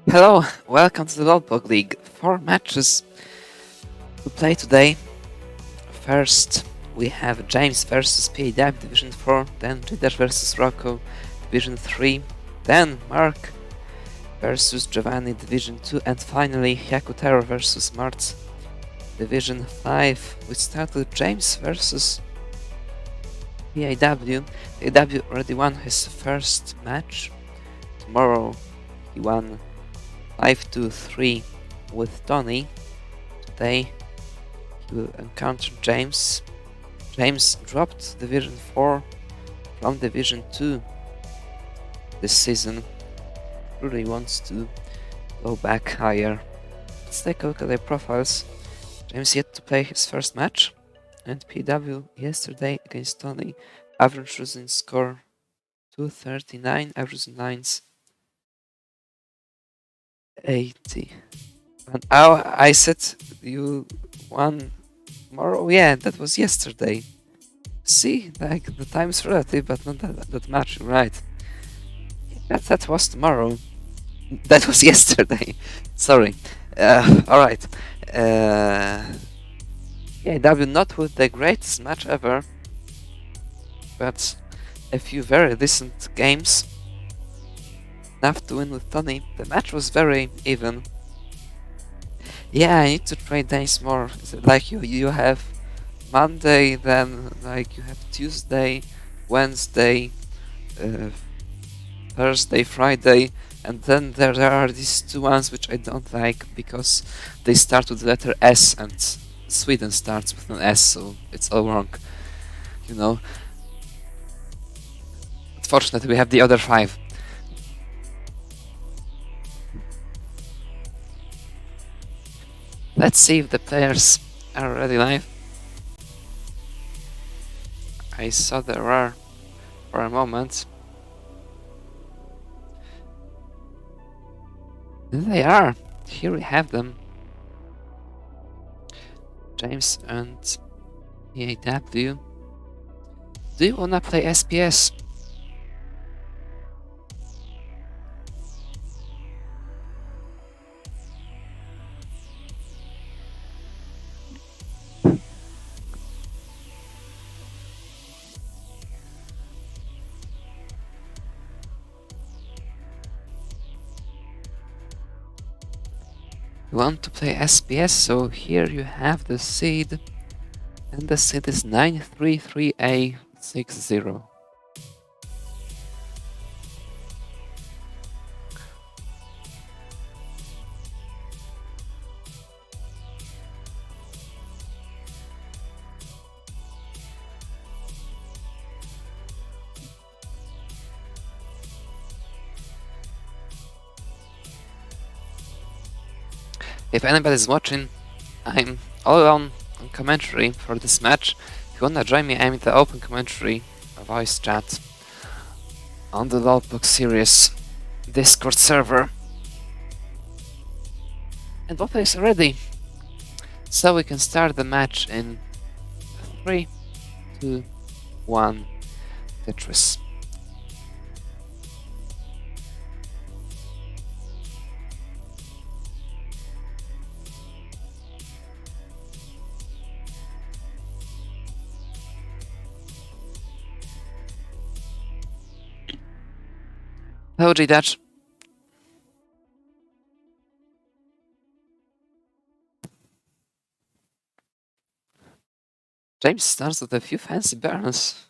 Hello, welcome to the Lolbog League. 4 matches to play today. First, we have James versus PAW Division 4, then GDUDGE versus Rocco Division 3, then MARQ versus Giovanni Division 2, and finally HYAKUTARO versus MARTS Division 5. We start with James versus PAW. PAW already won his first match. Tomorrow he won 5-3 with Tony. Today he will encounter James. James dropped Division 4 from Division 2 this season. Really wants to go back higher. Let's take a look at their profiles. James yet to play his first match, and PW yesterday against Tony. Average losing score 239, average lines 80. And I said you won tomorrow. Yeah, that was yesterday. See, like the time's relative, but not that much, right? That was tomorrow. That was yesterday. Sorry. Alright. Yeah, W not with the greatest match ever, but a few very decent games. Enough to win with Tony. The match was very even. Yeah, I need to try days more. Like you have Monday, then like you have Tuesday, Wednesday, Thursday, Friday, and then there are these two ones which I don't like because they start with the letter S and Sweden starts with an S, so it's all wrong. You know. Unfortunately, we have the other 5. Let's see if the players are already live. I saw there were for a moment. There they are. Here we have them. James and PAW. Do you wanna play SPS? You want to play SPS, so here you have the seed, and the seed is 933A60. If anybody's watching, I'm all alone on commentary for this match. If you wanna join me, I'm in the open commentary voice chat on the Lolbog series Discord server. And both is ready, so we can start the match in 3, 2, 1, Tetris. Hello, GDUDGE. James starts with a few fancy burns.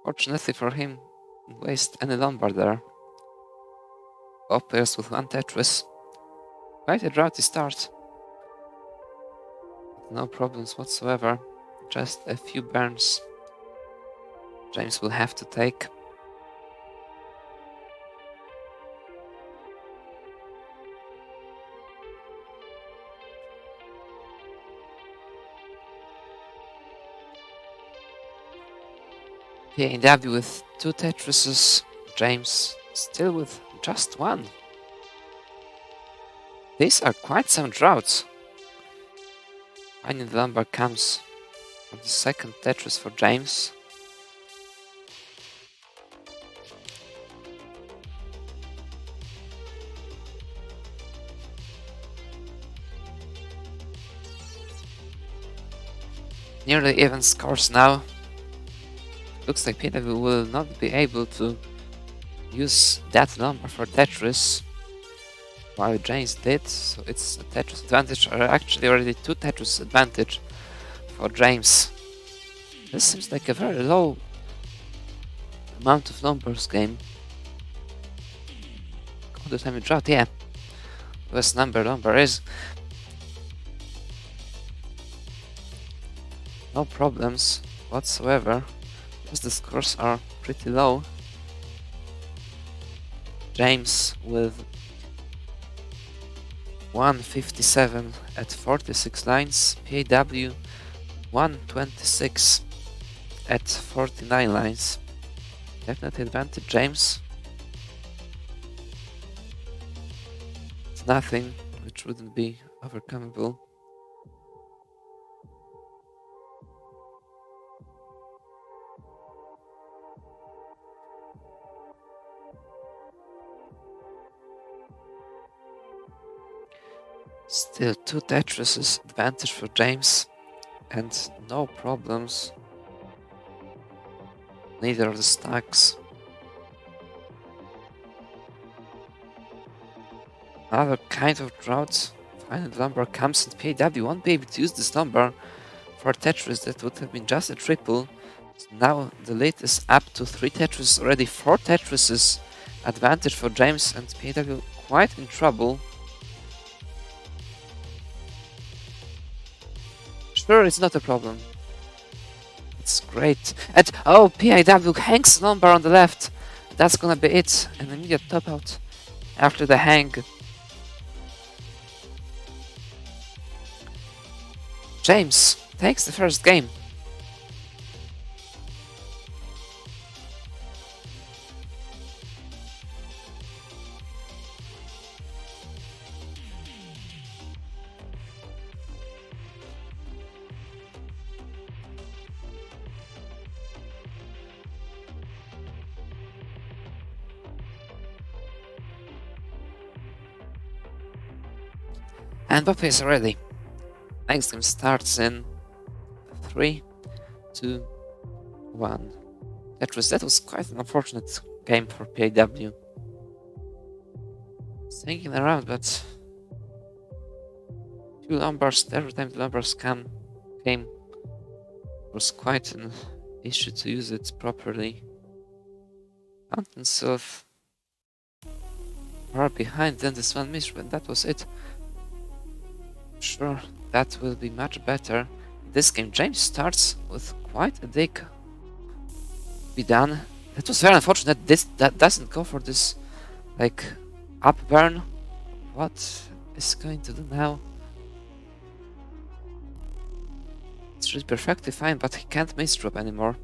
Fortunately for him, didn't waste any Lombard there. Both players with 1 Tetris. Quite a droughty start. No problems whatsoever. Just a few burns James will have to take. PAW with 2 Tetrises, James still with just 1. These are quite some droughts. Finally the Lombard comes on the second Tetris for James. Nearly even scores now. Looks like PW will not be able to use that number for Tetris, while James did, so it's a Tetris advantage, or actually already 2 Tetris advantage for James. This seems like a very low amount of numbers game. All the time you draw, yeah. Lowest number is. No problems whatsoever, because the scores are pretty low. James with 157 at 46 lines, PAW 126 at 49 lines. Definitely advantage James. It's nothing which wouldn't be overcomable. Still 2 Tetrises advantage for James, and no problems. Neither of the stacks. Another kind of drought. Final number comes, and PAW won't be able to use this number for Tetris. That would have been just a triple. So now the lead is up to 3 Tetris, already 4 Tetrises advantage for James, and PAW quite in trouble. Sure, it's not a problem. It's great. And oh, PAW hangs number on the left. That's gonna be it. An immediate top out after the hang. James takes the first game. And Boppe is ready. Next game starts in 3, 2, 1. That was quite an unfortunate game for PAW. Thinking around, but few numbers, every time the numbers came was quite an issue to use it properly. Found himself far behind, then this one missed, but that was it. Sure, that will be much better. This game, James starts with quite a dig be done. That was very unfortunate. That doesn't go for this, like, up burn. What is going to do now? It's really perfectly fine, but he can't miss drop anymore.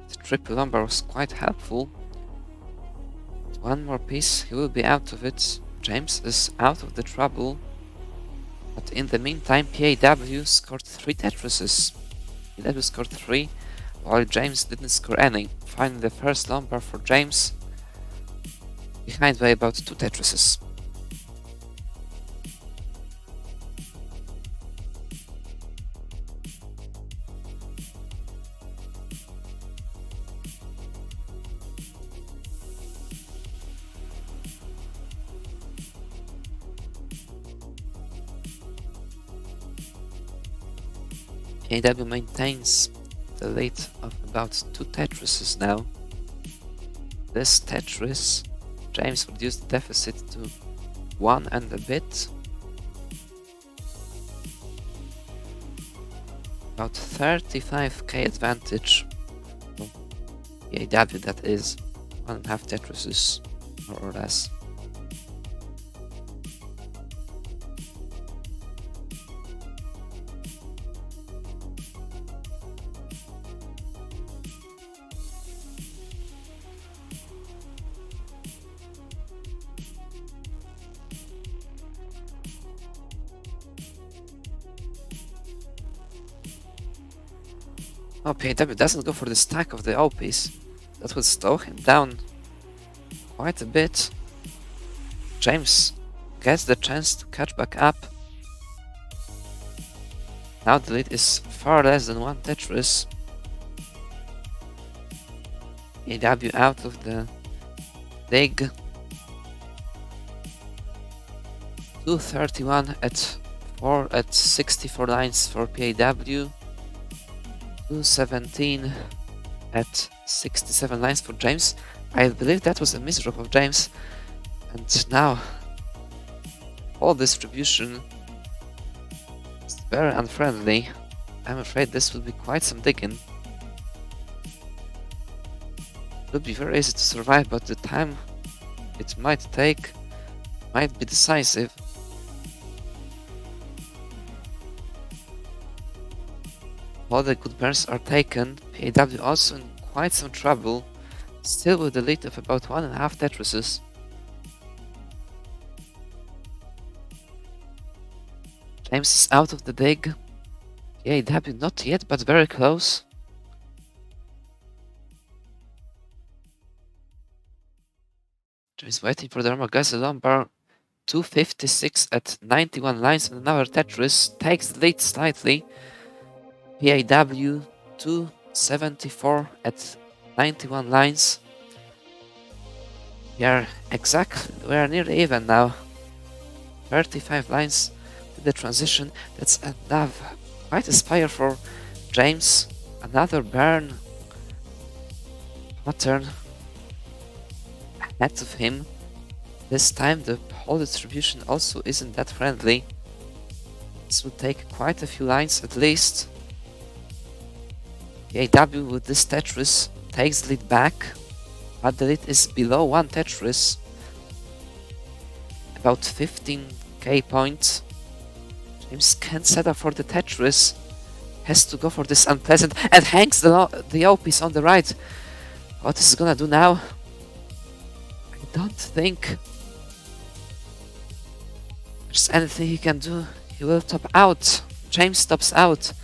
The triple number was quite helpful. One more piece, he will be out of it. James is out of the trouble. But in the meantime, PAW scored 3 Tetrises. PAW scored 3, while James didn't score any. Finally, the first number for James, behind by about 2 Tetrises. PAW maintains the lead of about 2 Tetrises now. This Tetris, James reduced the deficit to 1 and a bit. About 35k advantage for PAW, that is 1.5 Tetrises, more or less. Oh, PAW doesn't go for the stack of the O piece. That would slow him down quite a bit. James gets the chance to catch back up. Now the lead is far less than one Tetris. AW out of the dig. 231 at 64 lines for PAW. 217 at 67 lines for James. I believe that was a misdrop of James. And now all distribution is very unfriendly. I'm afraid this will be quite some digging. It would be very easy to survive, but the time it might take might be decisive. All the good burns are taken. PAW also in quite some trouble, still with a lead of about 1.5 Tetrises. James is out of the dig. PAW not yet, but very close. James waiting for the Armageddon lumbar. 256 at 91 lines and another Tetris takes the lead slightly. PAW 274 at 91 lines. We are nearly even now. 35 lines to the transition. That's enough. Quite a spire for James. Another burn pattern ahead of him. This time the whole distribution also isn't that friendly. This will take quite a few lines at least. PAW with this Tetris takes the lead back, but the lead is below one Tetris. About 15k points. James can't set up for the Tetris. Has to go for this unpleasant and hangs the O piece on the right. What is he gonna do now? I don't think there's anything he can do. He will top out. James tops out.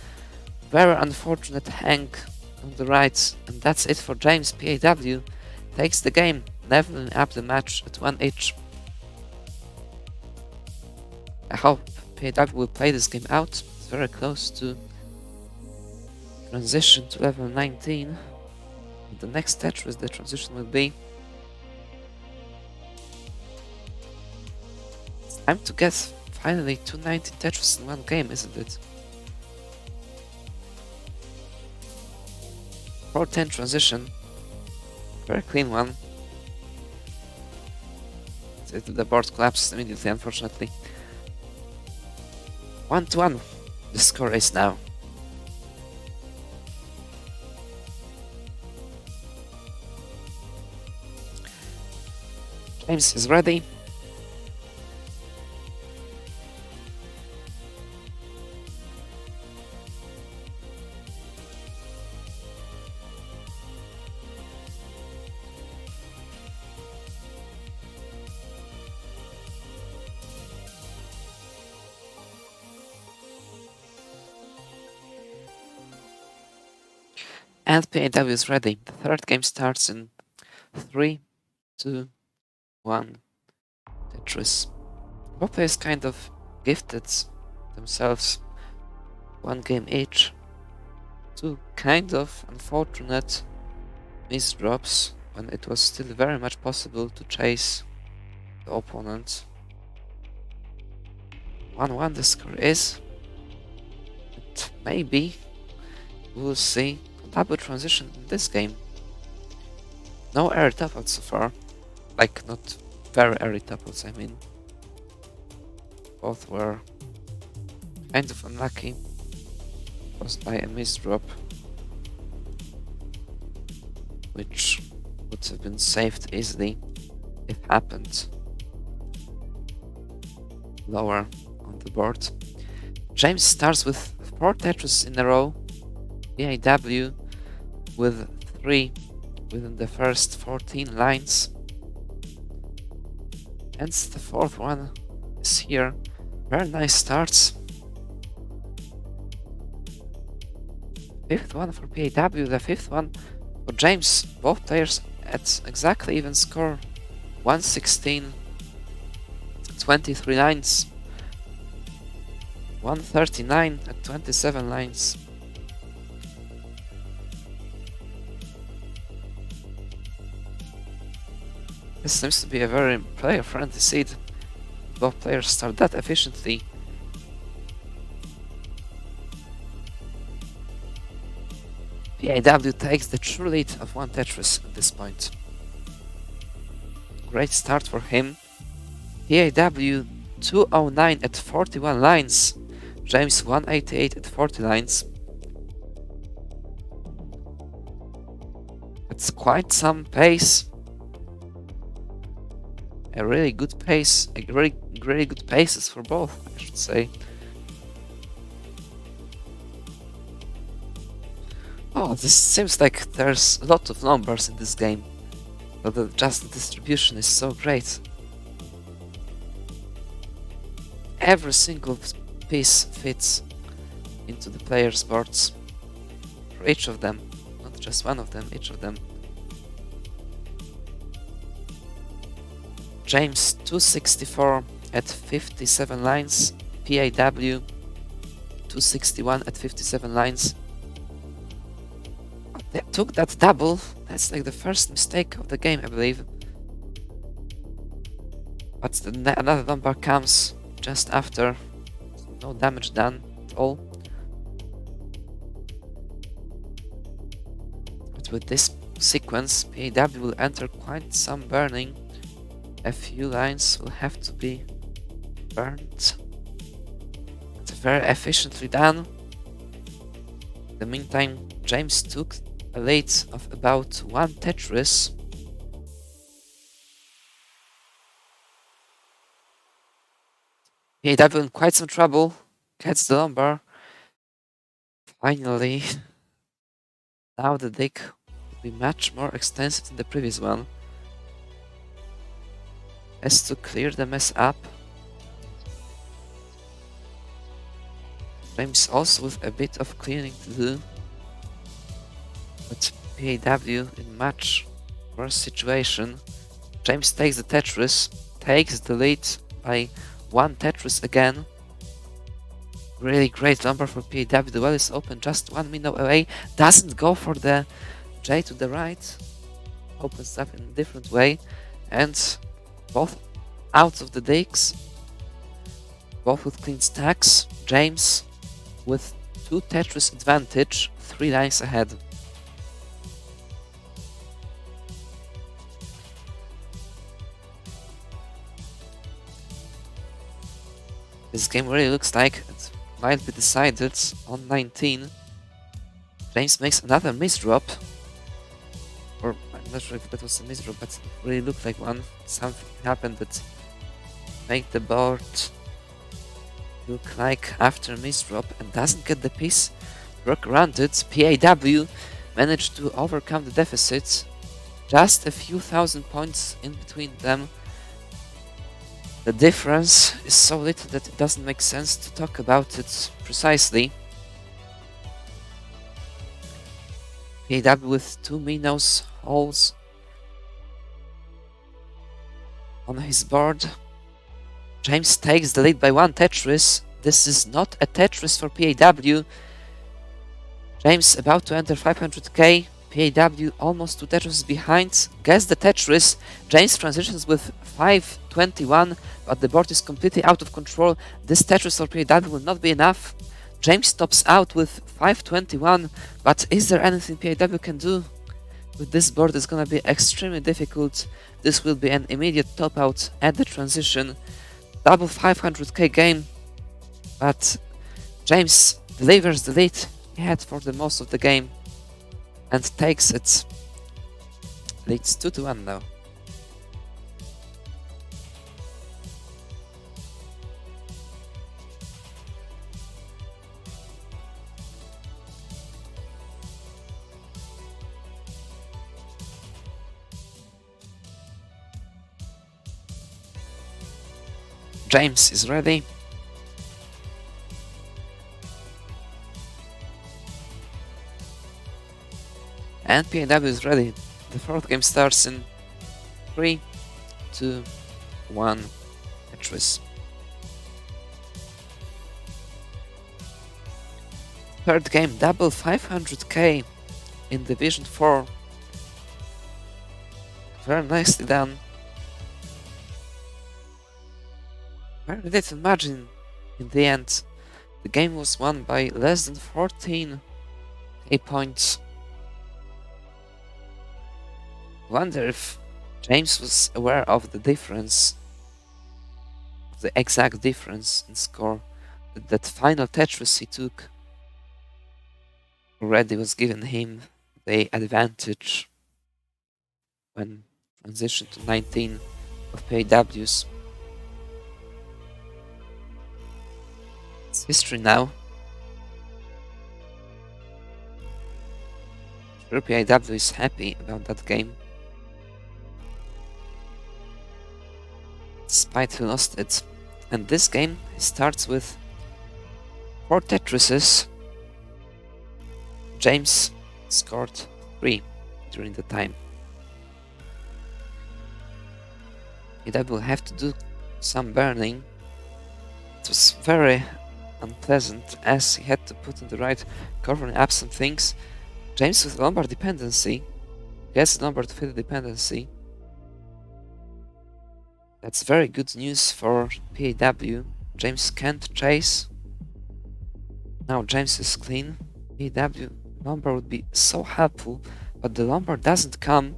Very unfortunate hang on the right, and that's it for James. PAW takes the game, leveling up the match at 1 each. I hope PAW will play this game out. It's very close to transition to level 19. The next Tetris the transition will be. It's time to get finally 219 Tetris in one game, isn't it? 410 transition. Very clean one. The board collapsed immediately, unfortunately. 1-1. The score is now. James is ready. And PAW is ready. The third game starts in 3, 2, 1. Tetris. Both players kind of gifted themselves one game each. Two kind of unfortunate misdrops when it was still very much possible to chase the opponent. 1-1 the score is. And maybe we will see double transition in this game. No early tap-outs so far. Like, not very early tap-outs, I mean. Both were kind of unlucky. Caused by a misdrop, which would have been saved easily if happened lower on the board. James starts with 4 Tetris in a row. PAW with 3 within the first 14 lines. And the fourth one is here. Very nice starts. Fifth one for PAW, the fifth one for James. Both players at exactly even score. 116 at 23 lines. 139 at 27 lines. This seems to be a very player-friendly seed. Both players start that efficiently. PAW takes the true lead of one Tetris at this point. Great start for him. PAW 209 at 41 lines. James 188 at 40 lines. That's quite some pace. A really good pace. Really good paces for both, I should say. Oh, this seems like there's a lot of numbers in this game, but just the distribution is so great. Every single piece fits into the player's boards for each of them, not just one of them, each of them. James 264 at 57 lines, PAW 261 at 57 lines. They took that double. That's like the first mistake of the game, I believe. But another number comes just after. No damage done at all. But with this sequence, PAW will enter quite some burning. A few lines will have to be burnt. It's very efficiently done. In the meantime, James took a lead of about one Tetris. PAW in quite some trouble. Gets the number. Finally. Now the deck will be much more extensive than the previous one. Has to clear the mess up. James also with a bit of cleaning to do. But PAW in much worse situation. James takes the Tetris, takes the lead by one Tetris again. Really great number for PAW. The well is open, just 1 minute away. Doesn't go for the J to the right. Opens up in a different way. And both out of the decks. Both with clean stacks. James with 2 Tetris advantage, 3 lines ahead. This game really looks like it might be decided on 19. James makes another misdrop. Or I'm not sure if that was a misdrop, but it really looked like one. Something happened that made the board look like after misdrop and doesn't get the piece to work around it. PAW managed to overcome the deficit. Just a few thousand points in between them. The difference is so little that it doesn't make sense to talk about it precisely. PAW with 2 Minos holes on his board. James takes the lead by 1 Tetris. This is not a Tetris for PAW. James about to enter 500k. PAW almost 2 Tetris behind. Gets the Tetris. James transitions with 521, but the board is completely out of control. This Tetris for PAW will not be enough. James tops out with 521, but is there anything PAW can do? With this board it's gonna be extremely difficult. This will be an immediate top out at the transition. Double 500k game, but James delivers the lead he had for the most of the game and takes it. Leads 2-1 now. James is ready. And PAW is ready. The 4th game starts in 3, 2, 1. Tetris. Third game, double 500k in Division 4. Very nicely done. Very little margin in the end. The game was won by less than 14k points. Wonder if James was aware of the difference, the exact difference in score. That final Tetris he took already was giving him the advantage when transitioned to 19 of PAWs. It's history now. Sure, PAW is happy about that game, despite he lost it. And this game starts with 4 Tetrises. James scored 3 during the time. PAW will have to do some burning. It was very unpleasant as he had to put in the right, covering up some things. James with Lombard dependency. He has Lombard field dependency. That's very good news for PAW. James can't chase. Now James is clean. PAW Lombard would be so helpful, but the Lombard doesn't come.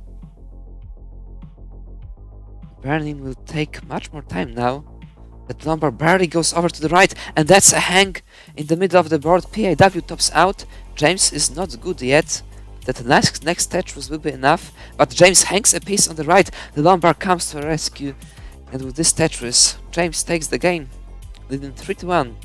Burning will take much more time now. That Lombard barely goes over to the right, and that's a hang in the middle of the board. PAW tops out. James is not good yet. That next Tetris will be enough, but James hangs a piece on the right. The Lombard comes to a rescue, and with this Tetris, James takes the game, leading 3-1.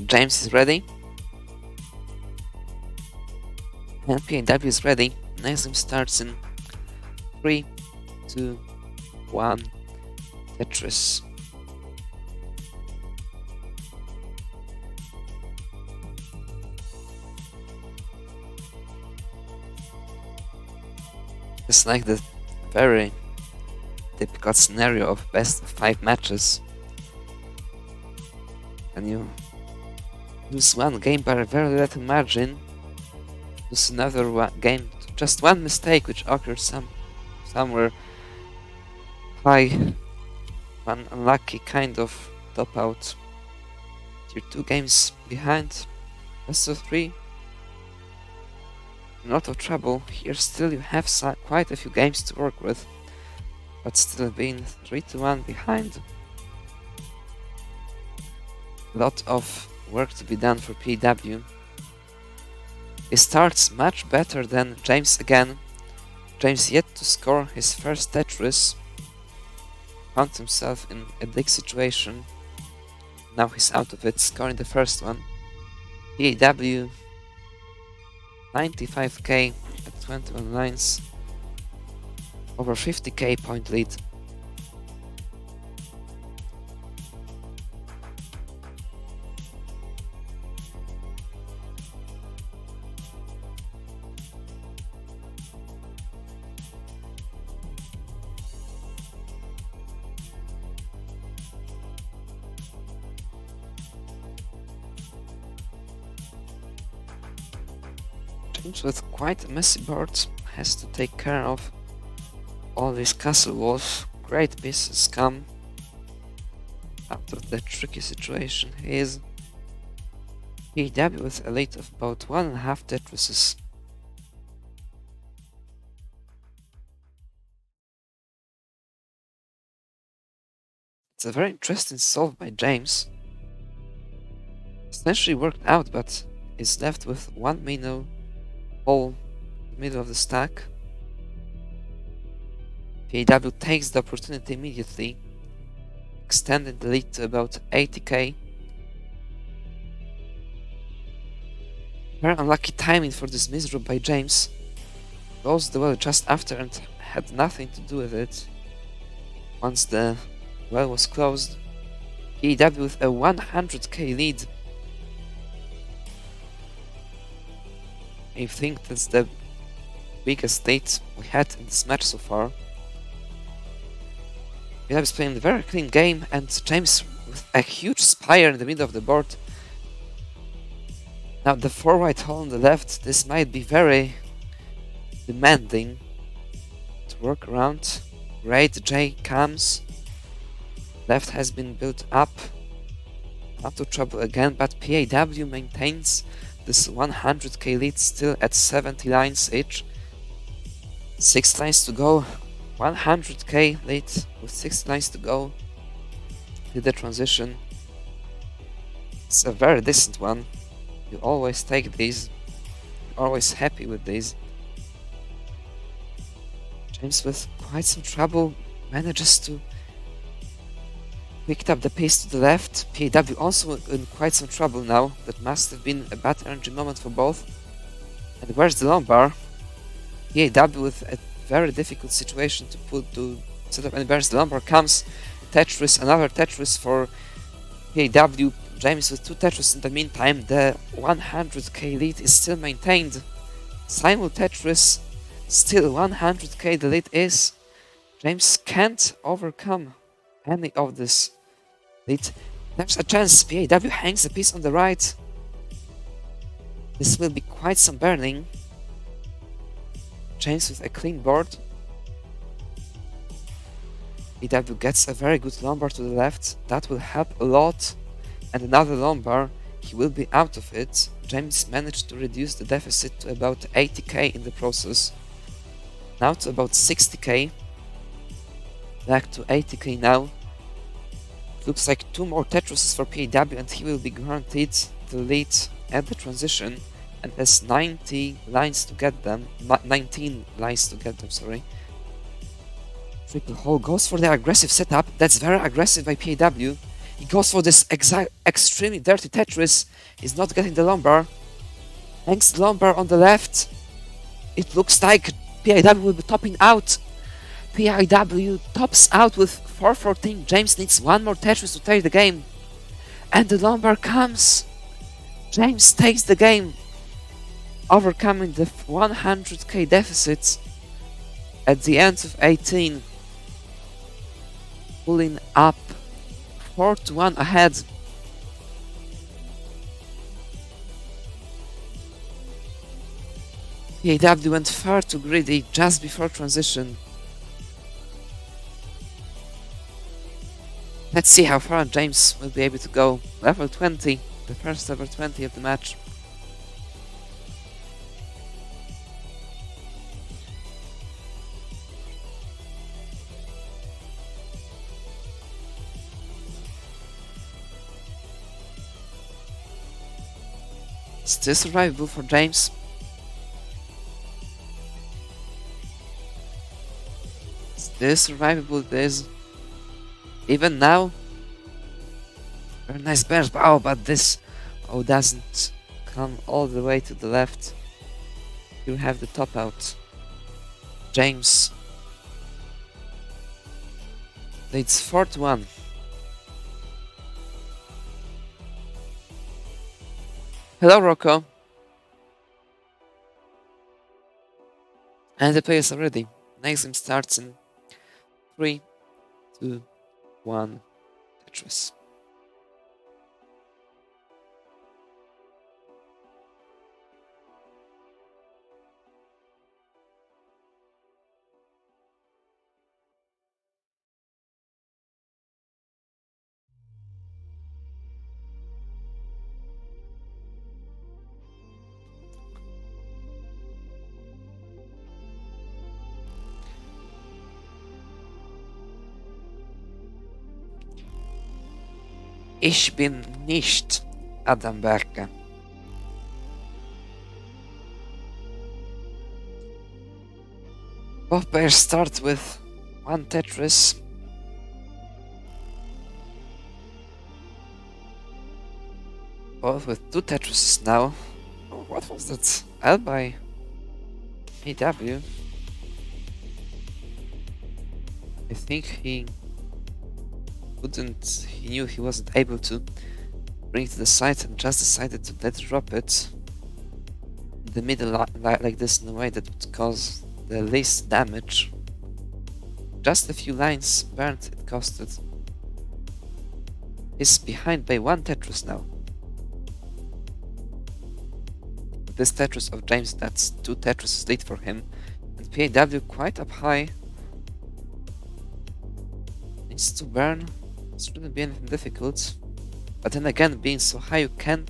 James is ready. And PAW is ready. Next game starts in 3, 2, 1. Tetris. It's like the very typical scenario of best of 5 matches. And you lose one game by a very little margin, lose another game, just one mistake which occurred somewhere high, one unlucky kind of top out. You're 2 games behind, best of 3. In a lot of trouble. Here still you have quite a few games to work with, but still being 3-1 behind. A lot of work to be done for PAW. He starts much better than James again. James yet to score his first Tetris. Found himself in a big situation. Now he's out of it, scoring the first one. PAW 95k at 21 lines. Over 50k point lead. James with quite a messy board has to take care of all these castle walls. Great pieces come out of the tricky situation he is. PAW with a lead of about 1.5 Tetrises. It's a very interesting solve by James. Essentially worked out, but is left with 1 minnow hole in the middle of the stack. PAW takes the opportunity immediately, extending the lead to about 80k. Very unlucky timing for this misdrop by James. Closed the well just after and had nothing to do with it. Once the well was closed, GDUDGE with a 100k lead. I think that's the biggest lead we had in this match so far. GDUDGE is playing a very clean game, and James with a huge spire in the middle of the board. Now the 4 white hole on the left, this might be very demanding to work around. Great J comes. Left has been built up. Not to trouble again, but PAW maintains this 100k lead still at 70 lines each. 6 lines to go. 100k lead with 6 lines to go. Did the transition. It's a very decent one. You always take these. You're always happy with these. James with quite some trouble manages to pick up the pace to the left. PAW also in quite some trouble now. That must have been a bad energy moment for both. And where's the lumbar? PAW with a very difficult situation to set up, and where's the lumbar comes. Tetris, another Tetris for PAW. James with 2 Tetris in the meantime. The 100k lead is still maintained. Simul Tetris, still 100k the lead is. James can't overcome any of this lead. There's a chance PAW hangs a piece on the right. This will be quite some burning. James with a clean board. PAW gets a very good lumbar to the left. That will help a lot. And another lumbar, he will be out of it. James managed to reduce the deficit to about 80k in the process. Now to about 60k. Back to 80k now. Looks like 2 more Tetrises for PAW, and he will be guaranteed the lead at the transition, and has 90 lines to get them. 19 lines to get them, sorry. Triple hole goes for the aggressive setup. That's very aggressive by PAW. He goes for this extremely dirty Tetris. He's not getting the lumbar. Hangs the lumbar on the left. It looks like PAW will be topping out. PAW tops out with 414. James needs 1 more Tetris to take the game. And the lumbar comes. James takes the game, overcoming the 100k deficit at the end of 18. Pulling up 4-1 ahead. PAW went far too greedy just before transition. Let's see how far James will be able to go. Level 20, the first level 20 of the match. Still survivable for James. Still survivable it is. Even now. Very nice bench. Oh, but this doesn't come all the way to the left. You have the top out. James leads 4-1. Hello, Rocco. And the play is already. Next game starts in 3, 2, 1. Tetris. Ich bin nicht Adam Berke. Both players start with 1 Tetris. Both with 2 Tetrises now. What was that? L by AW? I think he knew he wasn't able to bring it to the side and just decided to let drop it in the middle like this in a way that would cause the least damage. Just a few lines burned it costed. He's behind by 1 Tetris now. This Tetris of James, that's 2 Tetris lead for him. And PAW quite up high. Needs to burn. It shouldn't be anything difficult. But then again, being so high, you can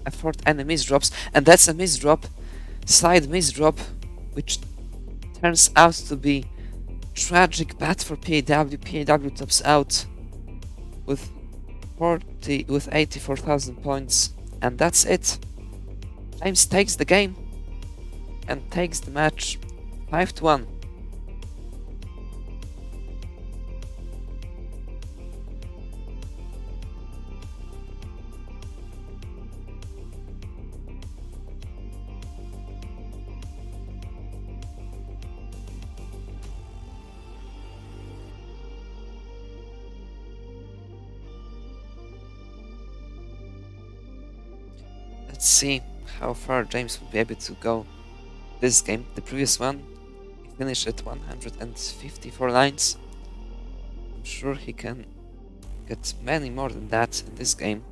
afford any misdrops. And that's a misdrop. Side misdrop. Which turns out to be tragic bad for PAW. PAW tops out with 84,000 points. And that's it. James takes the game and takes the match 5-1. Let's see how far James will be able to go this game. The previous one, he finished at 154 lines. I'm sure he can get many more than that in this game.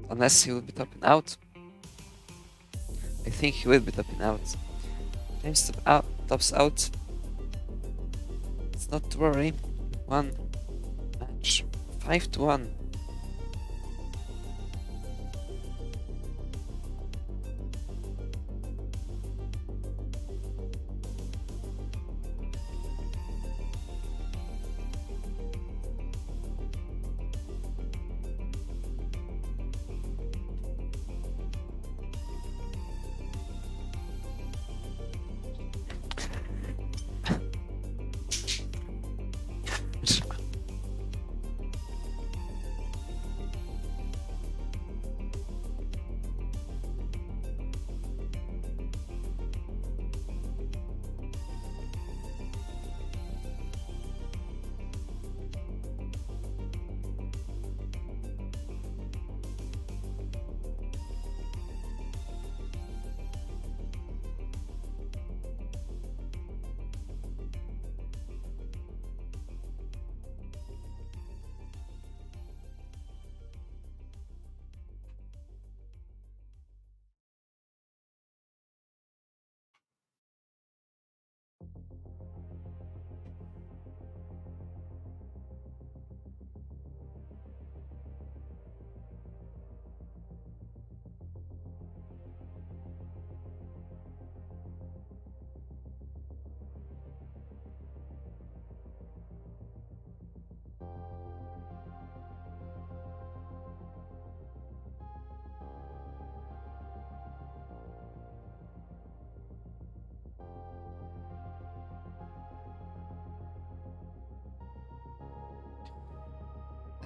Unless he will be topping out. I think he will be topping out. James tops out. It's not to worry. 1 match. 5-1.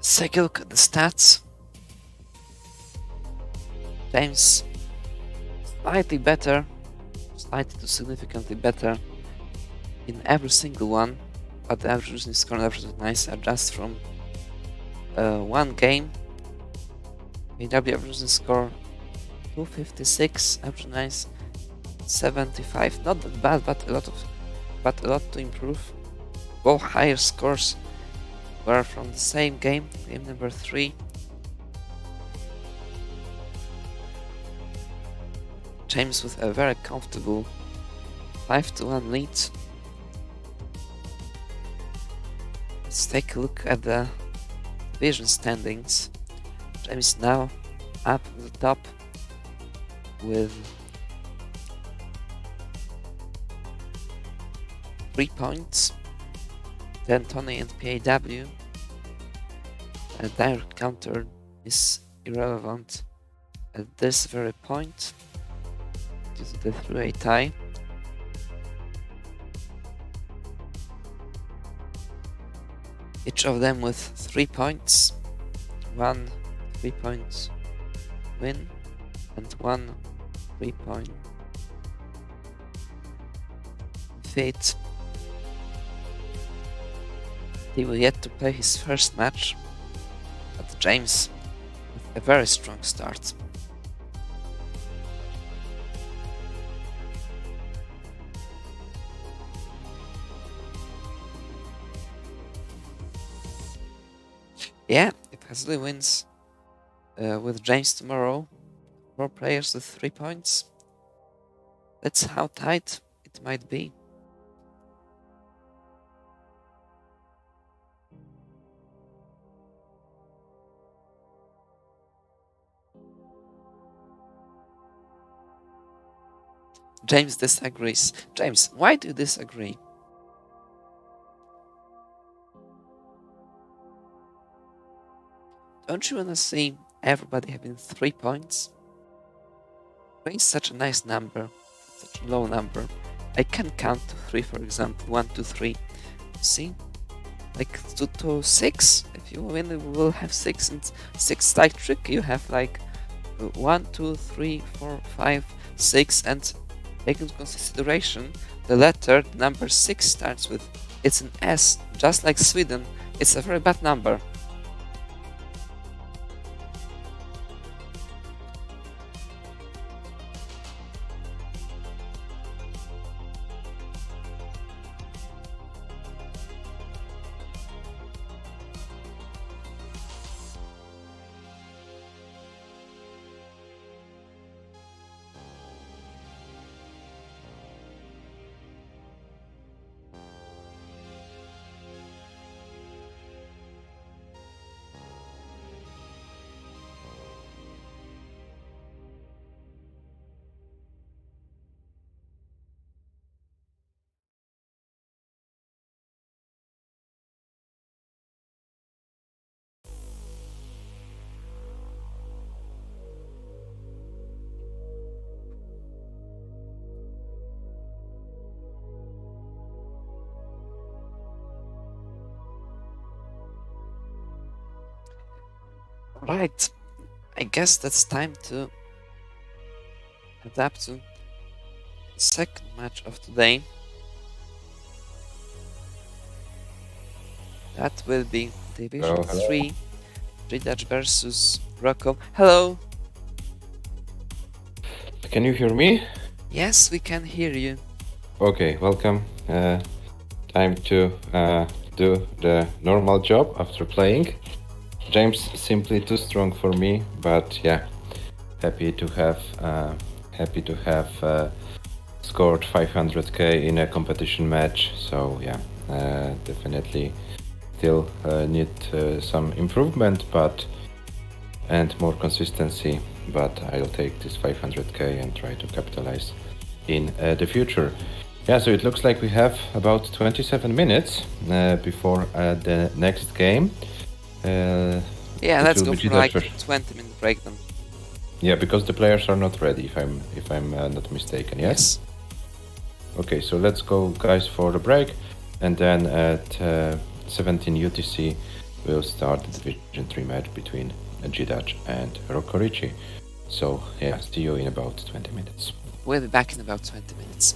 Let's take a look at the stats. James slightly better, slightly to significantly better in every single one, but the average losing score and average nice adjust from one game. AW average losing score 256, average nice 75. Not that bad, but a lot to improve. Both higher scores were from the same game, game number 3. James with a very comfortable 5-1 lead. Let's take a look at the division standings. James now up at the top with 3 points. Then Tony and PAW. A direct counter is irrelevant at this very point. due to the 3-way tie. Each of them with 3 points. 1 3-point win and 1 3-point defeat. He will yet to play his first match, but James with a very strong start. Yeah, if Hazley wins with James tomorrow, 4 players with 3 points, that's how tight it might be. James disagrees. James, why do you disagree? Don't you want to see everybody having 3 points? 3 is such a nice number, such a low number. I can count to 3, for example. 1, 2, 3. See? Like 2 to 6. If you win, we will have 6, and 6 is like tricky. You have like 1, 2, 3, 4, 5, 6, and take into consideration the letter, the number 6 starts with, it's an S, just like Sweden. It's a very bad number. Right, I guess that's time to adapt to the second match of today. That will be Division 3 GDUDGE versus Rocco. Hello! Can you hear me? Yes, we can hear you. Okay, welcome. Time to do the normal job after playing. James simply too strong for me, but yeah, happy to have scored 500k in a competition match. So yeah, definitely still need some improvement, and more consistency. But I'll take this 500k and try to capitalize in the future. Yeah, so it looks like we have about 27 minutes before the next game. Yeah, let's go for like 20-minute break then. Yeah, because the players are not ready, if I'm not mistaken. Yes. Okay, so let's go, guys, for the break, and then at 17 UTC we'll start the Division 3 match between GDUDGE and ROCCORICCI. So yeah, see you in about 20 minutes. We'll be back in about 20 minutes.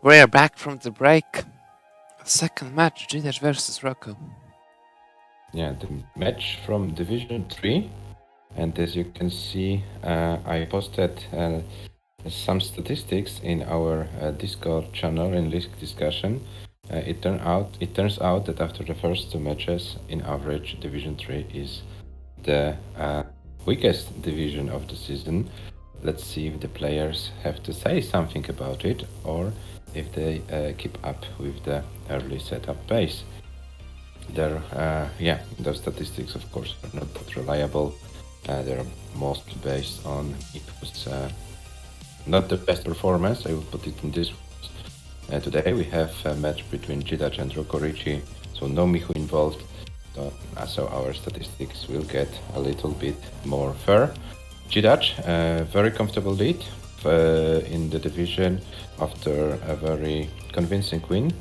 We are back from the break. Second match, GDUDGE versus Rocco. Yeah, the match from Division 3. And as you can see, I posted some statistics in our Discord channel in List discussion. It turns out that after the first two matches, in average, Division 3 is the weakest division of the season. Let's see if the players have to say something about it, or if they keep up with the early setup pace. Those statistics, of course, are not that reliable. They're mostly based on Michu's not the best performance, I would put it in this. Today we have a match between GDUDGE and ROCCORICCI, so no Michu involved, so our statistics will get a little bit more fair. GDUDGE, very comfortable lead in the division after a very convincing win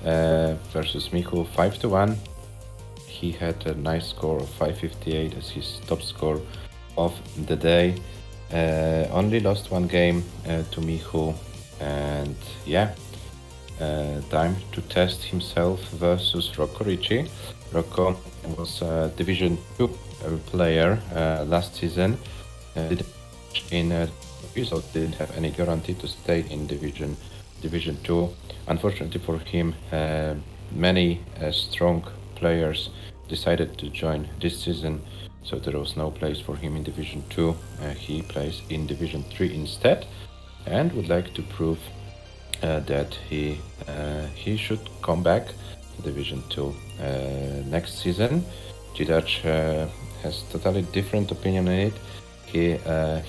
versus Michu 5-1. He had a nice score of 558 as his top score of the day. Only lost one game to Michu, and time to test himself versus ROCCORICCI. Rocco was a Division 2 player last season. So didn't have any guarantee to stay in Division 2. Unfortunately for him, many strong players decided to join this season, so there was no place for him in Division 2. He plays in Division 3 instead, and would like to prove that he should come back to Division 2 next season. GDUDGE has totally different opinion on it. He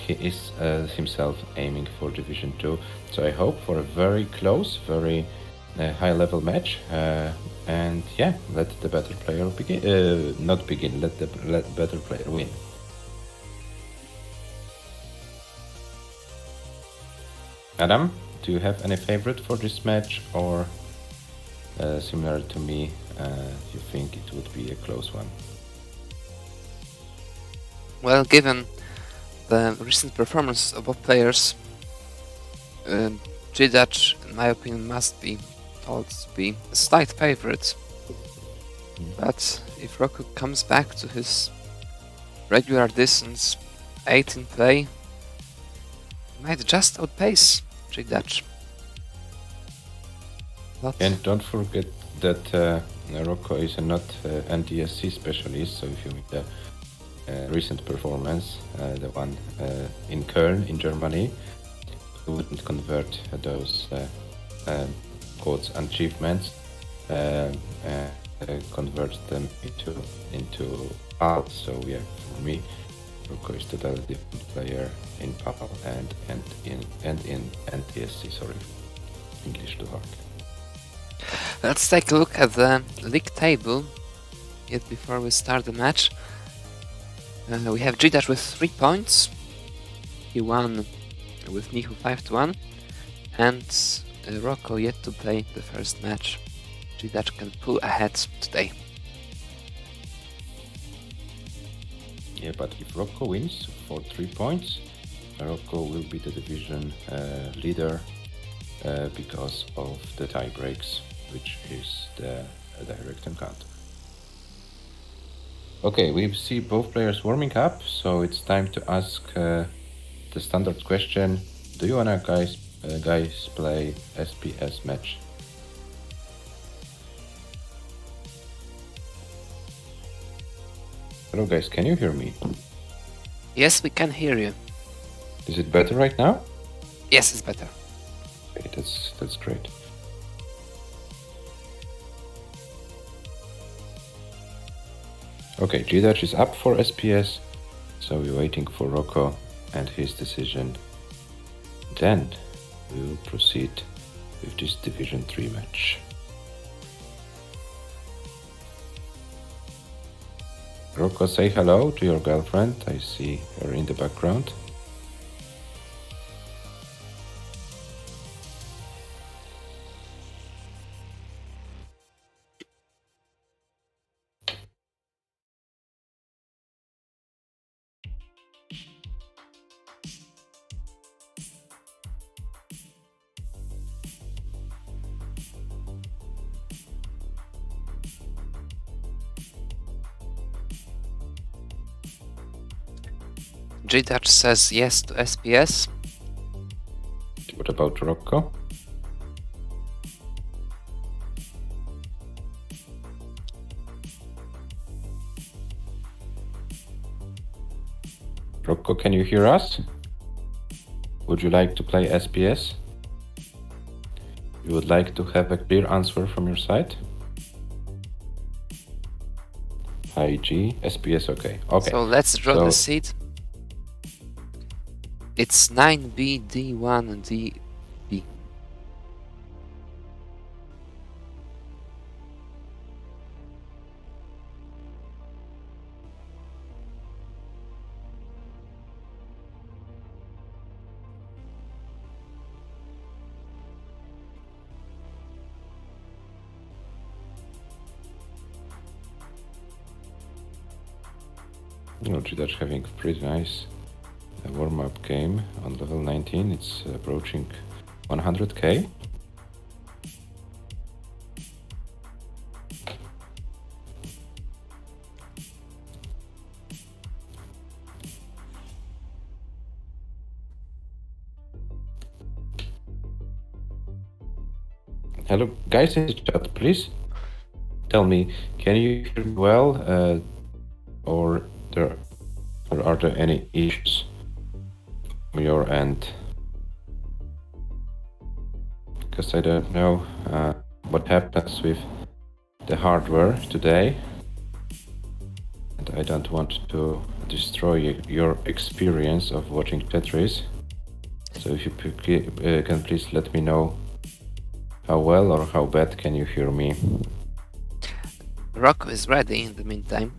is himself aiming for Division 2, so I hope for a very close, very high-level match. And yeah, let the better player begin. Let the better player win. Adam, do you have any favorite for this match, or similar to me, you think it would be a close one? Well, given the recent performances of both players, GDUDGE, in my opinion, must be thought to be a slight favorite. But if Rocco comes back to his regular distance, 18 play, he might just outpace GDUDGE. And don't forget that Rocco is not NTSC specialist, so if you meet the recent performance, the one in Köln in Germany, he wouldn't convert those quotes achievements, convert them into PAL. So yeah, for me, Rocco is totally different player in PAL and in NTSC. Sorry, English too hard. Let's take a look at the league table yet before we start the match. We have GDUDGE with 3 points. He won with Michu 5-1, and Rocco yet to play the first match. GDUDGE can pull ahead today. Yeah, but if Rocco wins for 3 points, Rocco will be the division leader because of the tie breaks, which is the direct encounter. Okay, we see both players warming up, so it's time to ask the standard question: do you wanna guys play SPS match? Hello guys, can you hear me? Yes, we can hear you. Is it better right now? Yes, it's better. Okay, that's great. Okay, GDUDGE is up for SPS, so we're waiting for Rocco and his decision. Then we will proceed with this Division 3 match. Rocco, say hello to your girlfriend. I see her in the background. GDUDGE says yes to SPS. What about Rocco? Rocco, can you hear us? Would you like to play SPS? You would like to have a clear answer from your side? IG, SPS, okay. Okay. So let's draw the seed. It's 9B, D1, and DB. GDUDGE having pretty nice warm-up game on level 19. It's approaching 100k. Hello, guys in the chat, please tell me, can you hear me well, or are there any issues on your end? Because I don't know what happens with the hardware today, and I don't want to destroy your experience of watching Tetris. So if you can please let me know how well or how bad can you hear me. Rocco is ready in the meantime.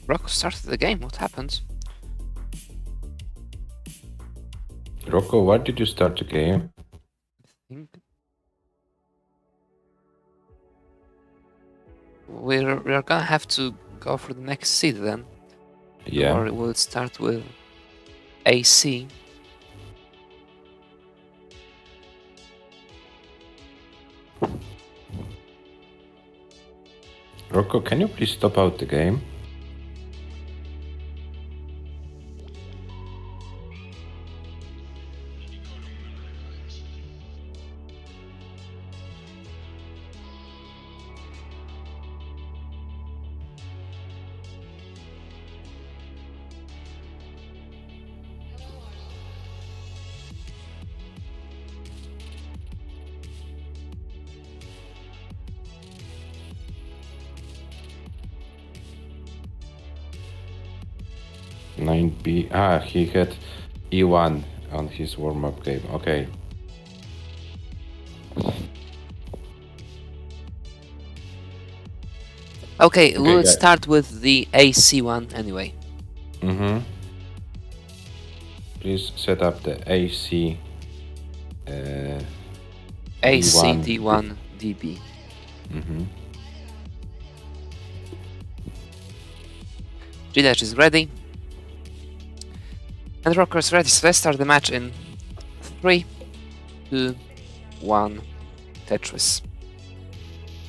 Rocco started the game, what happened? Rocco, why did you start the game? We're gonna have to go for the next seed then. Yeah. Or we'll start with AC. Rocco, can you please stop out the game? B. He had E1 on his warm-up game. Okay. Okay, we'll start with the AC one anyway. Please set up the AC. AC D1, D1 DB. GDUDGE is ready. And Rocco is ready, so let's start the match in 3, 2, 1, Tetris.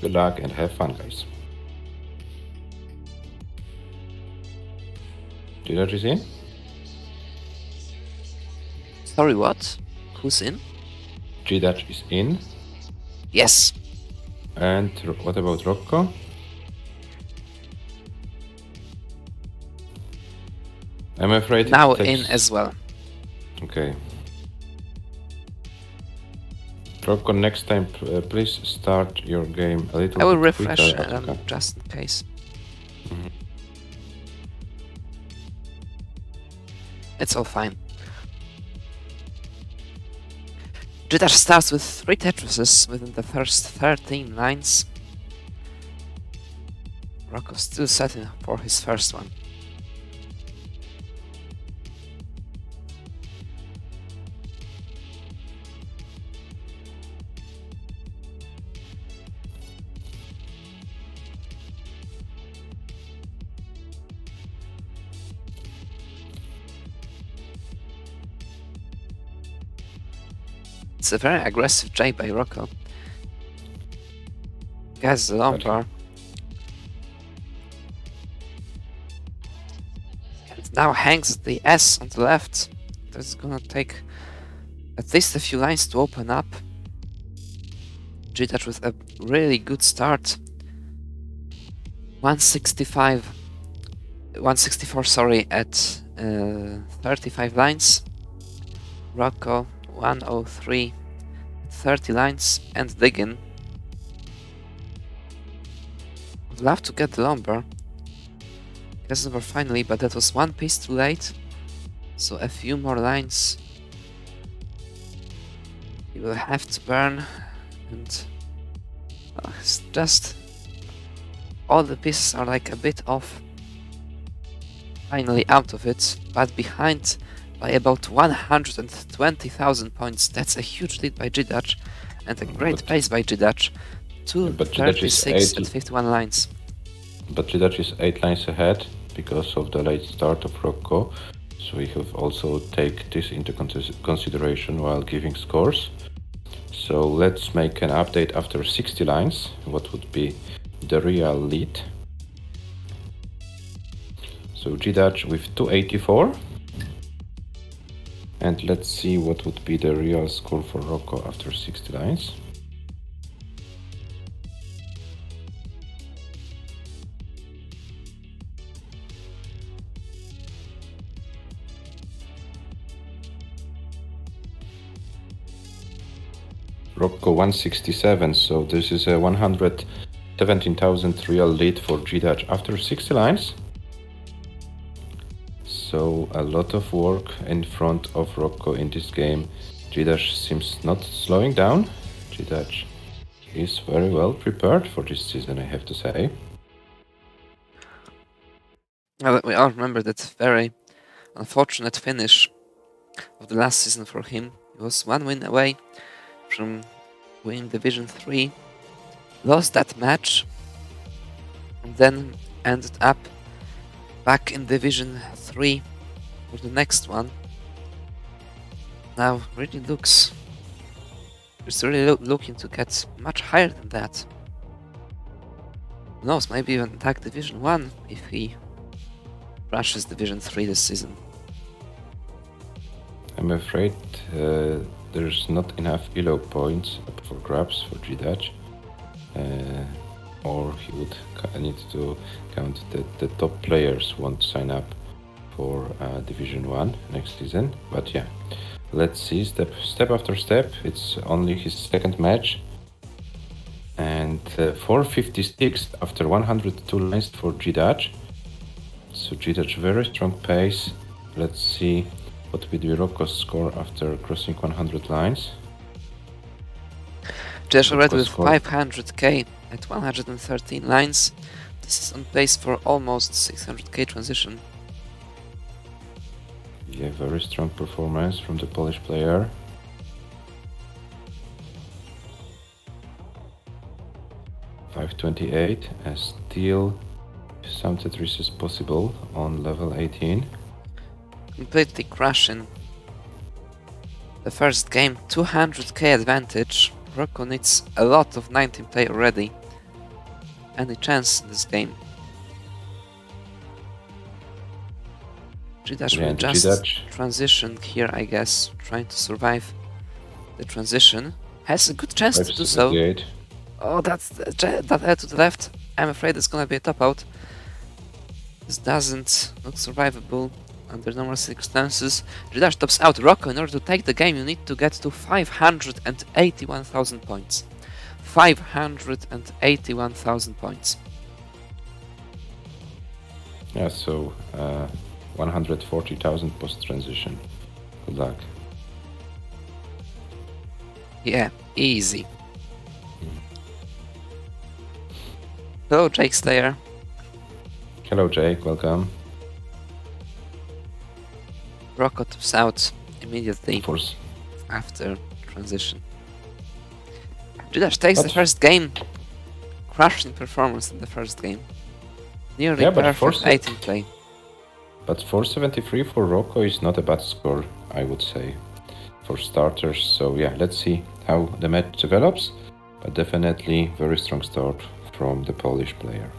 Good luck and have fun, guys. GDUDGE is in? Sorry, what? Who's in? GDUDGE is in. Yes. And what about Rocco? I'm afraid now in as well. Okay. Rocco, next time please start your game a little bit. I will refresh quicker. just in case. It's all fine. GDUDGE starts with 3 Tetrises within the first 13 lines. Rocco still setting for his first one. It's a very aggressive J by Rocco. Gets the long bar. And now hangs the S on the left. That's gonna take at least a few lines to open up. GDUDGE with a really good start. 164, sorry, at 35 lines. Rocco 103, 30 lines, and digging. Would love to get the lumber. Gets over finally, but that was one piece too late. So a few more lines you will have to burn, and it's just all the pieces are like a bit off. Finally out of it, but behind by about 120,000 points. That's a huge lead by GDUDGE, and a great pace by GDUDGE. 236 at 51 lines. But GDUDGE is 8 lines ahead because of the late start of Rocco, so we have also take this into consideration while giving scores. So let's make an update after 60 lines, what would be the real lead. So GDUDGE with 284. And let's see what would be the real score for Rocco after 60 lines. Rocco 167, so this is a 117,000 real lead for GDUDGE after 60 lines. So a lot of work in front of Rocco in this game. GDUDGE seems not slowing down. GDUDGE is very well prepared for this season, I have to say. Well, we all remember that very unfortunate finish of the last season for him. He was one win away from winning Division 3, lost that match, and then ended up back in Division 3 for the next one. Now really looks, it's really looking to get much higher than that. Who knows, maybe even attack Division 1 if he rushes Division 3 this season. I'm afraid there's not enough ELO points up for grabs for GDUDGE, or he would need to count that the top players won't sign up for Division 1 next season. But yeah, let's see step after step. It's only his second match, and 456 after 102 lines for GDUDGE. So GDUDGE very strong pace. Let's see what will be Rocco's score after crossing 100 lines. GDUDGE already with 500k at 113 lines. This is on pace for almost 600k transition. Yeah, very strong performance from the Polish player. .528, and still some Tetris is possible on level 18. Completely crashing the first game, 200k advantage. Rocco needs a lot of 19 play already. Any chance in this game? GDUDGE will just transition here, I guess, trying to survive the transition. Has a good chance to do so. Oh, that head to the left. I'm afraid it's gonna be a top out. This doesn't look survivable under normal circumstances. GDUDGE tops out. Rocco, in order to take the game, you need to get to 581,000 points. 581,000 points. Yeah, so 140,000 post-transition. Good luck. Yeah, easy. Hello, Jake Slayer. Hello, Jake. Welcome. Rocco tops out immediately after transition. GDUDGE takes the first game. Crushing performance in the first game. Nearly perfect 18 play. But 473 for Rocco is not a bad score, I would say. for starters. So yeah, let's see how the match develops, but definitely very strong start from the Polish player.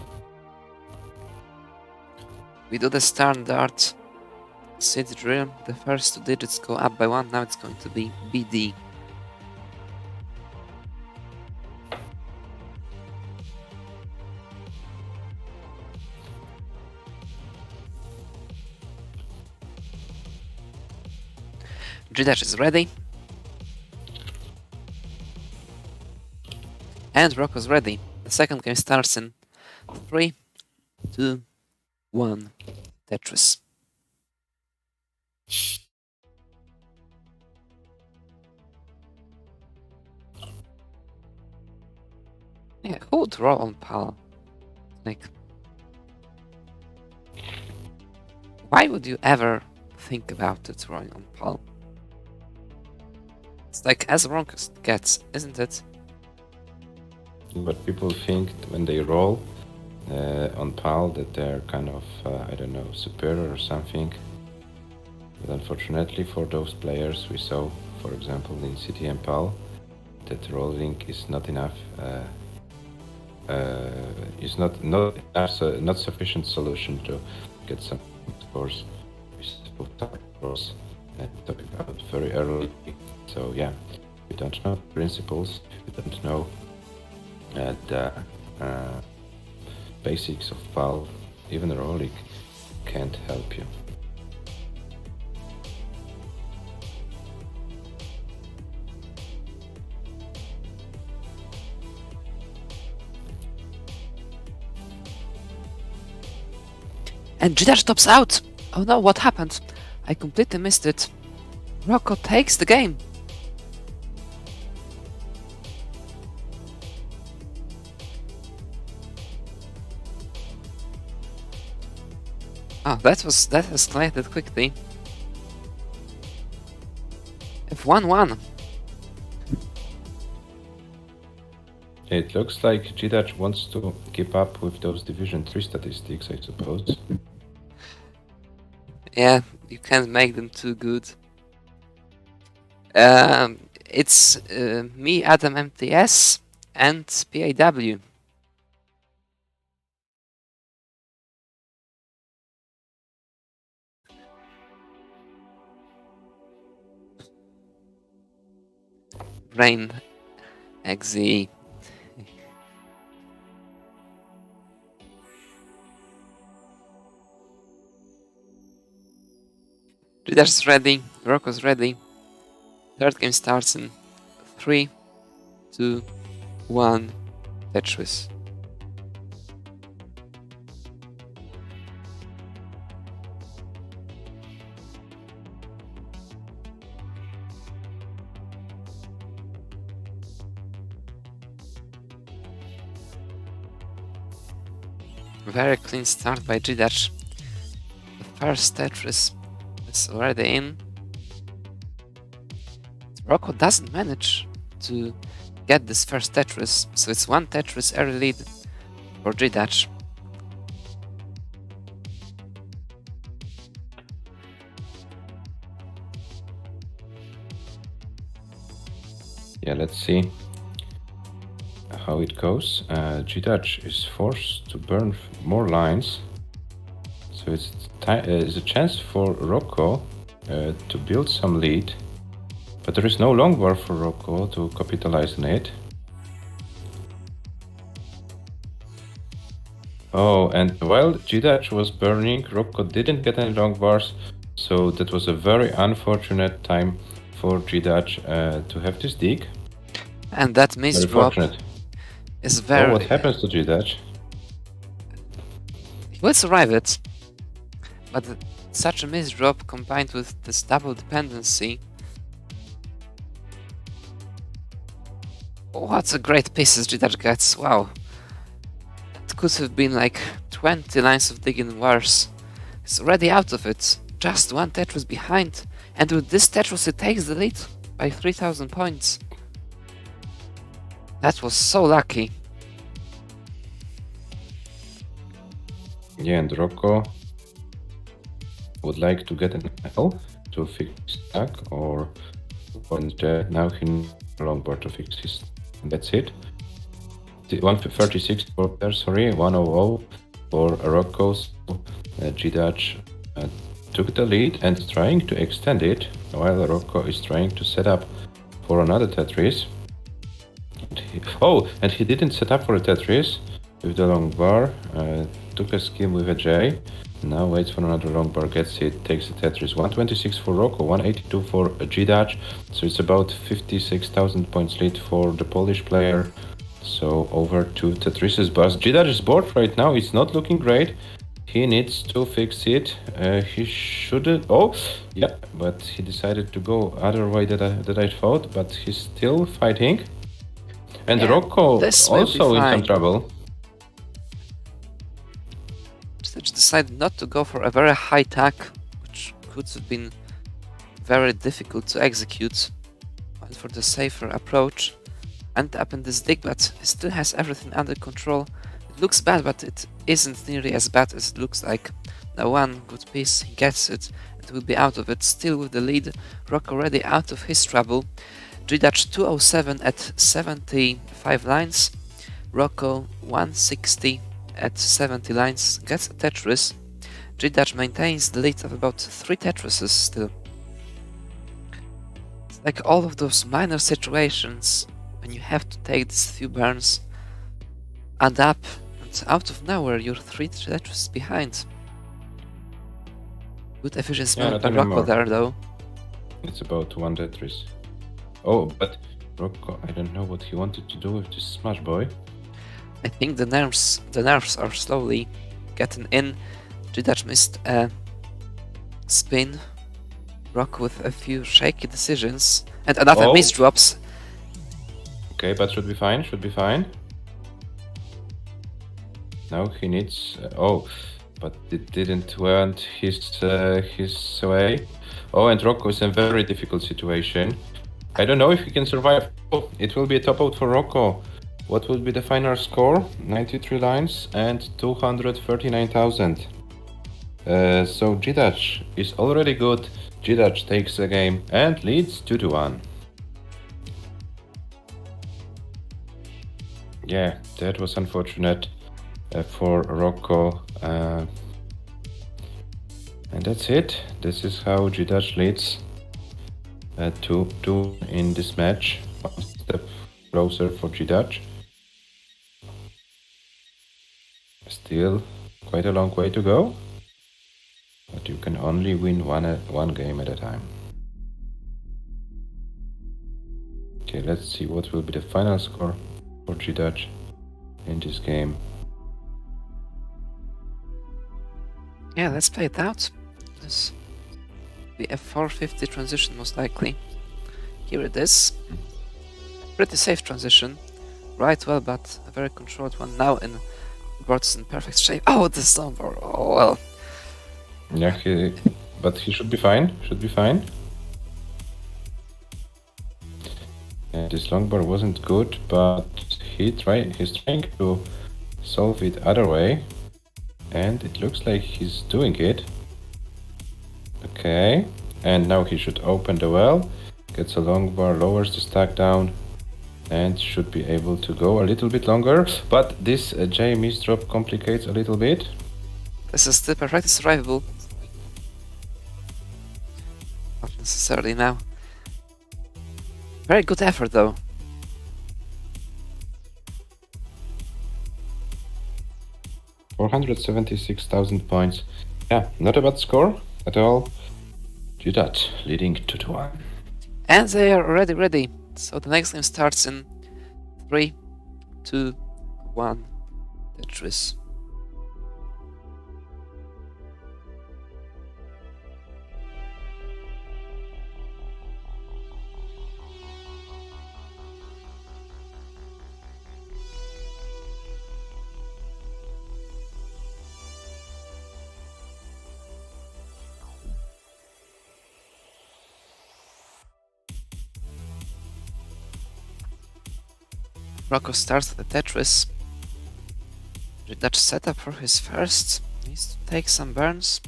We do the standard city drill. The first 2 digits go up by 1. Now it's going to be BD. GDUDGE is ready. And Rocco's ready. The second game starts in 3, 2, 1. Tetris. Yeah, who would roll on PAL? Like, why would you ever think about it rolling on PAL? It's like as wrong as it gets, isn't it? But people think when they roll on PAL that they're kind of, I don't know, superior or something. But unfortunately for those players we saw, for example, in City and PAL, that rolling is not enough. Is not sufficient solution to get some scores. We scores and talk about very early. So yeah, if you don't know principles, if you don't know the basics of PAL, even rolling can't help you. And GDUDGE tops out! Oh no, what happened? I completely missed it. Rocco takes the game! Oh, that escalated quickly. F1-1. It looks like GDUDGE wants to keep up with those Division 3 statistics, I suppose. Yeah, you can't make them too good. It's me, Adam MTS, and PAW. Brain XZ. GDUDGE is ready, Rocco's ready. Third game starts in 3, 2, 1. Tetris. Very clean start by GDUDGE. The first Tetris is already in. Rocco doesn't manage to get this first Tetris, so it's 1 Tetris early lead for GDUDGE. Yeah, let's see how it goes. GDUDGE is forced to burn more lines, so it's a chance for Rocco to build some lead, but there is no long war for Rocco to capitalize on it. Oh, and while GDUDGE was burning, Rocco didn't get any long bars, so that was a very unfortunate time for GDUDGE to have this dig. And that misdrop is very... Oh, what happens to GDUDGE? He will survive it, but such a misdrop combined with this double dependency... What a great pieces GDUDGE gets, wow. It could have been like 20 lines of digging worse. He's already out of it, just 1 Tetris behind, and with this Tetris he takes the lead by 3000 points. That was so lucky. Yeah, and Rocco would like to get an L to fix stack or Now he needs a longboard to fix his. That's it. 136 for there, sorry, 100 for Rocco. GDUDGE took the lead and trying to extend it, while Rocco is trying to set up for another Tetris. And he didn't set up for a Tetris with the long bar. Took a scheme with a J. Now waits for another long bar, gets it, takes a Tetris. 126 for Rocco, 182 for GDUDGE. So it's about 56,000 points lead for the Polish player. So over to Tetris's bus. GDUDGE's board right now is not looking great. He needs to fix it. He shouldn't. Oh, yeah, but he decided to go other way that I thought. But he's still fighting. And yeah, Rocco also in some trouble. Stage decided not to go for a very high tack, which could have been very difficult to execute, and for the safer approach. End up in this dig, but he still has everything under control. It looks bad, but it isn't nearly as bad as it looks like. Now one good piece, he gets it, and will be out of it, still with the lead. Rocco already out of his trouble. GDUDGE 207 at 75 lines. Rocco 160 at 70 lines, gets a Tetris. GDUDGE maintains the lead of about 3 Tetrises still. It's like all of those minor situations when you have to take these few burns add up, and out of nowhere you're 3 Tetrises behind. Good efficiency by Rocco there though. It's about 1 Tetris. Oh, but Rocco, I don't know what he wanted to do with this Smash Boy. I think the nerves are slowly getting in. GDUDGE missed a spin. Rocco with a few shaky decisions and another miss drops. Okay, but should be fine. Should be fine. Now he needs. But it didn't went his way. Oh, and Rocco is in a very difficult situation. I don't know if he can survive. Oh, it will be a top out for Rocco. What will be the final score? 93 lines and 239,000. So GDUDGE is already good. GDUDGE takes the game and leads 2-1. Yeah, that was unfortunate for Rocco. And that's it. This is how GDUDGE leads 2-2 in this match. One step closer for GDUDGE. Still quite a long way to go, but you can only win one game at a time. Okay, let's see what will be the final score for GDUDGE in this game. Yeah, let's play it out. This will be a 450 transition most likely. Here it is. Pretty safe transition. Right well, but a very controlled one now in board's in perfect shape. Oh, this number. Oh well. Yeah, but he should be fine. Should be fine. Yeah, this long bar wasn't good, but he's trying to solve it other way, and it looks like he's doing it. Okay, and now he should open the well, gets a long bar, lowers the stack down, and should be able to go a little bit longer, but this J misdrop complicates a little bit. This is still perfectly survivable. Not necessarily now. Very good effort though. $476,000 points. Yeah, not a bad score at all. GDUDGE leading 2-1. And they are already ready. So the next game starts in 3, 2, 1. Tetris. Rocco starts the Tetris. GDUDGE setup for his first. Needs to take some burns.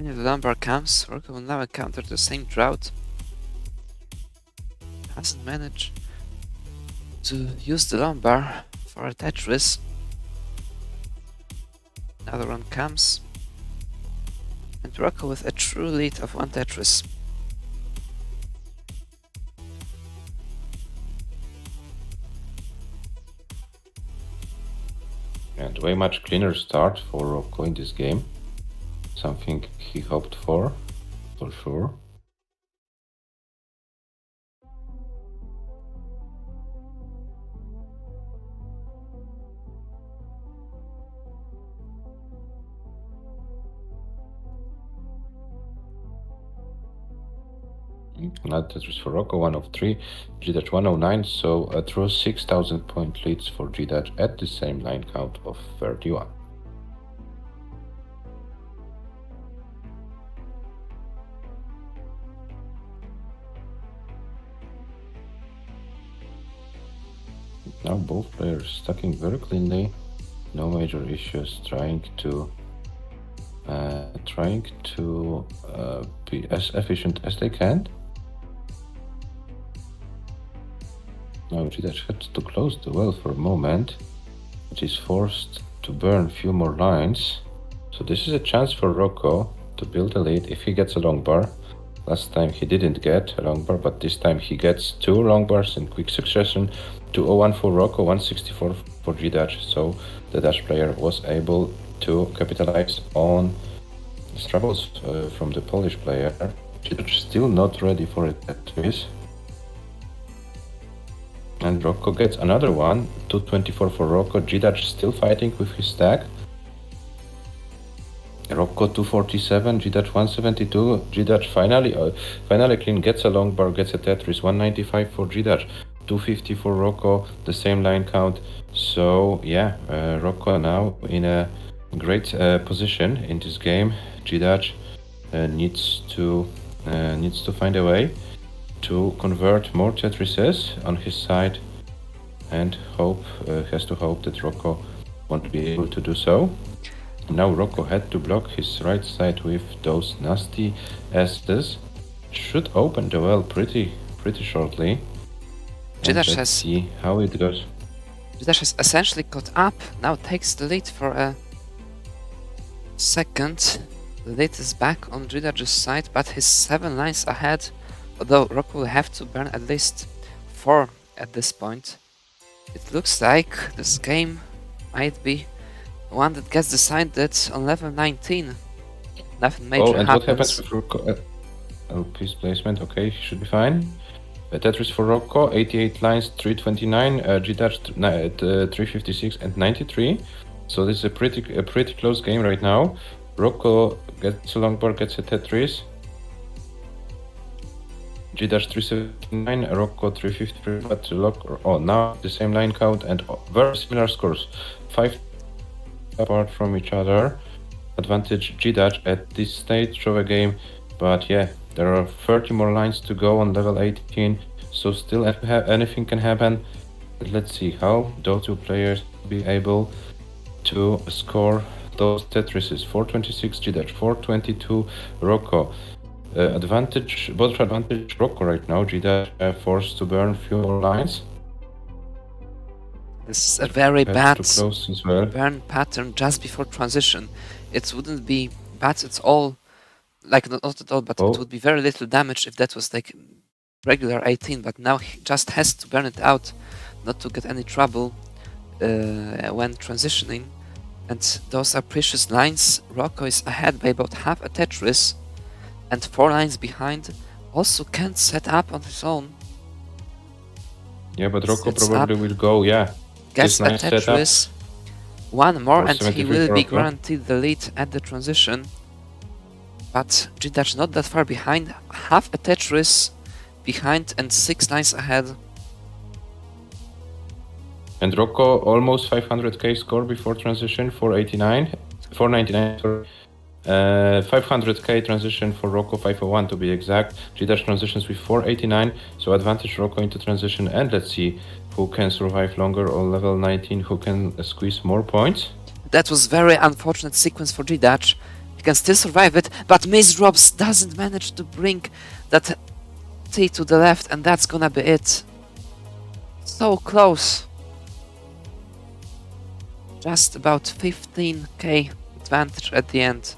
Finally the lumber comes. Rocco will now encounter the same drought. Hasn't managed to use the lumber for a Tetris. Another one comes. And Rocco with a true lead of 1 Tetris. And way much cleaner start for Rocco in this game. Something he hoped for sure. Not Tetris for Rocco, 1 of 3, GDUDGE 109, so a true 6,000 point leads for GDUDGE at the same line count of 31. Now both players stacking very cleanly, no major issues, trying to be as efficient as they can. Now GDUDGE had to close the well for a moment, but is forced to burn a few more lines. So this is a chance for Rocco to build a lead if he gets a long bar. Last time he didn't get a long bar, but this time he gets 2 long bars in quick succession. 201 for Rocco, 164 for GDUDGE. So the Dutch player was able to capitalize on the troubles from the Polish player. GDUDGE still not ready for a Tetris. And Rocco gets another one, 224 for Rocco. GDUDGE still fighting with his stack. Rocco 247, GDUDGE 172. GDUDGE finally clean, gets a long bar, gets a Tetris. 195 for GDUDGE, 250 for Rocco, the same line count. So yeah, Rocco now in a great position in this game. GDUDGE needs to find a way to convert more Tetrises on his side, and has to hope that Rocco won't be able to do so. Now Rocco had to block his right side with those nasty S's. Should open the well pretty shortly. GDUDGE let's see how it goes. GDUDGE has essentially caught up, now takes the lead for a second. The lead is back on GDUDGE's side, but he's 7 lines ahead. Although Rocco will have to burn at least 4 at this point. It looks like this game might be one that gets decided on level 19. Nothing major and happens. what happens with Rocco? Piece placement, okay, he should be fine. Tetris for Rocco, 88 lines, 329, GDUDGE 356 and 93. So this is a pretty close game right now. Rocco gets a long bar, gets a Tetris. GDUDGE 379, Rocco 353, but now the same line count and very similar scores. 5 apart from each other. Advantage GDUDGE at this stage of a game, but yeah, there are 30 more lines to go on level 18, so still anything can happen. But let's see how those two players will be able to score those Tetrises. 426 GDUDGE, 422 Rocco. Both advantage Rocco right now. GDUDGE forced to burn few more lines. This is a very bad burn pattern just before transition. It wouldn't be bad at all, like not at all, but it would be very little damage if that was like regular 18, but now he just has to burn it out not to get any trouble when transitioning. And those are precious lines. Rocco is ahead by about half a Tetris, and 4 lines behind. Also can't set up on his own. Yeah, but Rocco probably will go, yeah. Gets a Tetris. One more and he will be guaranteed the lead at the transition. But GDUDGE not that far behind. Half a Tetris behind and 6 lines ahead. And Rocco almost 500k score before transition, 499, sorry. 500k transition for Rocco, 501 to be exact. GDUDGE transitions with 489, so advantage Rocco into transition, and let's see who can survive longer on level 19, who can squeeze more points. That was very unfortunate sequence for GDUDGE. He can still survive it, but Maze Drops doesn't manage to bring that T to the left, and that's gonna be it. So close. Just about 15k advantage at the end.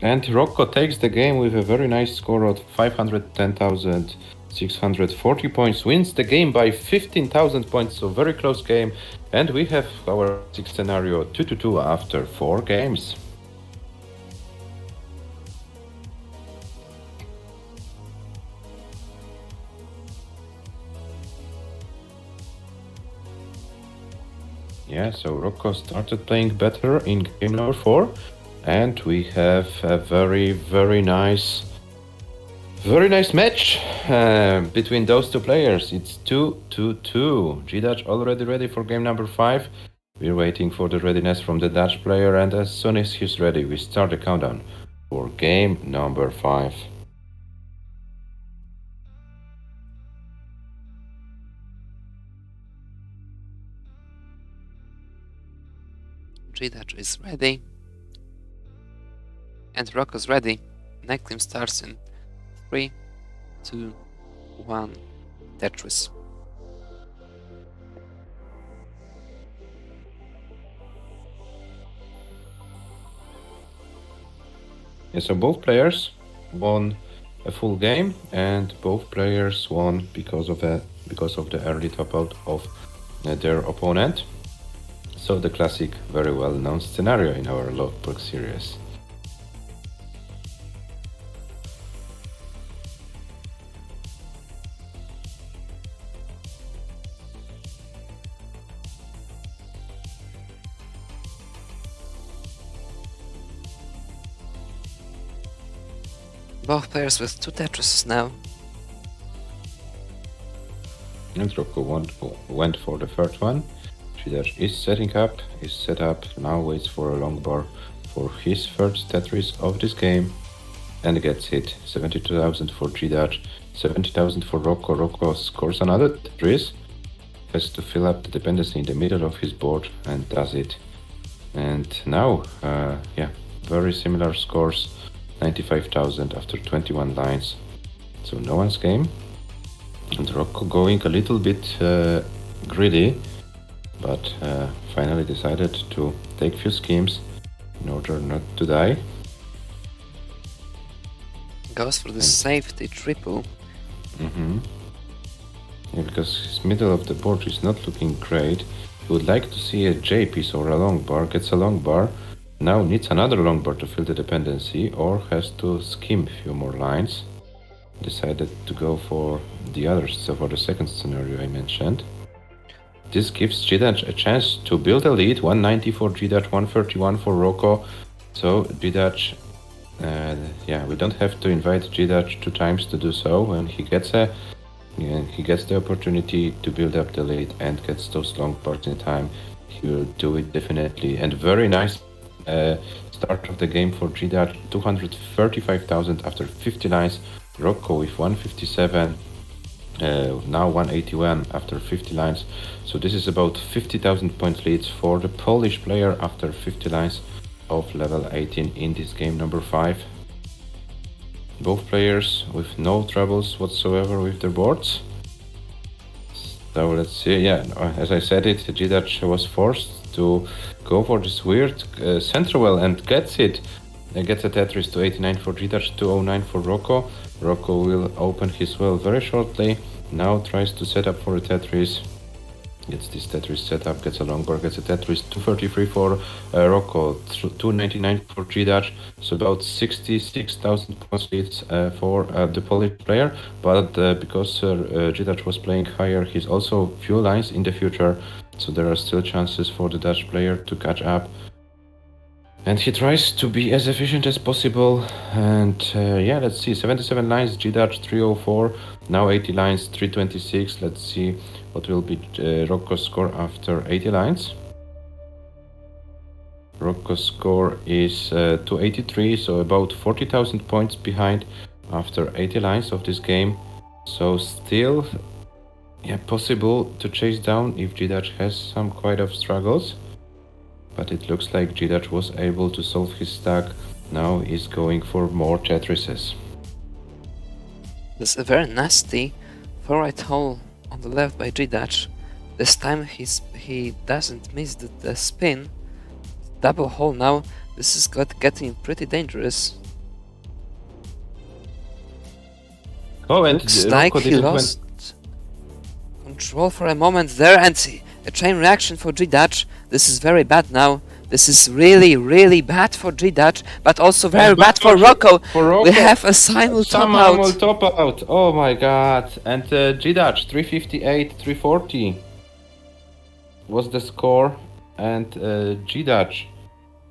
And Rocco takes the game with a very nice score of 510,640 points, wins the game by 15,000 points, so very close game. And we have our sixth scenario 2-2 after 4 games. Yeah, so Rocco started playing better in game number 4. And we have a very nice match between those two players. It's 2-2. GDUDGE already ready for game number 5. We're waiting for the readiness from the Dutch player, and as soon as he's ready, we start the countdown for game number 5. GDUDGE is ready. And Rocco's ready. Next game starts in 3, 2, 1, Tetris. Yeah, so both players won a full game, and both players won because of the early top out of their opponent. So the classic, very well known scenario in our logbook series. Both players with 2 Tetrises now. And Rocco went for the third one. GDUDGE is setting up, is set up, now waits for a long bar for his third Tetris of this game, and gets hit. 72,000 for GDUDGE, 70,000 for Rocco. Rocco scores another Tetris, has to fill up the dependency in the middle of his board, and does it. And now, yeah, very similar scores. 95,000 after 21 lines, so no one's game. And Rocco going a little bit greedy, but finally decided to take few schemes in order not to die. Goes for the safety triple. Yeah, because his middle of the board is not looking great. He would like to see a J piece or a long bar, gets a long bar. Now needs another long bar to fill the dependency, or has to skim a few more lines. Decided to go for the others, so for the second scenario I mentioned. This gives GDUDGE a chance to build a lead. 190 for GDUDGE, 131 for Rocco. So GDUDGE, yeah, we don't have to invite GDUDGE 2 times to do so. When he gets the opportunity to build up the lead and gets those long bars in time, he will do it definitely. And very nice start of the game for GDUDGE, 235,000 after 50 lines. Rocco with 157, now 181 after 50 lines. So this is about 50,000 point leads for the Polish player after 50 lines of level 18 in this game number 5. Both players with no troubles whatsoever with their boards. So let's see, yeah, as I said it, GDUDGE was forced to go for this weird center well and gets it. Gets a Tetris to 89 for GDUDGE, 209 for Rocco. Rocco will open his well very shortly. Now tries to set up for a Tetris. Gets this Tetris set up, gets a long bar, gets a Tetris, 233 for Rocco, 299 for GDUDGE. So about 66,000 points leads for the Polish player. But because GDUDGE was playing higher, he's also few lines in the future. So there are still chances for the Dutch player to catch up. And he tries to be as efficient as possible. And yeah, let's see, 77 lines, GDUDGE 304, now 80 lines, 326. Let's see what will be Rocco's score after 80 lines. Rocco's score is 283, so about 40,000 points behind after 80 lines of this game. So still, yeah, possible to chase down if GDUDGE has some quite of struggles. But it looks like GDUDGE was able to solve his stack now he's going for more Tetrises. There's a very nasty forward hole on the left by GDUDGE. This time he doesn't miss the spin. Double hole now. This is getting pretty dangerous. Oh, and Looks like he lost control for a moment there, and a chain reaction for GDUDGE. This is very bad now. This is really bad for GDUDGE, but also very bad for Rocco. We have a simul top out. Oh my god. And GDUDGE 358, 340 was the score. And GDUDGE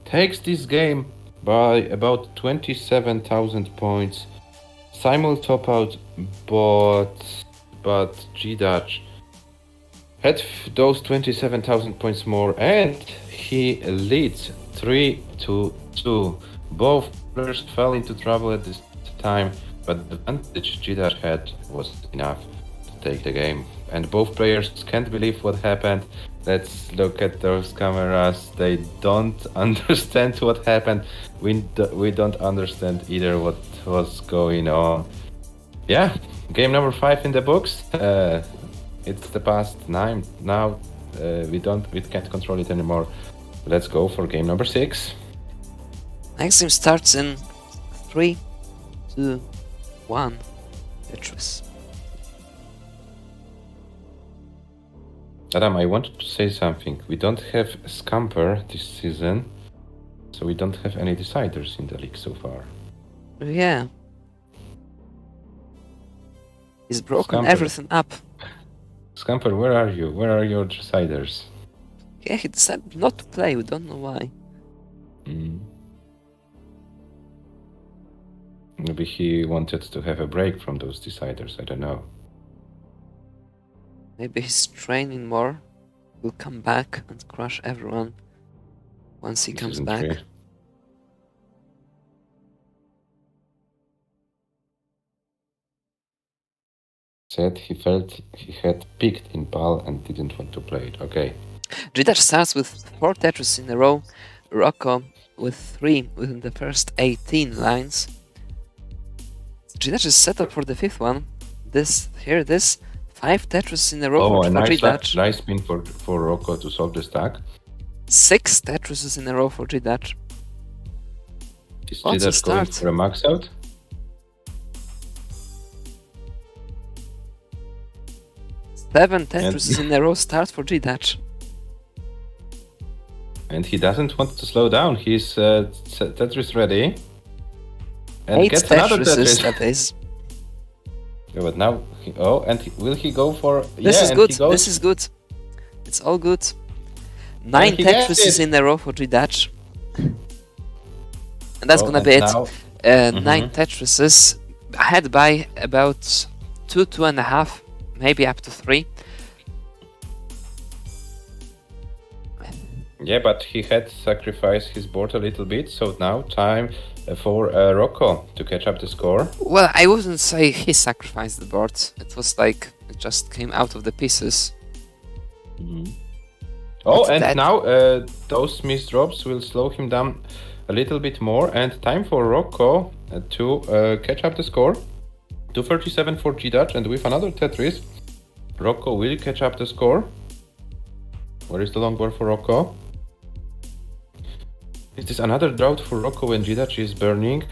takes this game by about 27,000 points. Simul top out, but GDUDGE had those 27,000 points more, and he leads 3-2. Both players fell into trouble at this time, but the advantage GDUDGE had was enough to take the game. And both players can't believe what happened. Let's look at those cameras. They don't understand what happened. We don't understand either what was going on. Yeah, game number 5 in the books. It's the past 9 now. We can't control it anymore. Let's go for game number 6. Next game starts in 3, 2, 1. Tetris. Adam, I wanted to say something. We don't have Scamper this season, so we don't have any deciders in the league so far. Yeah. He's broken Scamper. everything up. Scamper, where are you? Where are your deciders? Yeah, he decided not to play, we don't know why. Maybe he wanted to have a break from those deciders, I don't know. Maybe he's training more. Will come back and crush everyone once he comes back. Clear. Said he felt he had peaked in PAL and didn't want to play it. Okay. GDUDGE starts with 4 Tetris in a row. Rocco with 3 within the first 18 lines. GDUDGE is set up for the 5th one. This 5 Tetris in a row for GDUDGE. Nice spin for Rocco to solve the stack. 6 Tetrises in a row for GDUDGE. Is GDUDGE going for a max out? Seven Tetrises in a row start for GDUDGE. And he doesn't want to slow down. He's Tetris ready. And 8 gets another Tetrises, Tetris. that is. Yeah, but now, will he go for? This is good. This is good. It's all good. 9 Tetrises in a row for GDUDGE. And that's gonna be it. 9 Tetrises ahead by about 2.5, maybe up to 3. Yeah, but he had sacrificed his board a little bit, so now time for Rocco to catch up the score. Well, I wouldn't say he sacrificed the board. It was like it just came out of the pieces. Oh, and now those missed drops will slow him down a little bit more, and time for Rocco to catch up the score. 237 for GDUDGE, and with another Tetris, Rocco will catch up the score. Where is the long board for Rocco? Is this another drought for Rocco when GDUDGE is burning?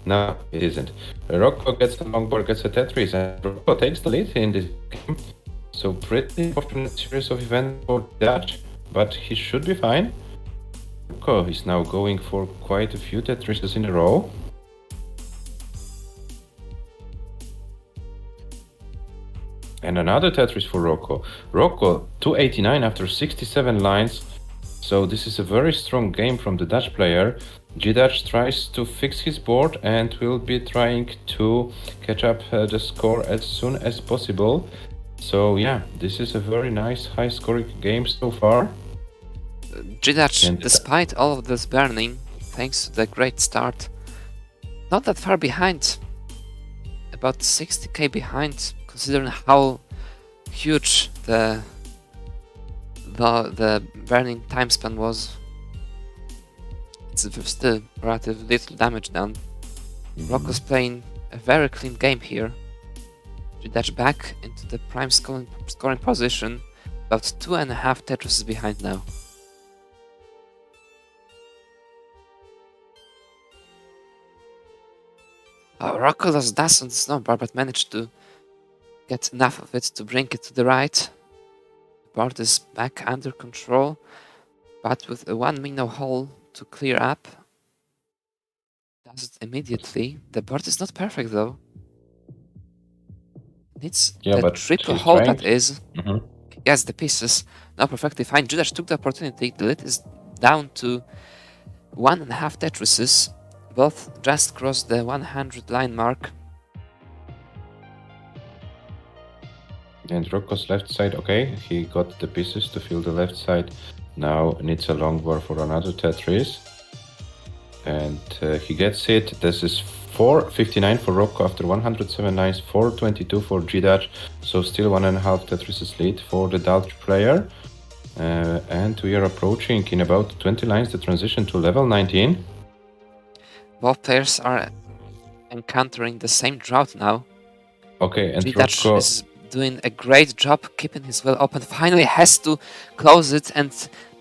No, it isn't. Rocco gets the long board, gets a Tetris, and Rocco takes the lead in this game. So pretty fortunate series of events for GDUDGE, but he should be fine. Rocco is now going for quite a few Tetrises in a row. And another Tetris for Rocco. Rocco 289 after 67 lines. So this is a very strong game from the Dutch player. GDUDGE tries to fix his board and will be trying to catch up the score as soon as possible. So yeah, this is a very nice high scoring game so far. GDUDGE, despite all of this burning, thanks to the great start, not that far behind. About 60k behind, considering how huge the burning time span was. It's still relatively little damage done. Rocco's playing a very clean game here. GDUDGE back into the prime scoring position, about 2.5 Tetrises behind now. Oh, Rocco lost dust on the snowbar, but managed to get enough of it to bring it to the right. The board is back under control, but with a 1 minnow hole to clear up. Does it immediately. The board is not perfect though. Needs the triple hole that is. Yes, the pieces. Now perfectly fine. GDUDGE took the opportunity. The lead is down to 1.5 Tetrises. Both just crossed the 100 line mark. And Rocco's left side, okay, he got the pieces to fill the left side. Now needs a long bar for another Tetris. And he gets it. This is 459 for Rocco after 107 lines, 422 for GDUDGE. So still 1.5 Tetris lead for the Dutch player. And we are approaching in about 20 lines the transition to level 19. Both players are encountering the same drought now. Okay, and GDUDGE Rocco is doing a great job keeping his well open. Finally has to close it, and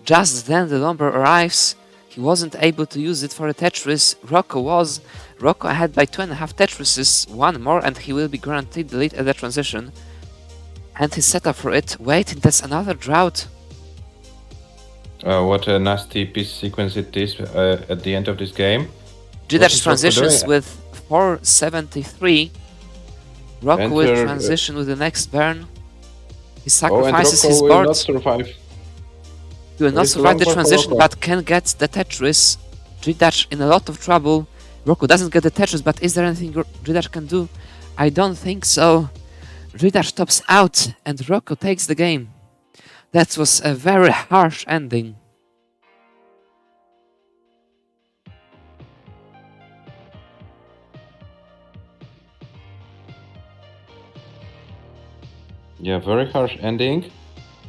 just then the lumber arrives. He wasn't able to use it for a Tetris. Rocco was. Rocco ahead by 2.5 Tetrises, one more, and he will be guaranteed the lead at the transition. And he's set up for it. Wait, that's another drought. what a nasty piece sequence it is at the end of this game. GDUDGE transitions with 473. Rocco will transition with the next burn. He sacrifices his board. He will not survive the transition, but can get the Tetris. GDUDGE in a lot of trouble. Rocco doesn't get the Tetris, but is there anything GDUDGE can do? I don't think so. GDUDGE tops out, and Rocco takes the game. That was a very harsh ending. Yeah, very harsh ending.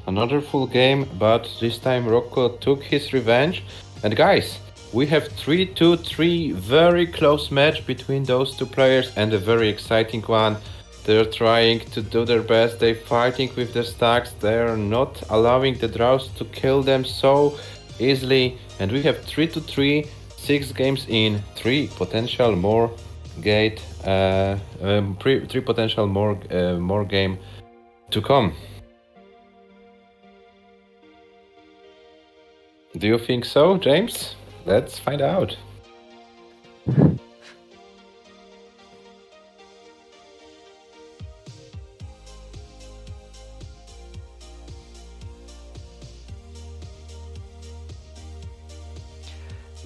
Another full game, but this time Rocco took his revenge. And guys, we have 3-2-3, very close match between those two players and a very exciting one. They're trying to do their best, they're fighting with the stacks, they're not allowing the droughts to kill them so easily. And we have 3-3, 6 games in, 3 potential more gate, 3 potential more game to come. Do you think so, James? Let's find out.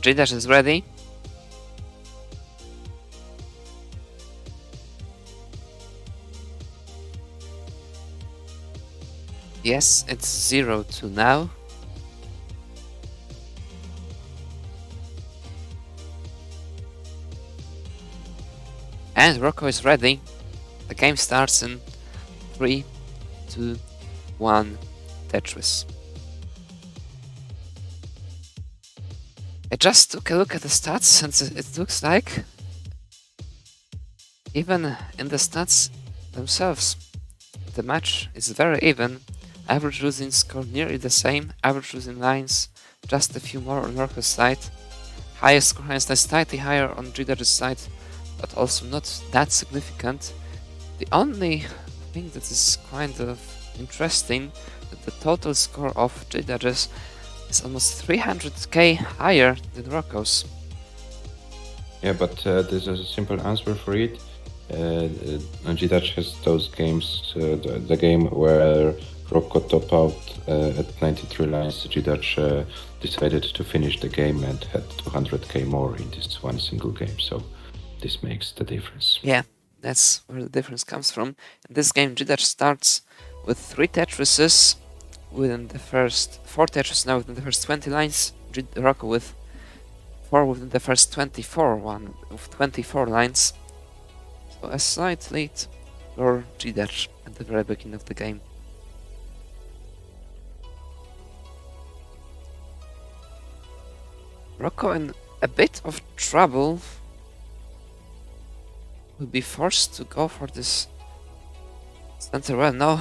GDUDGE is ready. Yes, it's 0-2 now. And Rocco is ready. The game starts in 3, 2, 1, Tetris. I just took a look at the stats, and it looks like even in the stats themselves, the match is very even. Average losing score nearly the same, average losing lines just a few more on Rocco's side. Highest score is slightly higher on GDUDGE's side, but also not that significant. The only thing that is kind of interesting that the total score of GDUDGE's is almost 300k higher than Rocco's. Yeah, but there's a simple answer for it. GDUDGE has those games, the game where Rocco top out at 93 lines. GDUDGE decided to finish the game and had 200k more in this one single game, so this makes the difference. Yeah, that's where the difference comes from. In this game, GDUDGE starts with 3 Tetrises within the first 4 Tetris now within the first 20 lines. Rocco with 4 within the first 24, one of 24 lines. So a slight lead for GDUDGE at the very beginning of the game. Rocco in a bit of trouble. Will be forced to go for this center. Well, no,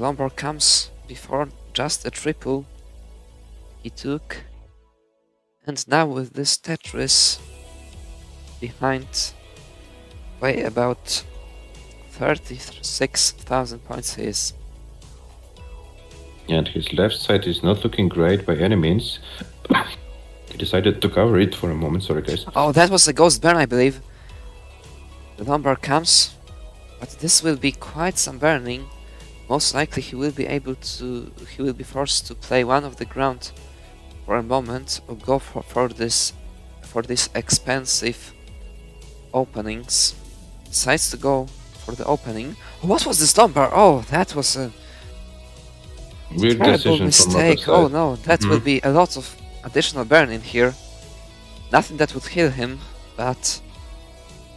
Lombard comes before just a triple he took. And now with this Tetris behind by about 36,000 points he is. And his left side is not looking great by any means. He decided to cover it for a moment, sorry guys. Oh, that was a ghost burn, I believe. The Lombard comes, but this will be quite some burning. Most likely he will be forced to play one of the ground for a moment or go for these expensive openings. Decides to go for the opening. What was this Lombard? Oh, that was a Weird terrible decision mistake. from Oh no, that will be a lot of additional burn in here. Nothing that would heal him, but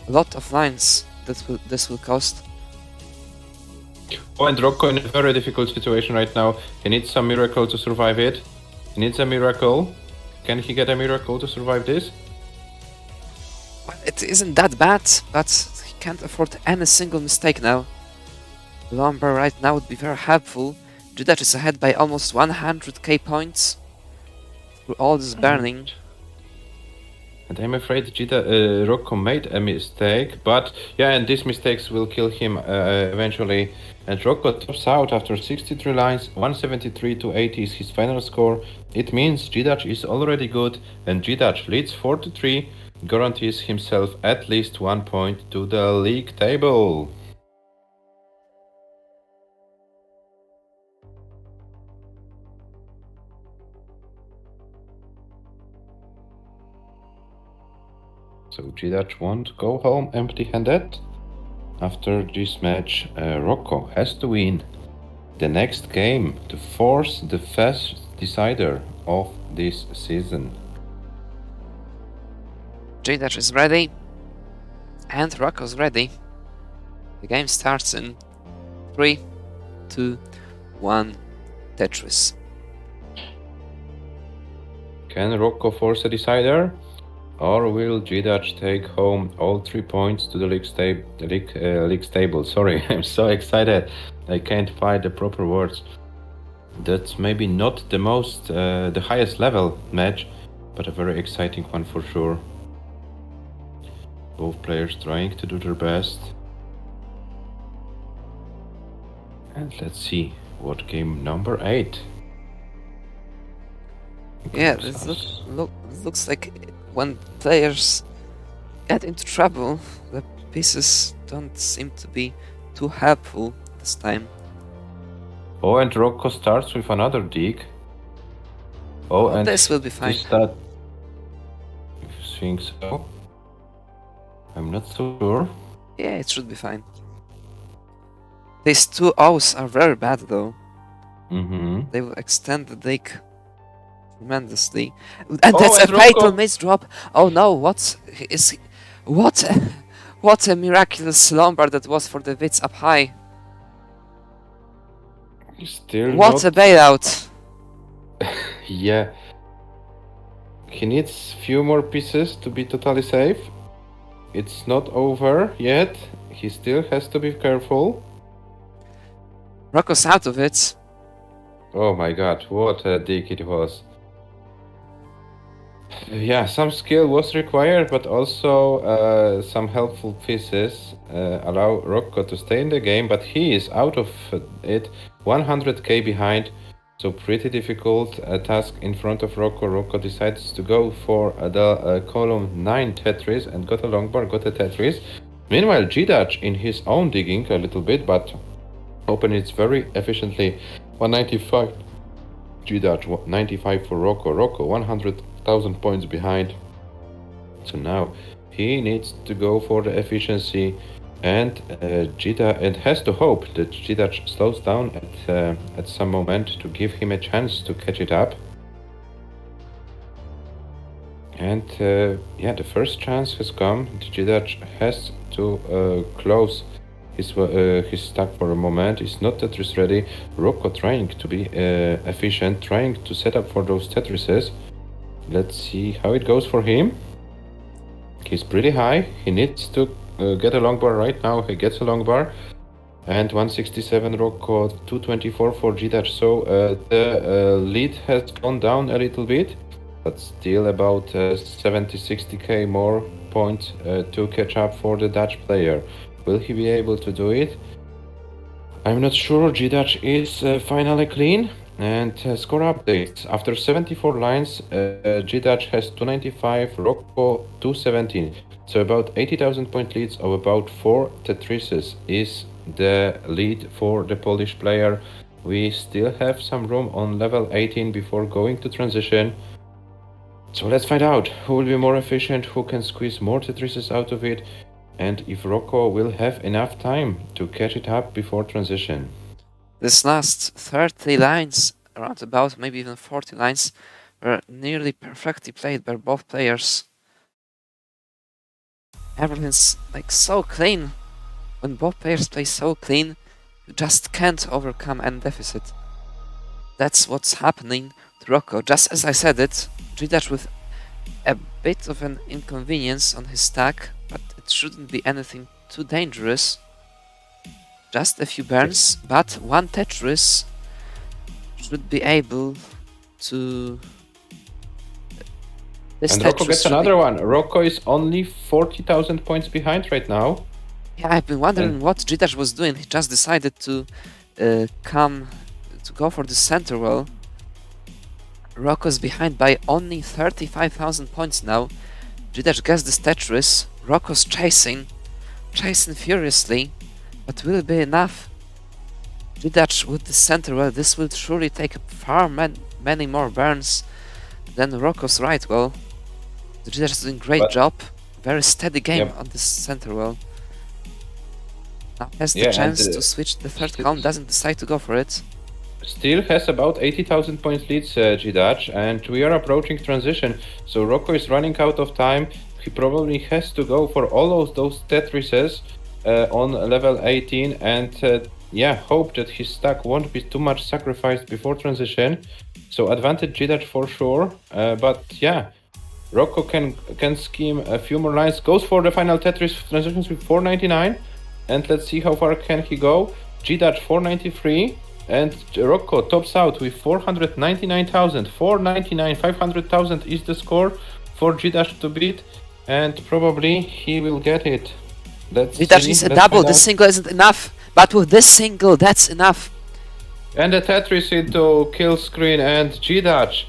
a lot of lines that this will cost. Oh, and Rocco in a very difficult situation right now. He needs some miracle to survive it. He needs a miracle. Can he get a miracle to survive this? Well, it isn't that bad, but he can't afford any single mistake now. Lombard right now would be very helpful. GDUDGE is ahead by almost 100k points through all this burning. And I'm afraid Rocco made a mistake, but yeah, and these mistakes will kill him eventually. And Rocco tops out after 63 lines, 173 to 80 is his final score. It means GDUDGE is already good, and GDUDGE leads 4-3, guarantees himself at least 1 point to the league table. So GDUDGE won't go home empty-handed. After this match, Rocco has to win the next game to force the first decider of this season. GDUDGE is ready, and Rocco's ready. The game starts in 3, 2, 1, Tetris. Can Rocco force a decider? Or will GDUDGE take home all 3 points to the league table? Sorry, I'm so excited. I can't find the proper words. That's maybe not the highest level match, but a very exciting one for sure. Both players trying to do their best. And let's see what game number 8. Yeah, this looks like when players get into trouble, the pieces don't seem to be too helpful this time. Oh, and Rocco starts with another dig. Oh, and this will be fine. You think so? I'm not so sure. Yeah, it should be fine. These 2 O's are very bad though. They will extend the dig tremendously. And that's a fatal misdrop. Oh no, what a miraculous Lombard that was for the Wits up high. What a bailout. Yeah. He needs few more pieces to be totally safe. It's not over yet. He still has to be careful. Rocco's out of it. Oh my god, what a dig it was. Yeah, some skill was required, but also some helpful pieces allow Rocco to stay in the game, but he is out of it, 100k behind, so pretty difficult task in front of Rocco. Rocco decides to go for the column 9 Tetris and got a Lombard, got a Tetris. Meanwhile, GDUDGE in his own digging a little bit, but open it very efficiently. 195 GDUDGE, 95 for Rocco. Rocco 100,000 points behind. So now he needs to go for the efficiency, and GDUDGE has to hope that GDUDGE slows down at some moment to give him a chance to catch it up. And yeah, the first chance has come. GDUDGE has to close his stack for a moment. It's not Tetris ready. Rocco trying to be efficient, trying to set up for those Tetrises. Let's see how it goes for him. He's pretty high. He needs to get a long bar right now. He gets a long bar. And 167 Rocco, 224 for GDUDGE. So the lead has gone down a little bit, but still about 70-60k more points to catch up for the Dutch player. Will he be able to do it? I'm not sure. GDUDGE is finally clean. And score updates. After 74 lines, GDUDGE has 295, Rocco 217. So about 80,000 point leads of about 4 Tetrises is the lead for the Polish player. We still have some room on level 18 before going to transition. So let's find out who will be more efficient, who can squeeze more Tetrises out of it, and if Rocco will have enough time to catch it up before transition. This last 30 lines, around about maybe even 40 lines, were nearly perfectly played by both players. Everything's like so clean. When both players play so clean, you just can't overcome any deficit. That's what's happening to Rocco. Just as I said it, GDUDGE with a bit of an inconvenience on his stack, but it shouldn't be anything too dangerous. Just a few burns, but one Tetris should be able to... And Rocco gets another one. Rocco is only 40,000 points behind right now. Yeah, I've been wondering what GDUDGE was doing. He just decided to go for the center well. Rocco's behind by only 35,000 points now. GDUDGE gets this Tetris. Rocco's chasing furiously. But will it be enough? GDUDGE with the center well, this will surely take far many more burns than Rocco's right well. The GDUDGE is doing a great job. Very steady game on this center well. Now has the chance to switch the third count, doesn't decide to go for it. Still has about 80,000 points leads GDUDGE, and we are approaching transition. So Rocco is running out of time. He probably has to go for all of those Tetrises on level 18 and hope that his stack won't be too much sacrificed before transition. So advantage GDUDGE for sure, but yeah, Rocco can scheme a few more lines, goes for the final Tetris transitions with 499, and let's see how far can he go. GDUDGE 493, and Rocco tops out with 499,000, 499, 500,000 is the score for GDUDGE to beat, and probably he will get it. GDUDGE needs a double, this single isn't enough, but with this single, that's enough. And the Tetris into kill screen, and GDUDGE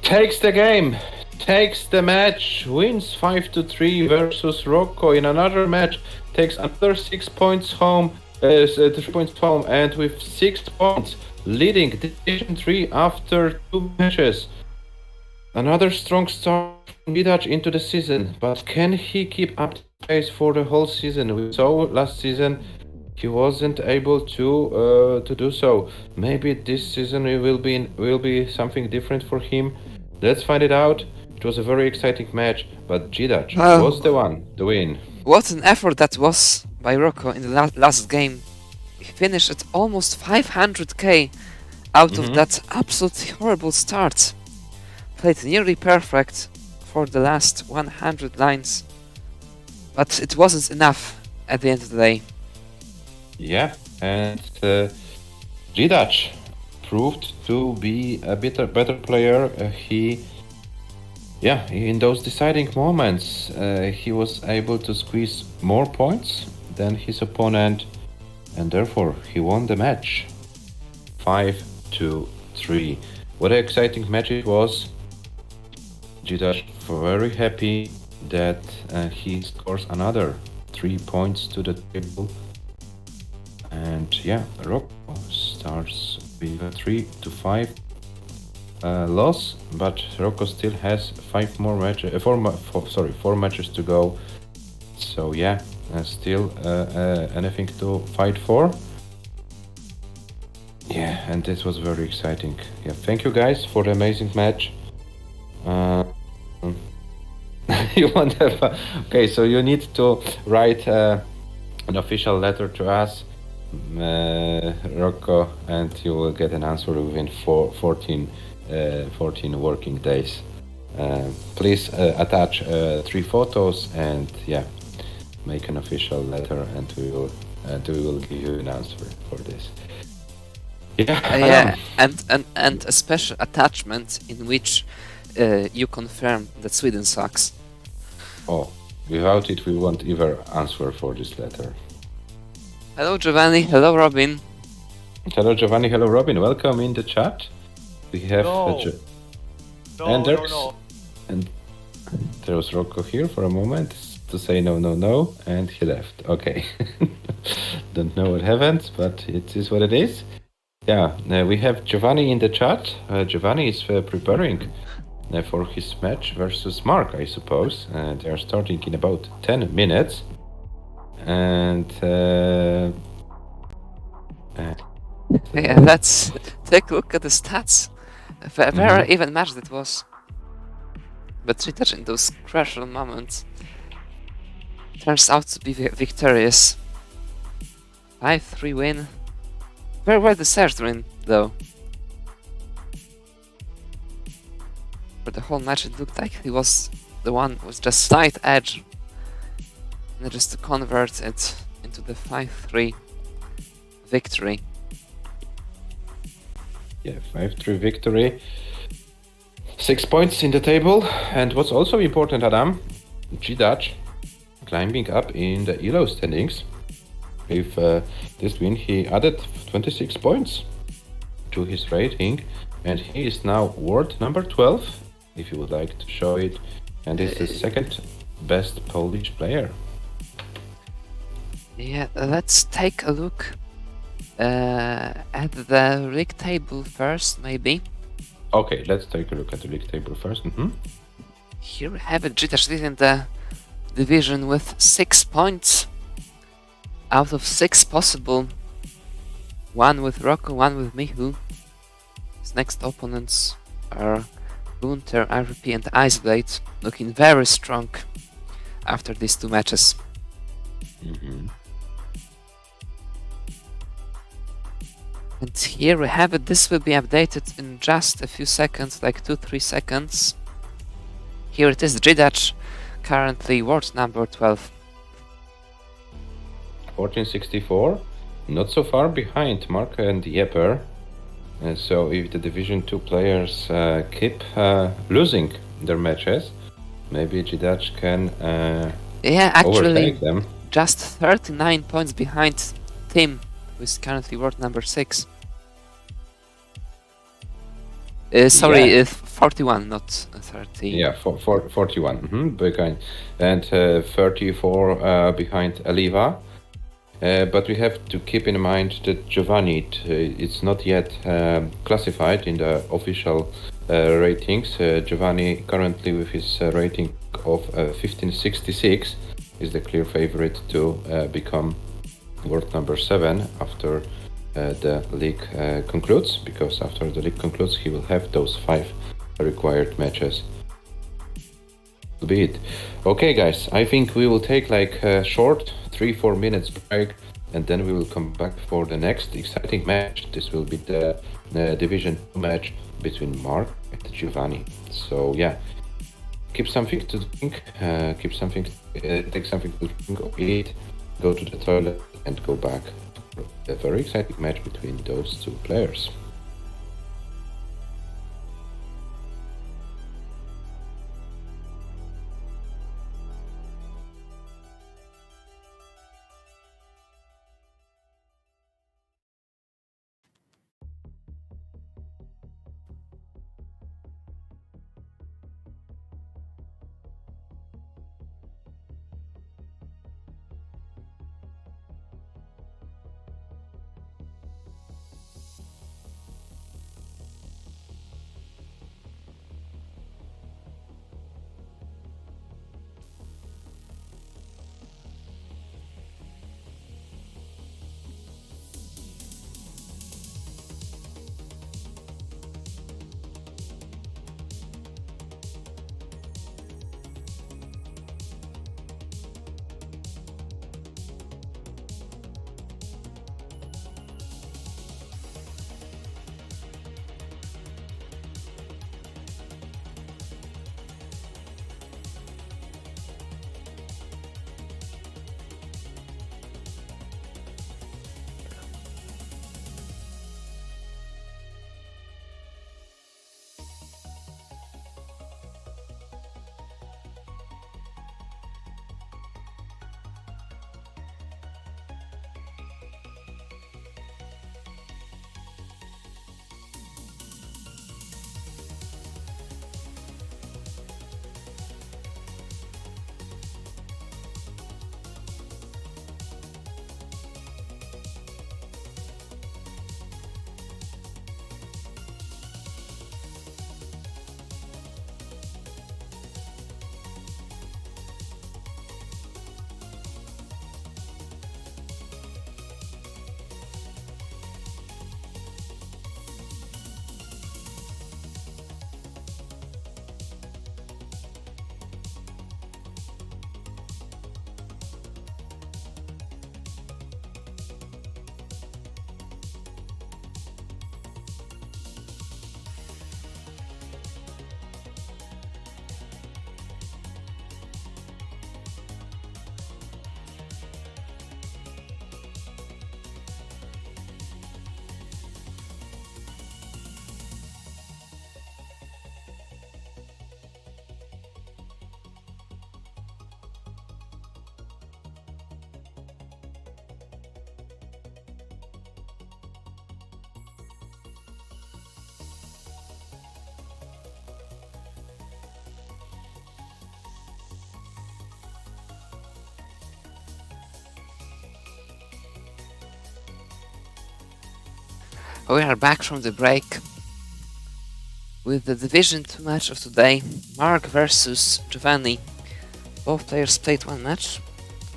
takes the game, takes the match, wins 5-3 versus Rocco in another match, takes another 6 points home, 3 points home, and with 6 points, leading Division 3 after 2 matches. Another strong start from GDUDGE into the season, but can he keep up the pace for the whole season? We saw last season he wasn't able to do so. Maybe this season it will be something different for him. Let's find it out. It was a very exciting match, but GDUDGE was the one to win. What an effort that was by Rocco in the last game. He finished at almost 500k out of that absolutely horrible start. Played nearly perfect for the last 100 lines, but it wasn't enough at the end of the day. Yeah, and GDUDGE proved to be a better player. In those deciding moments, he was able to squeeze more points than his opponent, and therefore he won the match 5-3. What an exciting match it was. GDUDGE very happy that he scores another 3 points to the table. And yeah, Rocco starts with a 3-5 loss, but Rocco still has 4 matches to go. So yeah, still anything to fight for. Yeah, and this was very exciting. Yeah, thank you guys for the amazing match. You want to okay, so you need to write an official letter to us, Rocco, and you will get an answer within 14 working days. Please attach 3 photos and yeah, make an official letter, and we will give you an answer for this. Yeah, Yeah, and a special attachment in which you confirm that Sweden sucks. Oh, without it, we won't even answer for this letter. Hello, Giovanni. Hello, Robin. Hello, Giovanni. Hello, Robin. Welcome in the chat. We have and there was Rocco here for a moment to say no, and he left. Okay. Don't know what happened, but it is what it is. Yeah, we have Giovanni in the chat. Giovanni is preparing for his match versus MARQ, I suppose. They are starting in about 10 minutes. And Yeah, let's take a look at the stats. A very even match that was. But GDUDGE in those crucial moments turns out to be victorious. 5-3 win. Very well deserved win, though. For the whole match, it looked like he was the one with just slight edge. And just to convert it into the 5-3 victory. Yeah, 5-3 victory. 6 points in the table. And what's also important, Adam, GDUDGE climbing up in the ELO standings. With this win, he added 26 points to his rating, and he is now world number 12, if you would like to show it, and is the second best Polish player. Yeah, let's take a look at the league table first, maybe. Okay, let's take a look at the league table first. Here we have it, GDUDGE in the division with 6 points out of 6 possible. 1 with Rocco, 1 with Mihu. His next opponents are Gunter, RVP and Iceblade, looking very strong after these 2 matches. And here we have it. This will be updated in just a few seconds, like 2-3 seconds. Here it is, GDUDGE, currently world number 12. 1464, not so far behind MARQ and Jeppe. So if the Division 2 players keep losing their matches, maybe GDUDGE can overtake them. Just 39 points behind Tim, who is currently world number 6. Sorry, 41, not 30. Yeah, 41 behind, and 34 behind Aliva. But we have to keep in mind that Giovanni, it's not yet classified in the official ratings. Giovanni currently with his rating of 1566 is the clear favorite to become world number 7 after the league concludes, because after the league concludes he will have those 5 required matches to beat. Okay guys, I think we will take like a short 3-4 minutes break, and then we will come back for the next exciting match. This will be the Division 2 match between MARQ and Giovanni. So yeah, keep something to drink, take something to drink or eat, go to the toilet and go back for a very exciting match between those 2 players. We are back from the break with the Division 2 match of today, MARQ versus Giovanni. Both players played one match.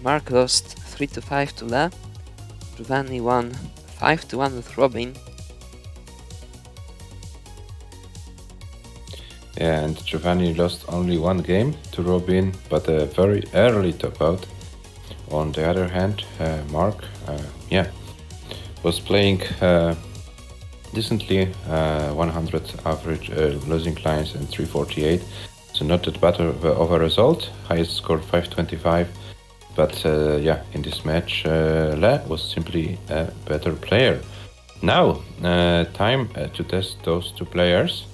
MARQ lost 3-5 to Le. Giovanni won 5-1 with Robin. Yeah, and Giovanni lost only one game to Robin, but a very early top out. On the other hand, MARQ, was playing decently, 100 average losing lines and 348, so not that bad of a result. Highest score 525, but in this match Le was simply a better player. Now, time to test those two players.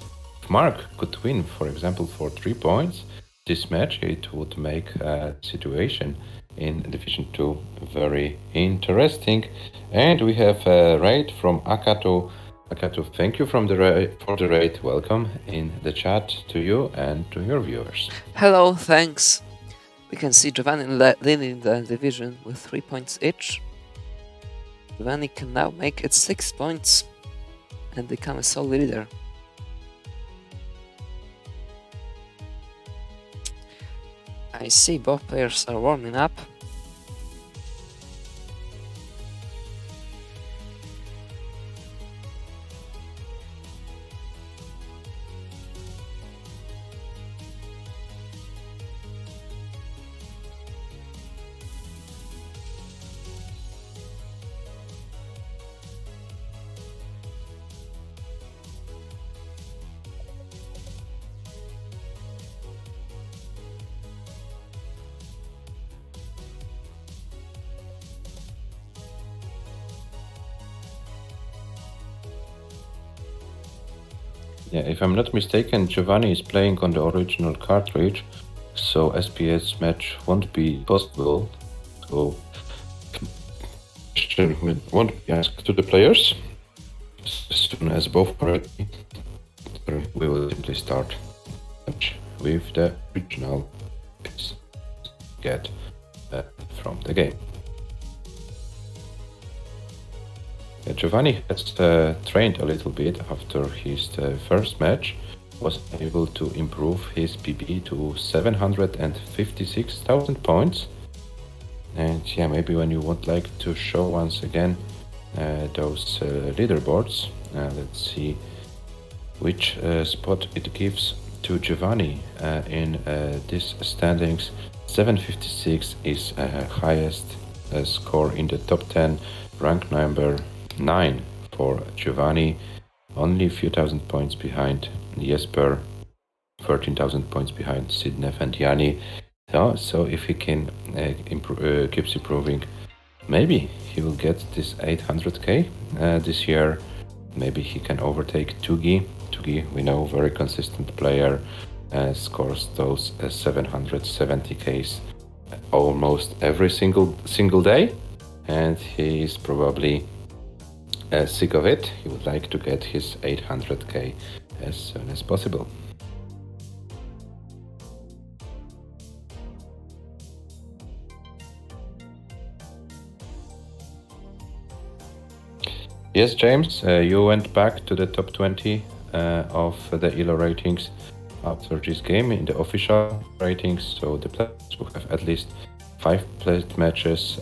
If MARQ could win, for example, for 3 points this match, it would make a situation in Division 2 very interesting. And we have a raid from Akato. Akato, thank you for the raid. Welcome in the chat to you and to your viewers. Hello, thanks. We can see Giovanni leading the division with 3 points each. Giovanni can now make it 6 points and become a sole leader. I see both players are warming up. Yeah, if I'm not mistaken, Giovanni is playing on the original cartridge, so SPS match won't be possible. So question won't be asked to the players. As soon as both are ready, we will simply start with the original get from the game. Giovanni has trained a little bit after his first match, was able to improve his PB to 756,000 points. And yeah, maybe when you would like to show once again those leaderboards, let's see which spot it gives to Giovanni in this standings. 756 is highest score in the top 10, rank number 9 for Giovanni, only a few thousand points behind Jesper, 13,000 points behind Sidney and Yanni. So if he can keeps improving, maybe he will get this 800k this year. Maybe he can overtake Tugi. Tugi, we know, very consistent player, scores those 770ks almost every single day, and he is probably sick of it. He would like to get his 800k as soon as possible. Yes, James, you went back to the top 20 of the ELO ratings after this game in the official ratings, so the players will have at least 5 played matches,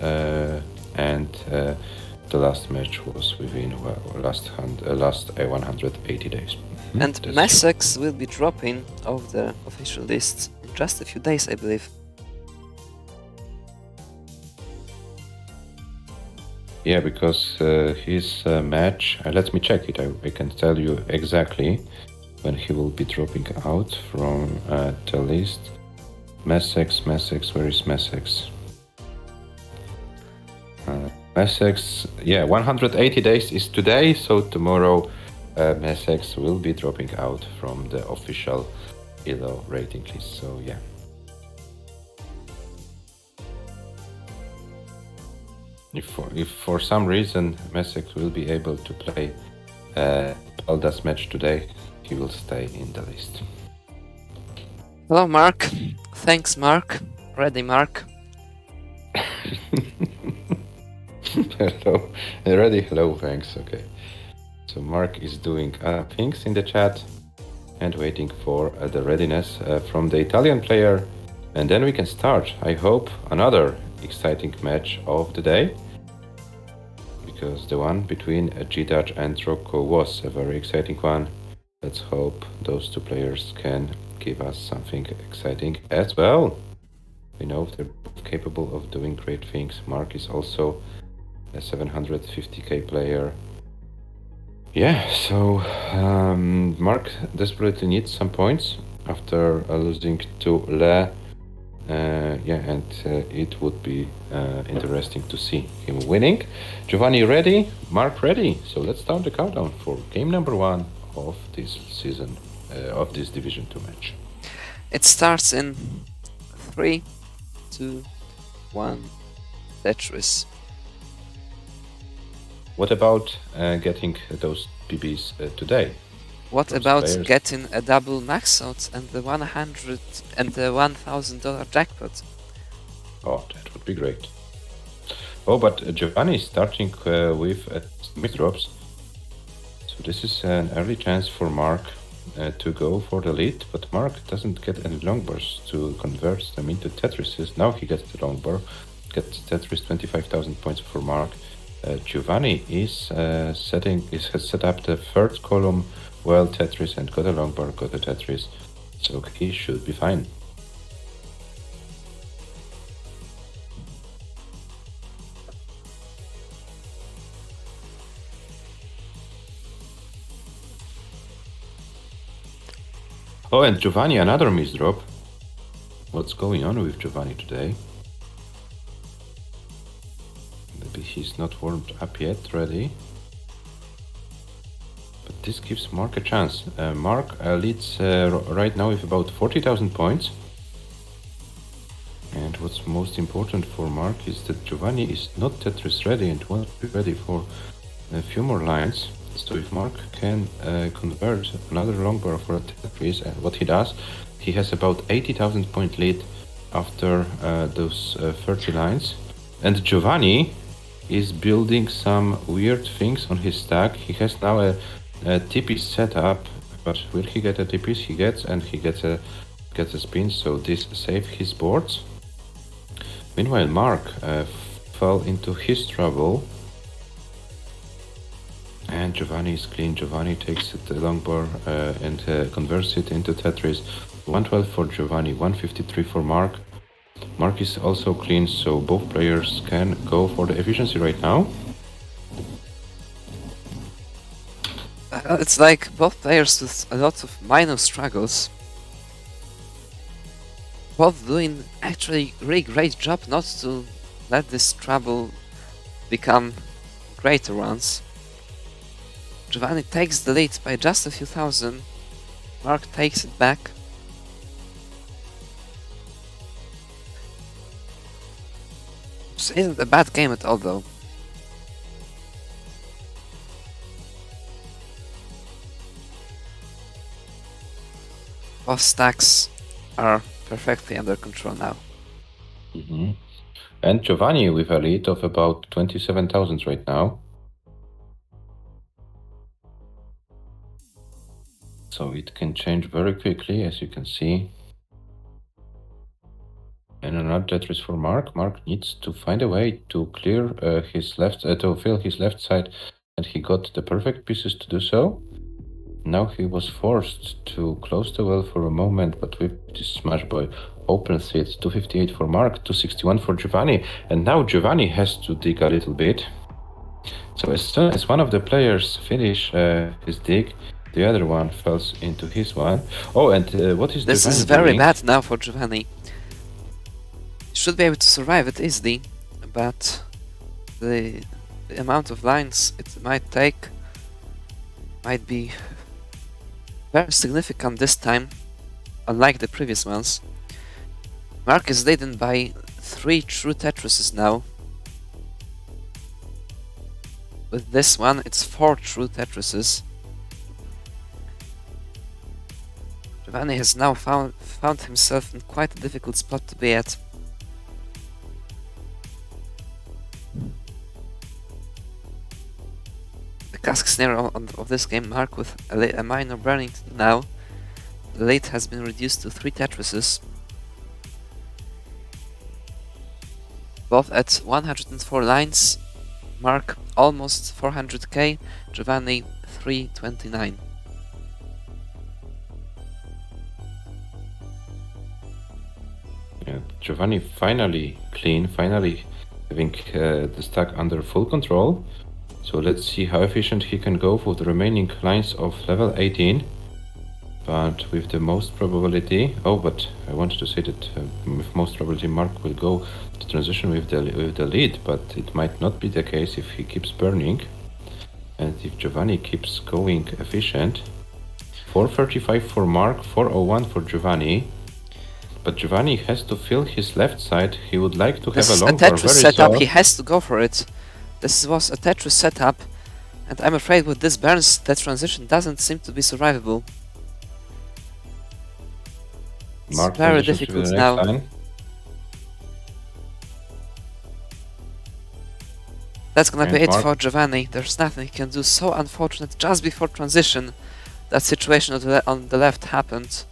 and the last match was within last 180 days. And Messex will be dropping off the official list in just a few days, I believe. Yeah, because his match, let me check it, I can tell you exactly when he will be dropping out from the list. Messex, where is Messex? Messex, yeah, 180 days is today, so tomorrow Messex will be dropping out from the official ELO rating list, so yeah. If for some reason Messex will be able to play Palda's match today, he will stay in the list. Hello, MARQ. Thanks, MARQ. Ready, MARQ. Hello, ready? Hello, thanks. Okay. So Mark is doing things in the chat and waiting for the readiness from the Italian player. And then we can start, I hope, another exciting match of the day. Because the one between GDUDGE and Rocco was a very exciting one. Let's hope those two players can give us something exciting as well. We know they're both capable of doing great things. Mark is also a 750k player. Yeah, so Mark desperately needs some points after losing to Le. It would be interesting to see him winning. Giovanni ready? Mark ready? So let's start the countdown for game number 1 of this season, of this Division 2 match. It starts in 3, 2, 1, Tetris. What about getting those PBs today? What Those about players? getting a double max out and the $100 and the $1,000 jackpot? Oh, that would be great. Oh, but Giovanni is starting with mid drops. So this is an early chance for Mark to go for the lead, but Mark doesn't get any long bars to convert them into Tetrises. Now he gets the long bar, gets Tetris 25,000 points for Mark. Giovanni has set up the third column, well Tetris, and got a long bar, got a Tetris, so he should be fine. Oh, and Giovanni, another misdrop. What's going on with Giovanni today? Maybe he's not warmed up yet, ready. But this gives Mark a chance. Mark leads right now with about 40,000 points. And what's most important for Mark is that Giovanni is not Tetris ready and won't be ready for a few more lines. So if Mark can convert another long bar for a Tetris, and what he does, he has about 80,000 point lead after those 30 lines. And Giovanni is building some weird things on his stack. He has now a TP set up, but will he get a TPs? He gets, and he gets a spin, so this saves his boards. Meanwhile, Mark fell into his trouble. And Giovanni is clean. Giovanni takes the long bar and converts it into Tetris. 112 for Giovanni, 153 for Mark. Mark is also clean, so both players can go for the efficiency right now. It's like both players with a lot of minor struggles. Both doing actually really great job not to let this trouble become greater ones. Giovanni takes the lead by just a few thousand. Mark takes it back. This isn't a bad game at all though. Both stacks are perfectly under control now. And Giovanni with a lead of about 27,000 right now. So it can change very quickly, as you can see. And another Tetris for Mark. Mark needs to find a way to clear his left, to fill his left side, and he got the perfect pieces to do so. Now he was forced to close the well for a moment, but with this smash boy opens it. 258 for Mark, 261 for Giovanni, and now Giovanni has to dig a little bit. So as soon as one of the players finish his dig, the other one falls into his one. Oh, and what is This Giovanni is very doing? bad now for Giovanni. He should be able to survive it easily, but the amount of lines it might take might be very significant this time, unlike the previous ones. Mark is leading by 3 true Tetrises now. With this one, it's 4 true Tetrises. Giovanni has now found himself in quite a difficult spot to be at. The classic scenario of this game. Mark with a minor burning now. The lead has been reduced to 3 Tetrises. Both at 104 lines. Mark almost 400k, Giovanni 329. Yeah, Giovanni finally clean, finally having the stack under full control. So let's see how efficient he can go for the remaining lines of level 18. But with the most probability, but I wanted to say that with most probability Mark will go to transition with the lead, but it might not be the case if he keeps burning. And if Giovanni keeps going efficient. 435 for Mark, 401 for Giovanni. But Giovanni has to fill his left side. He would like to have a long Tetris very setup. soft. He has to go for it. This was a Tetris setup, and I'm afraid with this burns, that transition doesn't seem to be survivable. It's Mark very transitions to difficult the now. next line. That's gonna And be it Mark- for Giovanni. There's nothing he can do. So unfortunate. Just before transition, that situation on the left happened.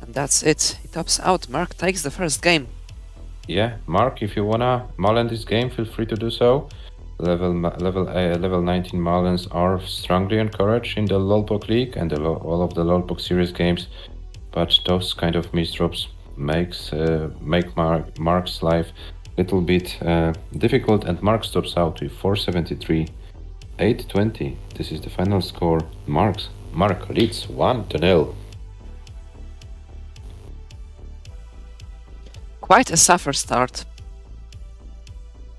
And that's it. He tops out. Mark takes the first game. Yeah, Mark, if you wanna Mullen this game, feel free to do so. Level 19 Mullens are strongly encouraged in the Lolbok League and all of the Lolbok series games, but those kind of misdrops make Mark's life a little bit difficult, and Mark stops out with 473, 820. This is the final score. Mark leads 1-0. Quite a suffer start.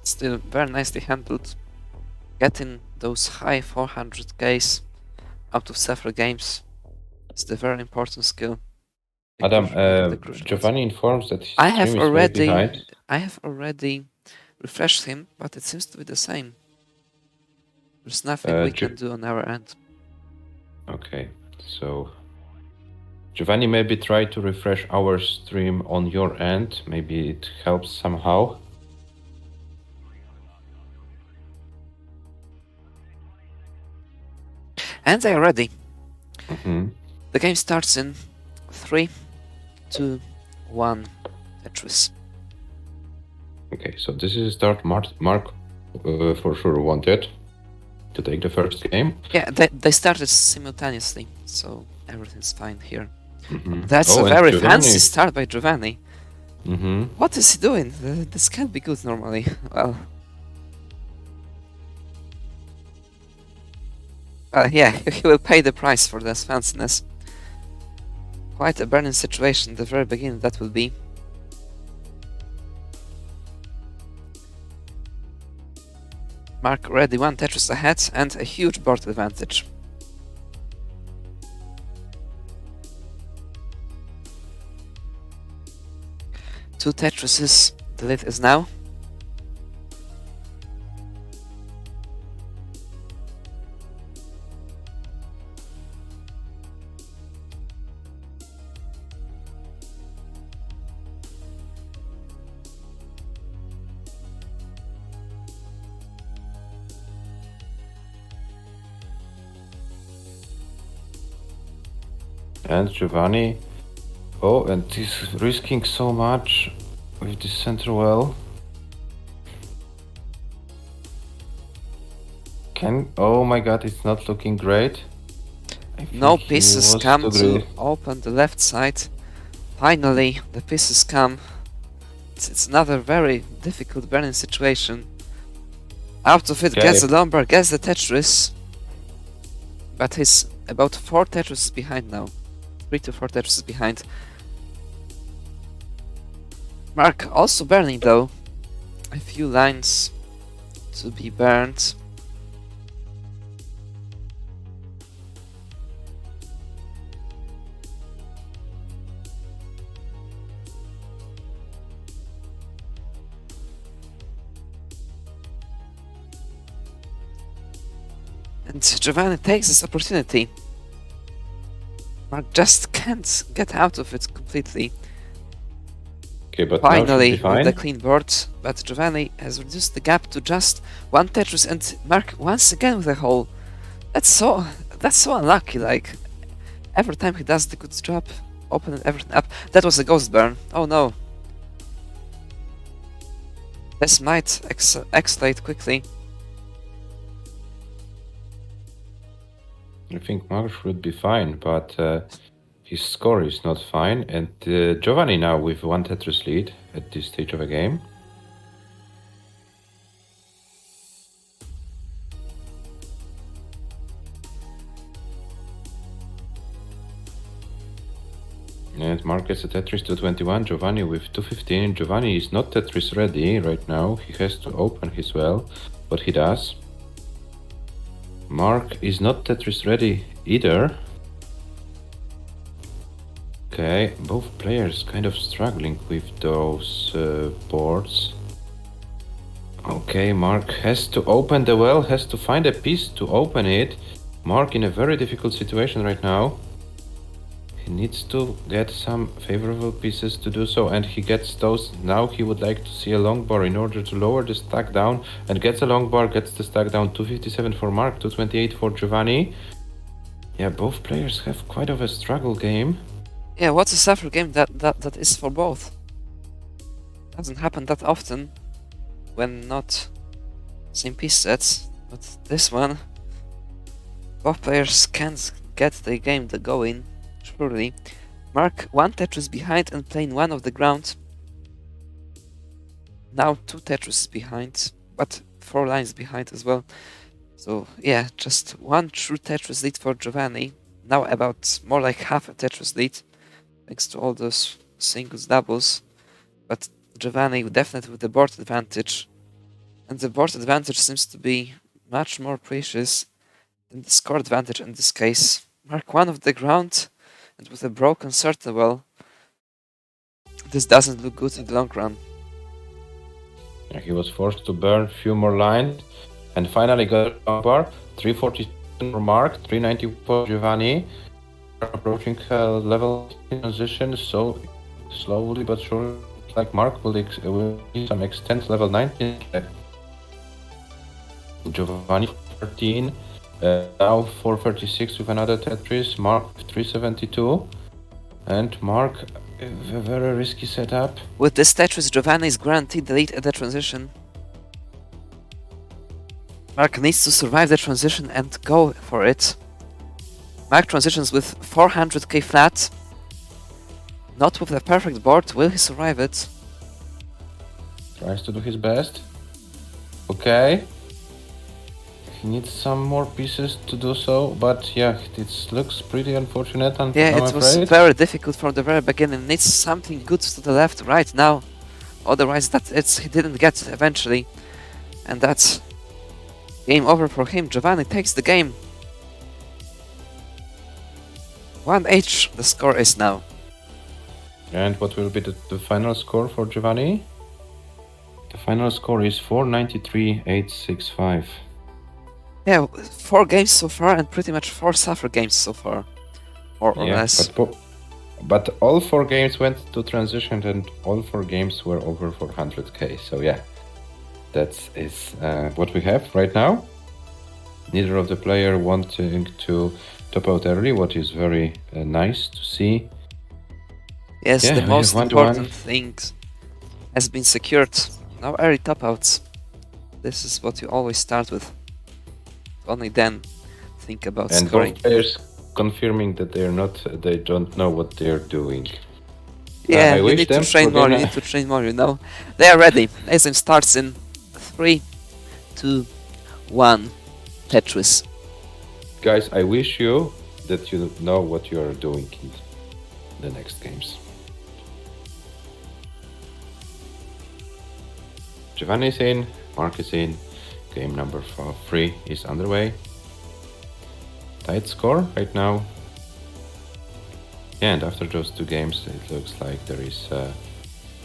Still very nicely handled. Getting those high 400Ks out of several games is the very important skill. Adam, The crucial Giovanni informs that his I have stream is way behind. already refreshed him, but it seems to be the same. There's nothing we can do on our end. Okay, so Giovanni, maybe try to refresh our stream on your end. Maybe it helps somehow. And they are ready. Mm-hmm. The game starts in 3, 2, 1, Tetris. Okay, so this is a start. Mark for sure wanted to take the first game. Yeah, they started simultaneously, so everything's fine here. Mm-hmm. That's a and very Giovanni. fancy start by Giovanni. Mm-hmm. What is he doing? This can't be good normally. Well, yeah, he will pay the price for this fanciness. Quite a burning situation at the very beginning that will be. Mark already 1 Tetris ahead and a huge board advantage. Two Tetrises, the lead is now. And Giovanni. Oh, and he's risking so much with this center well. Oh my god, it's not looking great. No pieces come to open the left side. Finally, the pieces come. It's another very difficult burning situation. Out of it gets the Lombard, gets the Tetris. But he's about 4 Tetrises behind now. 3 to 4 Tetrises behind. Mark also burning though. A few lines to be burned. And Giovanni takes this opportunity. Mark just can't get out of it completely. Okay, but finally with the clean board, but Giovanni has reduced the gap to just 1 Tetris, and Mark once again with a hole. That's so unlucky. Like every time he does the good job, opening everything up. That was a ghost burn. Oh no. This might escalate quickly. I think Mark should be fine, but his score is not fine. And Giovanni now with 1 Tetris lead at this stage of a game. And Mark gets a Tetris 221, Giovanni with 215. Giovanni is not Tetris ready right now. He has to open his well, but he does. Mark is not Tetris ready either. Okay, both players kind of struggling with those boards. Okay, Mark has to open the well, has to find a piece to open it. Mark in a very difficult situation right now. He needs to get some favorable pieces to do so, and he gets those. Now he would like to see a long bar in order to lower the stack down, and gets a long bar, gets the stack down. 257 for Mark, 228 for Giovanni. Yeah, both players have quite of a struggle game. Yeah, what's a suffer game that is for both? Doesn't happen that often when not same piece sets, but this one, both players can't get the game going. Surely. Mark 1 Tetris behind and playing 1 of the ground. Now 2 Tetris behind, but 4 lines behind as well. So yeah, just 1 true Tetris lead for Giovanni. Now about more like half a Tetris lead, thanks to all those singles, doubles. But Giovanni definitely with the board advantage. And the board advantage seems to be much more precious than the score advantage in this case. Mark 1 of the ground, and with a broken certain well, this doesn't look good in the long run. Yeah, he was forced to burn a few more lines, and finally got a long bar. 347 for Mark, 390 for Giovanni. Approaching level transition, so slowly but surely, like Mark will need some extent level 19. Giovanni 13. Now 436 with another Tetris, Mark 372, and Mark a very risky setup. With this Tetris, Giovanni is guaranteed the lead at the transition. Mark needs to survive the transition and go for it. Mark transitions with 400k flat. Not with the perfect board, will he survive it? Tries to do his best. Okay. He needs some more pieces to do so, but yeah, it looks pretty unfortunate. Yeah, it was very difficult from the very beginning. Needs something good to the left right now. Otherwise, he didn't get it eventually. And that's game over for him. Giovanni takes the game. 1H the score is now. And what will be the final score for Giovanni? The final score is 493,865. Yeah, 4 games so far and pretty much 4 suffer games so far. More or less. But all 4 games went to transition and all 4 games were over 400k. So yeah, that is what we have right now. Neither of the player wanting to top out early, what is very nice to see. Yes, yeah, the most important thing has been secured. Now early top outs. This is what you always start with. Only then think about and scoring. Both players confirming that they don't know what they're doing. Yeah, you need to train more, you know. They are ready. ASM starts in 3, 2, 1, Tetris. Guys, I wish you that you know what you are doing in the next games. Giovanni is in, Mark is in. Game number 3 is underway. Tight score right now. And after those 2 games, it looks like there is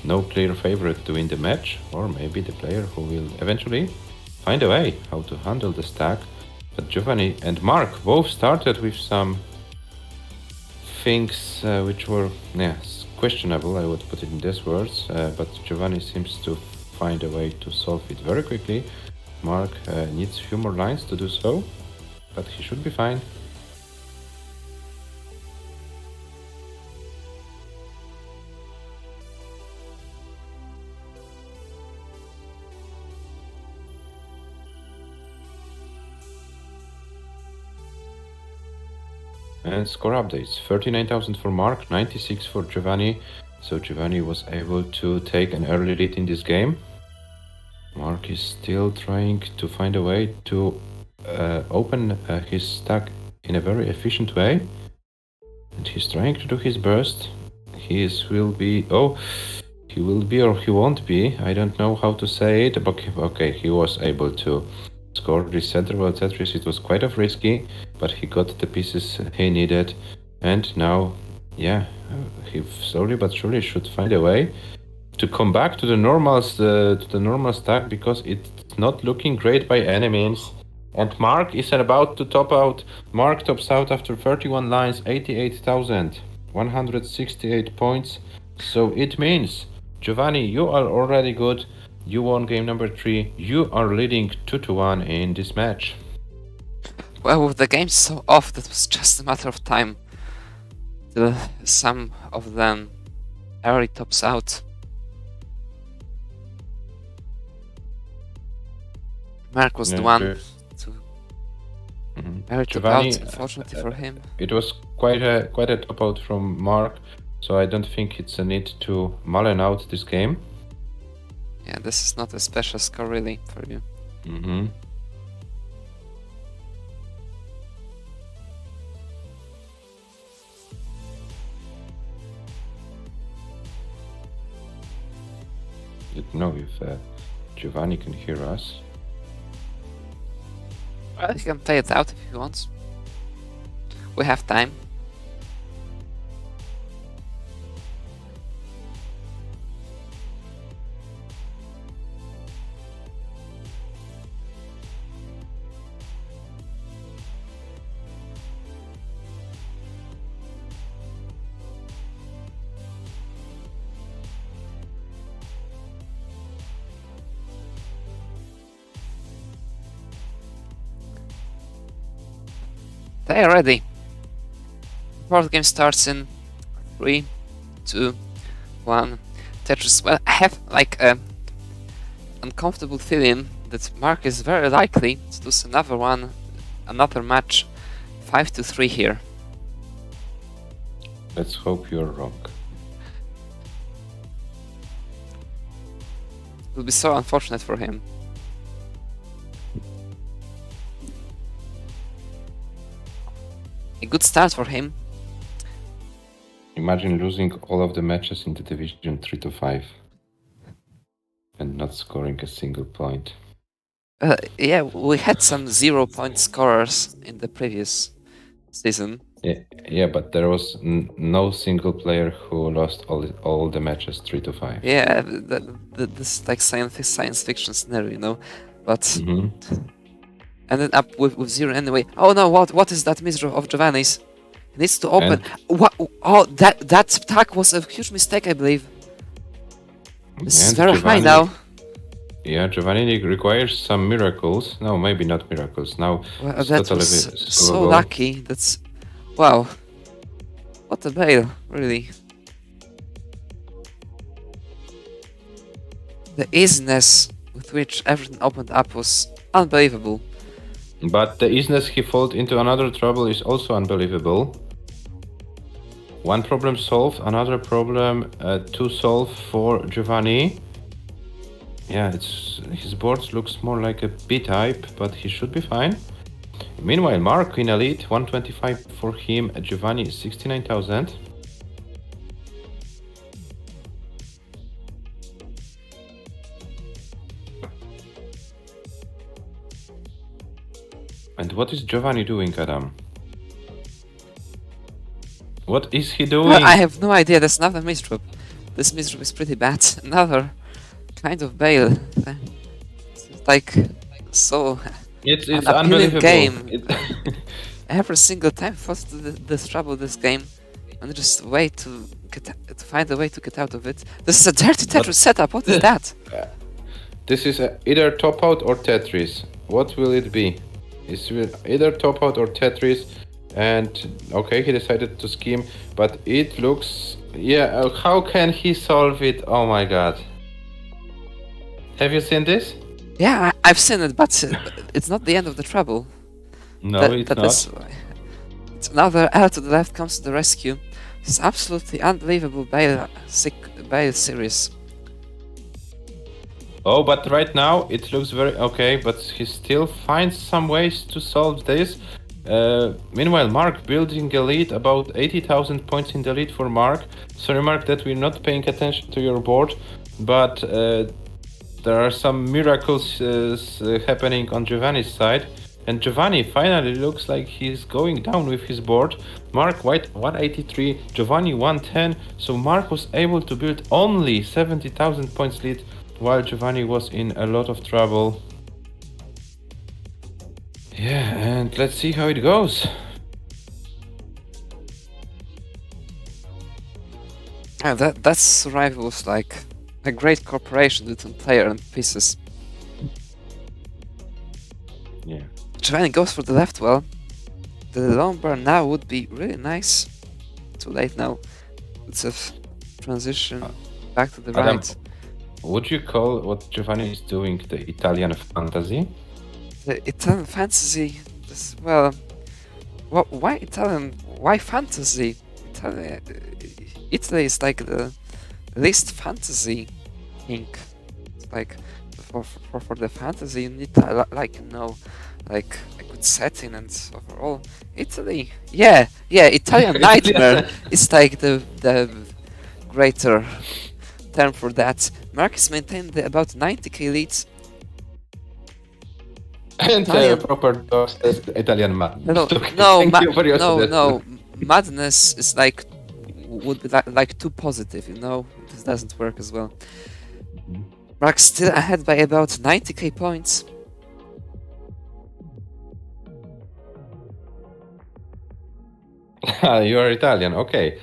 no clear favorite to win the match, or maybe the player who will eventually find a way how to handle the stack. But Giovanni and Mark both started with some things which were questionable, I would put it in these words, but Giovanni seems to find a way to solve it very quickly. Mark needs a few more lines to do so. but he should be fine. And score updates: 39,000 for Mark, 96 for Giovanni. So Giovanni was able to take an early lead in this game. Mark is still trying to find a way to open his stack in a very efficient way. And he's trying to do his best. He will be or he won't be. I don't know how to say it. But okay, he was able to score this center well Tetris. It was quite of risky, but he got the pieces he needed. And now, yeah, he slowly but surely should find a way to come back to the normal stack, because it's not looking great by any means. And Mark is about to top out. Mark tops out after 31 lines, 88,168 points. So it means, Giovanni, you are already good. You won game number 3. You are leading 2-1 in this match. Well, with the game so off, that was just a matter of time till some of them early tops out. Mark was the one to early top out, unfortunately for him. It was quite a top out from Mark, so I don't think it's a need to mullen out this game. Yeah, this is not a special score really for you. Don't know if Giovanni can hear us. Well, he can play it out if he wants. We have time. They are ready. The fourth game starts in 3, 2, 1. Tetris. Well, I have like a uncomfortable feeling that Mark is very likely to lose another match, 5-3 here. Let's hope you're wrong. It will be so unfortunate for him. A good start for him. Imagine losing all of the matches in the division 3-5 and not scoring a single point. Yeah, we had some 0-point scorers in the previous season. Yeah, but there was no single player who lost all the matches 3-5. Yeah, this is like science fiction scenario, you know, but ended up with 0 anyway. Oh no! What is that misdraw of Giovanni's? He needs to open. What? Oh, that stack was a huge mistake, I believe. This is very high now. Yeah, Giovanni requires some miracles. No, maybe not miracles. Now, well, that was so lucky. That's wow. What a bail, really. The easiness with which everything opened up was unbelievable. But the easiness he fell into another trouble is also unbelievable. One problem solved, another problem to solve for Giovanni. Yeah, his board looks more like a B-type, but he should be fine. Meanwhile, Mark in elite, 125 for him, Giovanni 69,000. And what is Giovanni doing, Adam? What is he doing? Well, I have no idea. That's another misdrop. This misdrop is pretty bad. Another kind of bail. It's like so. It's unbelievable. Game. Every single time forced this trouble, this game, and just wait to find a way to get out of it. This is a dirty Tetris setup. What is that? This is either top out or Tetris. What will it be? is either top out or Tetris, and okay, he decided to scheme, but it looks, yeah, how can he solve it? Oh my god. Have you seen this? Yeah, I've seen it, but it's not the end of the trouble. No, it's not. It's another L to the left comes to the rescue. It's absolutely unbelievable Bale series. Oh, but right now it looks very okay, but he still finds some ways to solve this. Meanwhile, Mark building a lead, about 80,000 points in the lead for Mark. Sorry, Mark, that we're not paying attention to your board, but there are some miracles happening on Giovanni's side. And Giovanni finally looks like he's going down with his board. Mark White 183, Giovanni 110. So Mark was able to build only 70,000 points lead, while Giovanni was in a lot of trouble. Yeah, and let's see how it goes. That survival was like a great cooperation between player and pieces. Yeah. Giovanni goes for the left well. The long burn now would be really nice. Too late now. It's a transition back to the Adam, right. would you call what Giovanni is doing the Italian fantasy? The Italian fantasy. Well, why Italian? Why fantasy? Italy is like the least fantasy king. It's like for the fantasy you need like a good setting and overall. Italy, yeah, Italian nightmare is like the greater term for that. Marcus maintained about 90k leads. And proper dog says Italian madness. No, madness is like would be like too positive, you know. This doesn't work as well. Mark still ahead by about 90k points. You are Italian, okay.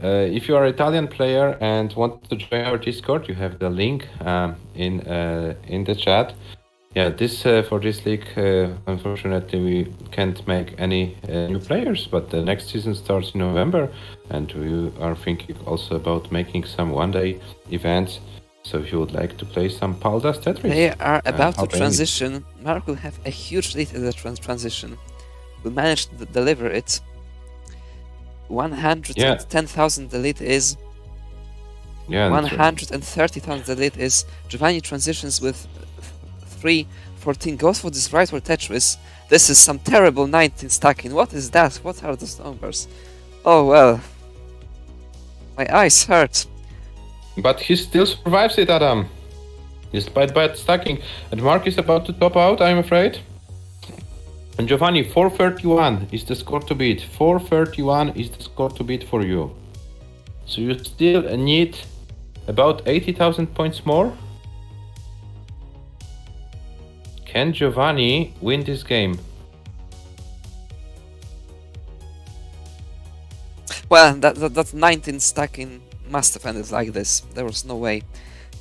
If you are an Italian player and want to join our Discord, you have the link in the chat. Yeah, for this league, unfortunately, we can't make any new players, but the next season starts in November, and we are thinking also about making some one-day events. So if you would like to play some Paldas Tetris, they are about to transition. Mark will have a huge lead in the transition. Will manage to deliver it. 110,000 the lead is. Yeah. 130,000 the lead is. Giovanni transitions with 314, goes for this right for Tetris. This is some terrible 19 stacking. What is that? What are those numbers? Oh well. My eyes hurt. But he still survives it, Adam. Despite bad stacking. And Mark is about to top out, I'm afraid. And Giovanni, 431 is the score to beat. 431 is the score to beat for you. So you still need about 80,000 points more. Can Giovanni win this game? Well, that 19 stacking must have ended like this. There was no way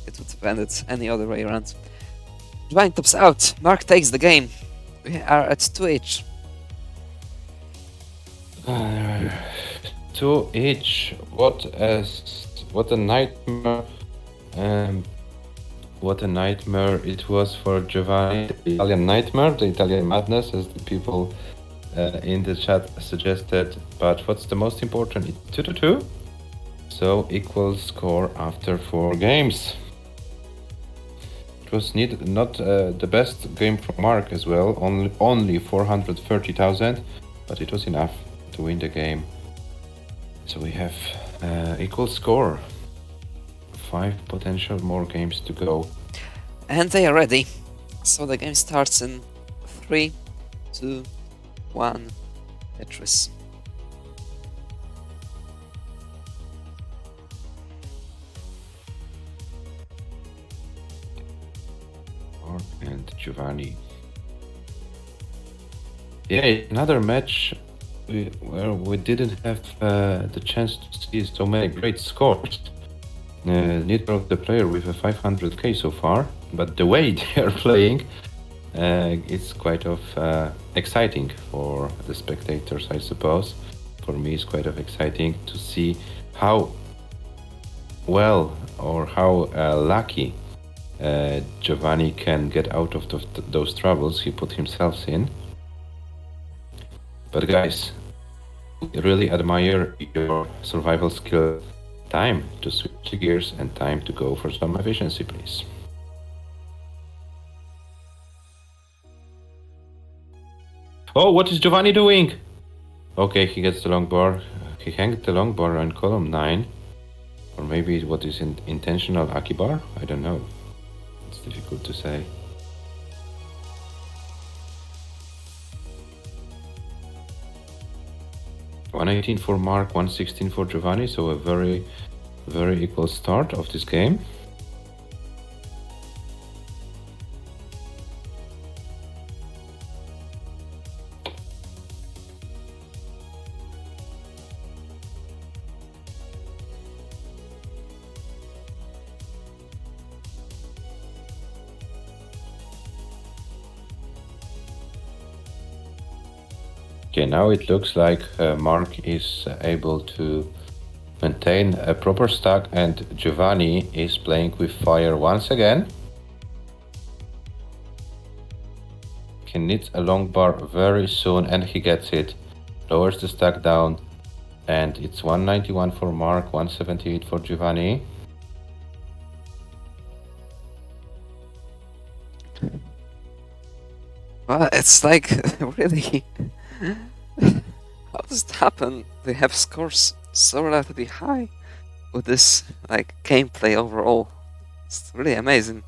it would have ended any other way around. Giovanni tops out. Mark takes the game. We are at 2 each. 2 each. What a nightmare. What a nightmare it was for Giovanni. The Italian nightmare, the Italian madness, as the people in the chat suggested. But what's the most important? It's 2-2. So equal score after 4 games. It was not the best game from Mark as well, only 430,000, but it was enough to win the game. So we have equal score. 5 potential more games to go. And they are ready. So the game starts in 3, 2, 1, Tetris. And Giovanni. Yeah, another match where we didn't have the chance to see so many great scores. Neither of the player with a 500k so far, but the way they are playing, it's quite of exciting for the spectators, I suppose. For me, it's quite of exciting to see how well or how lucky Giovanni can get out of those troubles he put himself in. But guys, we really admire your survival skill. Time to switch the gears and time to go for some efficiency, please. Oh, what is Giovanni doing? Okay, he gets the long bar. He hanged the long bar on column 9. Or maybe what is intentional Akibar? I don't know. It's difficult to say. $118 for Mark, $116 for Giovanni, so a very, very equal start of this game. Okay, now it looks like Mark is able to maintain a proper stack and Giovanni is playing with fire once again. He needs a long bar very soon and he gets it. Lowers the stack down and it's 191 for Mark, 178 for Giovanni. Well, it's like, really... How does it happen? They have scores so relatively high with this, like, gameplay overall. It's really amazing.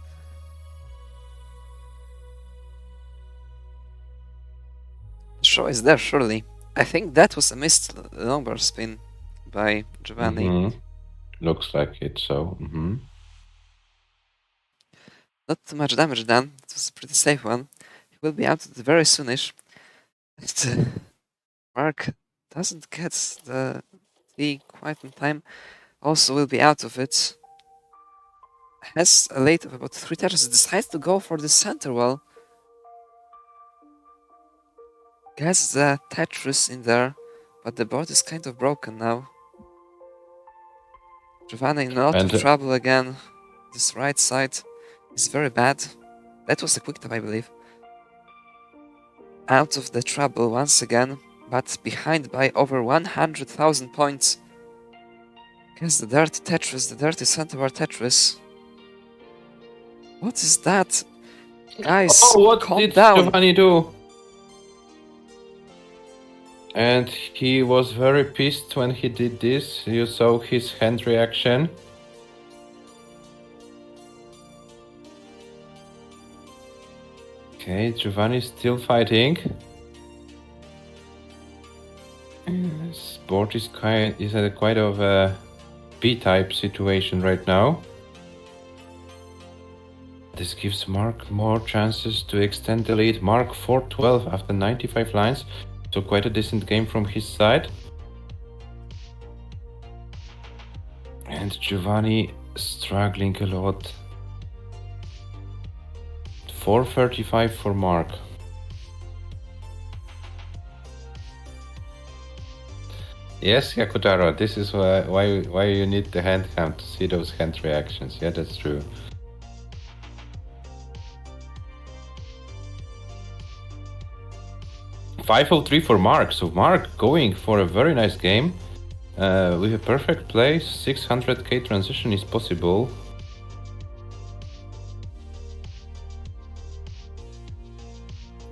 The show is there, surely. I think that was a missed longbar spin by Giovanni. Looks like it, so... Not too much damage done. It was a pretty safe one. He will be out very soonish. Mark doesn't get the T quite in time. Also will be out of it. Has a late of about 3 touches. Decides to go for the center wall. Gets the Tetris in there, but the board is kind of broken now. Giovanni in a lot of trouble again. This right side is very bad. That was a quick tap, I believe. Out of the trouble once again, but behind by over 100,000 points. Guess the dirty Tetris, the dirty center Tetris. What is that? Guys, calm did down. Giovanni do? And he was very pissed when he did this. You saw his hand reaction. Okay, Giovanni is still fighting. This board is at quite of a B-type situation right now. This gives Mark more chances to extend the lead. Mark 412 after 95 lines, so quite a decent game from his side. And Giovanni struggling a lot. 435 for Mark. Yes, Hyakutaro, this is why you need the hand cam to see those hand reactions. Yeah, that's true. $503 for Mark. So Mark going for a very nice game. With a perfect play, 600k transition is possible.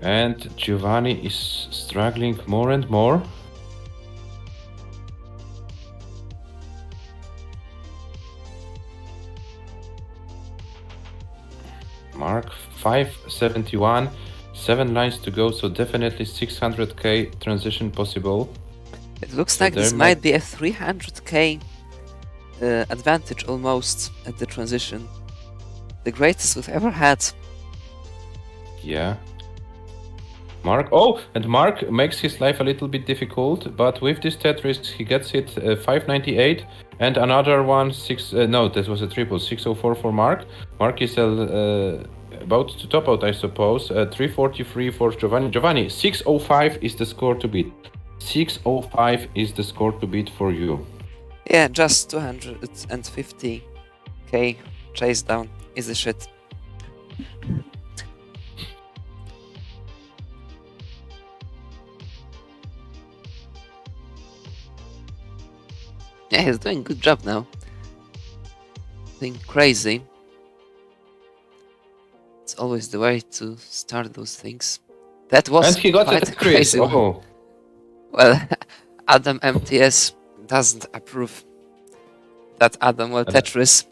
And Giovanni is struggling more and more. Mark 571, 7 lines to go, so definitely 600k transition possible. It looks like this might be a 300k advantage almost at the transition. The greatest we've ever had. Yeah. Mark, oh, and Mark makes his life a little bit difficult, but with this Tetris he gets it 598 and another one, no, this was a triple, 604 for Mark. Mark is about to top out, I suppose. 343 for Giovanni. Giovanni, 605 is the score to beat. 605 is the score to beat for you. Yeah, just 250k chase down. Easy shit. Yeah, he's doing a good job now. Doing crazy. It's always the way to start those things. That was And he got quite a a crazy crit. one. Oh. Well, Adam MTS doesn't approve that Adam will Tetris.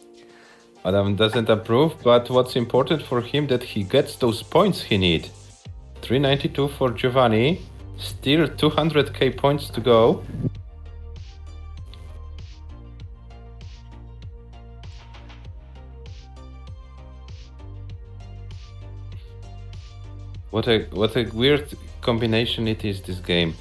Adam doesn't approve, but what's important for him that he gets those points he need. 392 for Giovanni, still 200k points to go. What a weird combination it is, this game.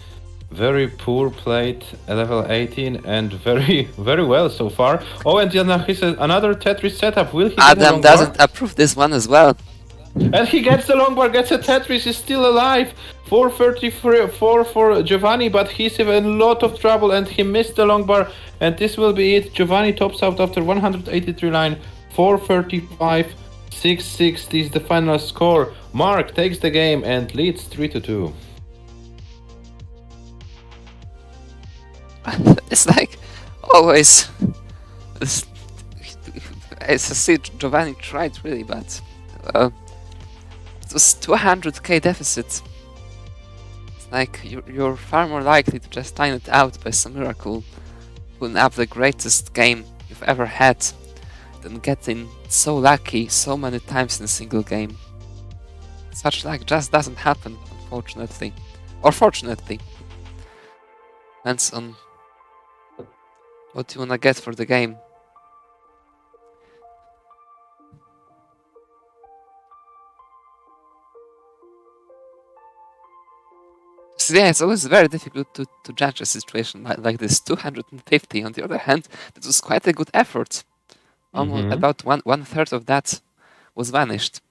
Very poor played level 18 and very well so far. Oh, and Jana, he says another Tetris setup. Will he get a Adam long doesn't bar? approve this one as well. And he gets the long bar, gets a Tetris, is still alive. 434 for Giovanni, but he's in a lot of trouble and he missed the long bar. And this will be it. Giovanni tops out after 183 line. 435, 660 is the final score. Mark takes the game and leads 3-2. It's like always. I see Giovanni tried really, but it was 200k deficit. It's like you're far more likely to just time it out by some miracle, pulling up the greatest game you've ever had, than getting so lucky so many times in a single game. Such luck just doesn't happen, unfortunately, or fortunately. Depends on what you wanna get for the game. So yeah, it's always very difficult to judge a situation like this. 250, on the other hand, that was quite a good effort. Almost about one third of that was vanished.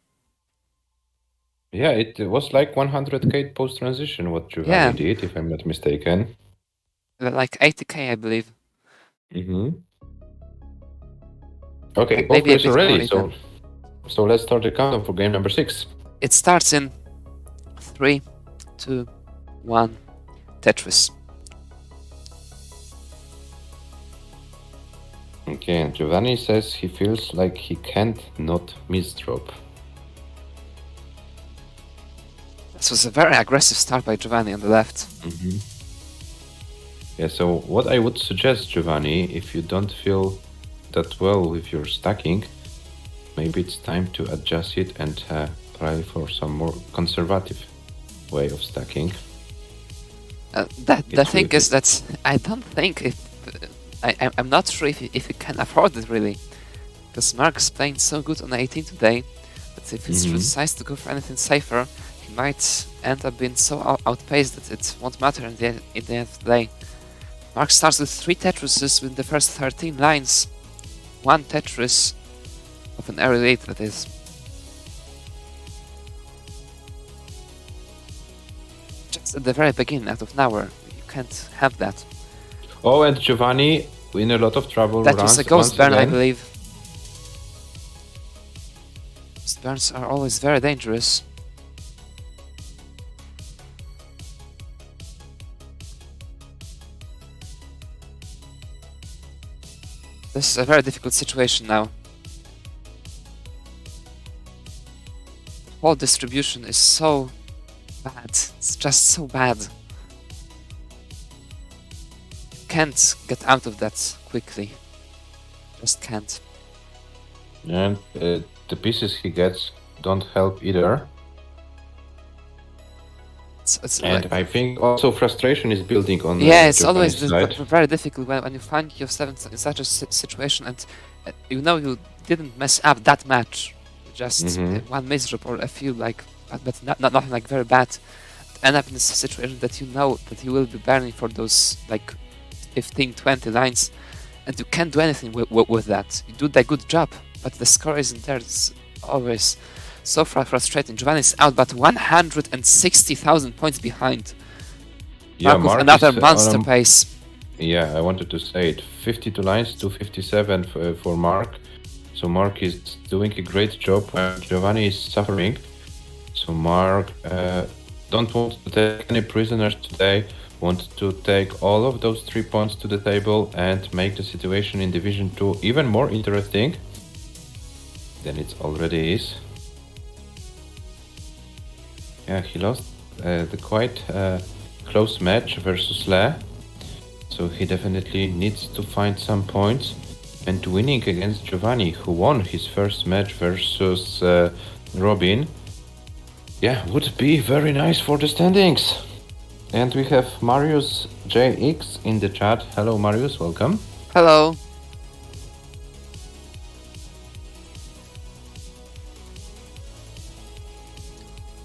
Yeah, it was like 100k post transition what Giovanni did, if I'm not mistaken. Like 80k, I believe. Okay, both players are ready, so let's start the countdown for game number 6. It starts in 3, 2, 1, Tetris. Okay, and Giovanni says he feels like he can't not miss drop. This was a very aggressive start by Giovanni on the left. Yeah, so what I would suggest, Giovanni, if you don't feel that well with your stacking, maybe it's time to adjust it and try for some more conservative way of stacking. The thing is that I don't think I'm not sure if he can afford it really, because Mark is playing so good on 18 today that if he decides to go for anything safer, he might end up being so outpaced that it won't matter in the end of the day. Mark starts with 3 Tetrises with the first 13 lines. 1 Tetris of an early lead, that is. Just at the very beginning, out of nowhere. You can't have that. Oh, and Giovanni in a lot of trouble. That was a ghost burn, I believe. Ghost burns are always very dangerous. This is a very difficult situation now. The whole distribution is so bad. It's just so bad. You can't get out of that quickly. Just can't. And the pieces he gets don't help either. And like, I think also frustration is building on. Yeah, it's always side. Very difficult when you find yourself in such a situation and you know you didn't mess up that much, just one misdrop or a few but not nothing like very bad. End up in a situation that you know that you will be burning for those like 15-20 lines, and you can't do anything with that. You do a good job, but the score isn't there. It's always So frustrating. Giovanni is out, but 160,000 points behind. Yeah, Mark with Mark another is monster on pace. yeah, I wanted to say it. 52 lines to 57 for Mark. So Mark is doing a great job while Giovanni is suffering. So Mark don't want to take any prisoners today, want to take all of those 3 points to the table and make the situation in Division 2 even more interesting than it already is. Yeah, he lost the quite close match versus Le. So he definitely needs to find some points, and winning against Giovanni, who won his first match versus Robin, yeah, would be very nice for the standings. And we have Marius JX in the chat. Hello Marius, welcome. Hello.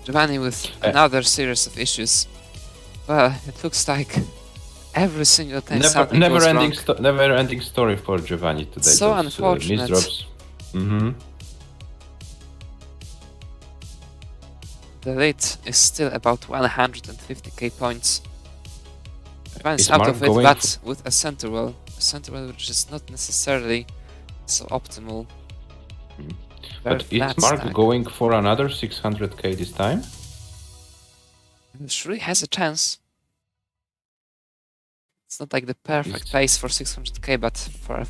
Giovanni with another series of issues. Well, it looks like every single time something goes wrong. Never-ending story for Giovanni today. So those, unfortunate. Misdrops. The lead is still about 150k points. Giovanni's out of it, but with a center well which is not necessarily so optimal. But is Mark going for another 600k this time? He surely has a chance. It's not like the perfect pace for 600k, but for a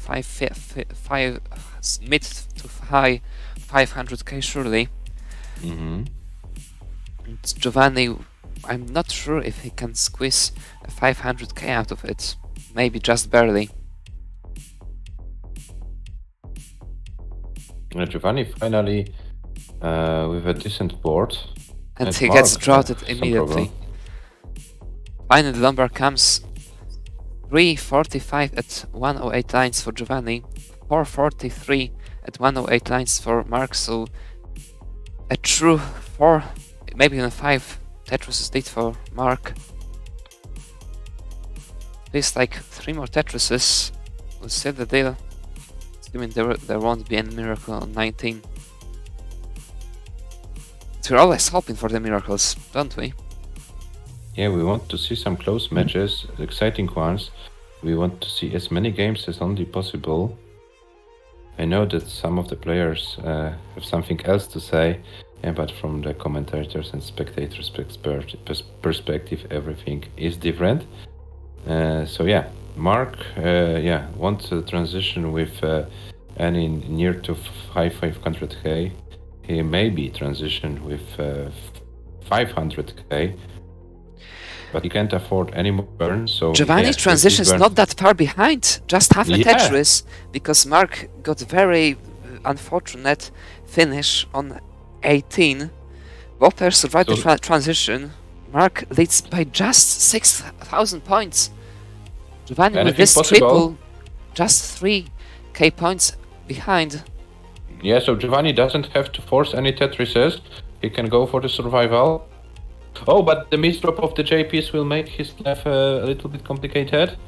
mid to high 500k surely. And Giovanni, I'm not sure if he can squeeze a 500k out of it. Maybe just barely. Giovanni finally with a decent board. And he gets droughted immediately. Finally, Lombard comes 345 at 108 lines for Giovanni, 443 at 108 lines for Mark, so a true 4, maybe even 5 Tetrises lead for Mark. Feels like 3 more Tetrises will seal the deal, assuming there won't be any miracle on 19. We're always hoping for the miracles, don't we? Yeah, we want to see some close matches, exciting ones. We want to see as many games as only possible. I know that some of the players have something else to say, yeah, but from the commentators and spectators' perspective, everything is different. So yeah, Mark, wants to transition with any near to 500k. He maybe transition with 500k, but he can't afford any more burns. So Giovanni's transition is not that far behind, just half a Tetris, because Mark got very unfortunate finish on 18. Both players survived the transition. Mark leads by just 6,000 points. Giovanni with this triple, just 3k points behind. Yeah, so Giovanni doesn't have to force any Tetrises. He can go for the survival. Oh, but the misdrop of the J piece will make his life a little bit complicated.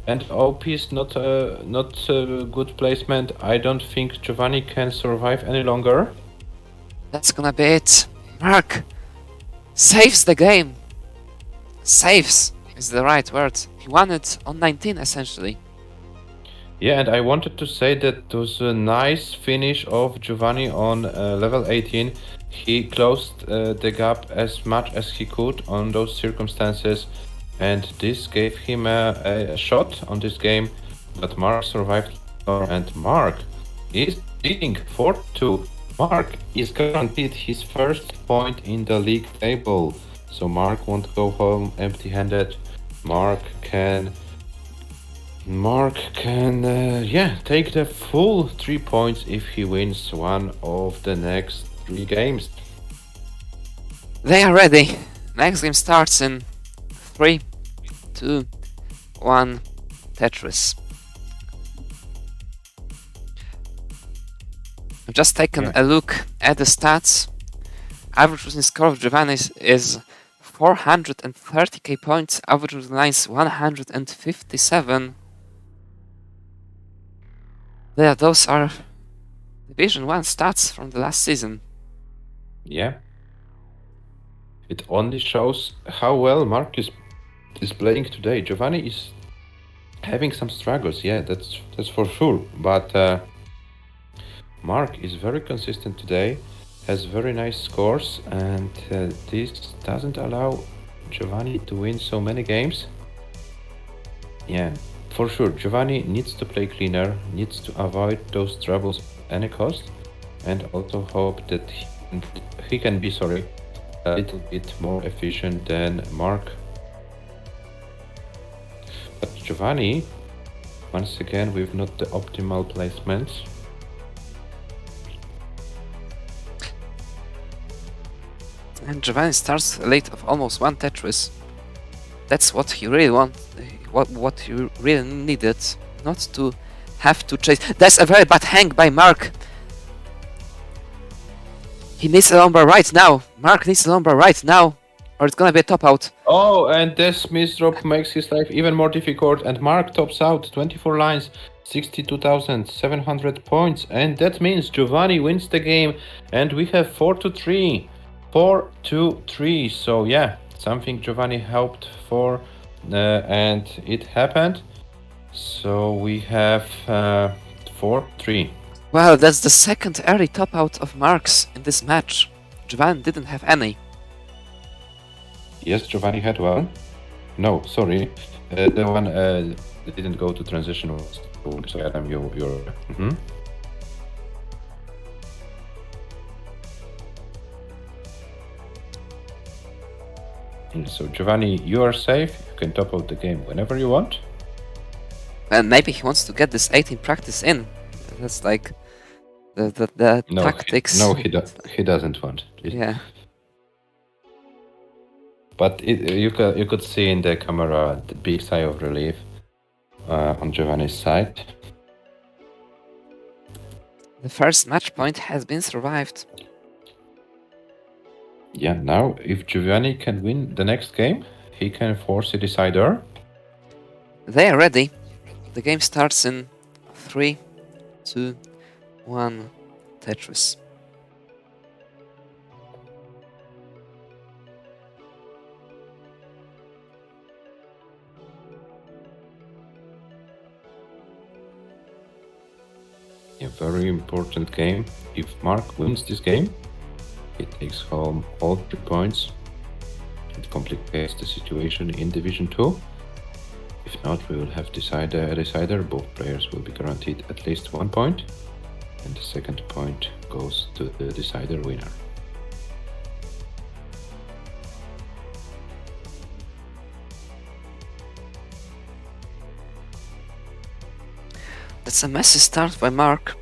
And O piece not good placement. I don't think Giovanni can survive any longer. That's gonna be it. Mark saves the game. Saves is the right word. He won it on 19 essentially. Yeah, and I wanted to say that it was a nice finish of Giovanni on level 18. He closed the gap as much as he could on those circumstances, and this gave him a shot on this game, but Mark survived, and Mark is leading 4-2. Mark is guaranteed his first point in the league table, so Mark won't go home empty-handed. Mark can take the full 3 points if he wins one of the next 3 games. They are ready. Next game starts in 3, 2, 1, Tetris. I've just taken a look at the stats. Average losing score of Giovanni is 430k points, average losing lines 157. Yeah, those are Division 1 stats from the last season. Yeah. It only shows how well MARQ is playing today. Giovanni is having some struggles, yeah, that's for sure. But MARQ is very consistent today, has very nice scores, and this doesn't allow Giovanni to win so many games. Yeah, for sure. Giovanni needs to play cleaner, needs to avoid those troubles at any cost, and also hope that he can be, sorry, a little bit more efficient than MARQ. But Giovanni, once again, with not the optimal placements. And Giovanni starts late of almost one Tetris. That's what he really what he really needed, not to have to chase. That's a very bad hang by MARQ. He needs a lumber right now. MARQ needs a lumber right now, or it's gonna be a top out. Oh, and this misdrop makes his life even more difficult, and MARQ tops out 24 lines, 62,700 points, and that means Giovanni wins the game, and we have 4-3. 4-3. So yeah, something Giovanni helped for, and it happened. So we have 4-3. Well, that's the second early top out of MARQ's in this match. Giovanni didn't have any. Yes, Giovanni had one. No, sorry, the one that didn't go to transition was. So Adam, you're. Mm-hmm. So Giovanni, you are safe. You can top out the game whenever you want. And maybe he wants to get this 18 practice in. That's like the No, tactics. He doesn't want. Yeah. But you could see in the camera the big sigh of relief on Giovanni's side. The first match point has been survived. Yeah, now if Giovanni can win the next game, he can force a decider. They are ready. The game starts in 3, 2, 1, Tetris. A very important game. If MARQ wins this game, he takes home all 3 points. It complicates the situation in Division 2. If not, we will have decider. Both players will be guaranteed at least 1 point, and the second point goes to the decider winner. That's a messy start by MARQ.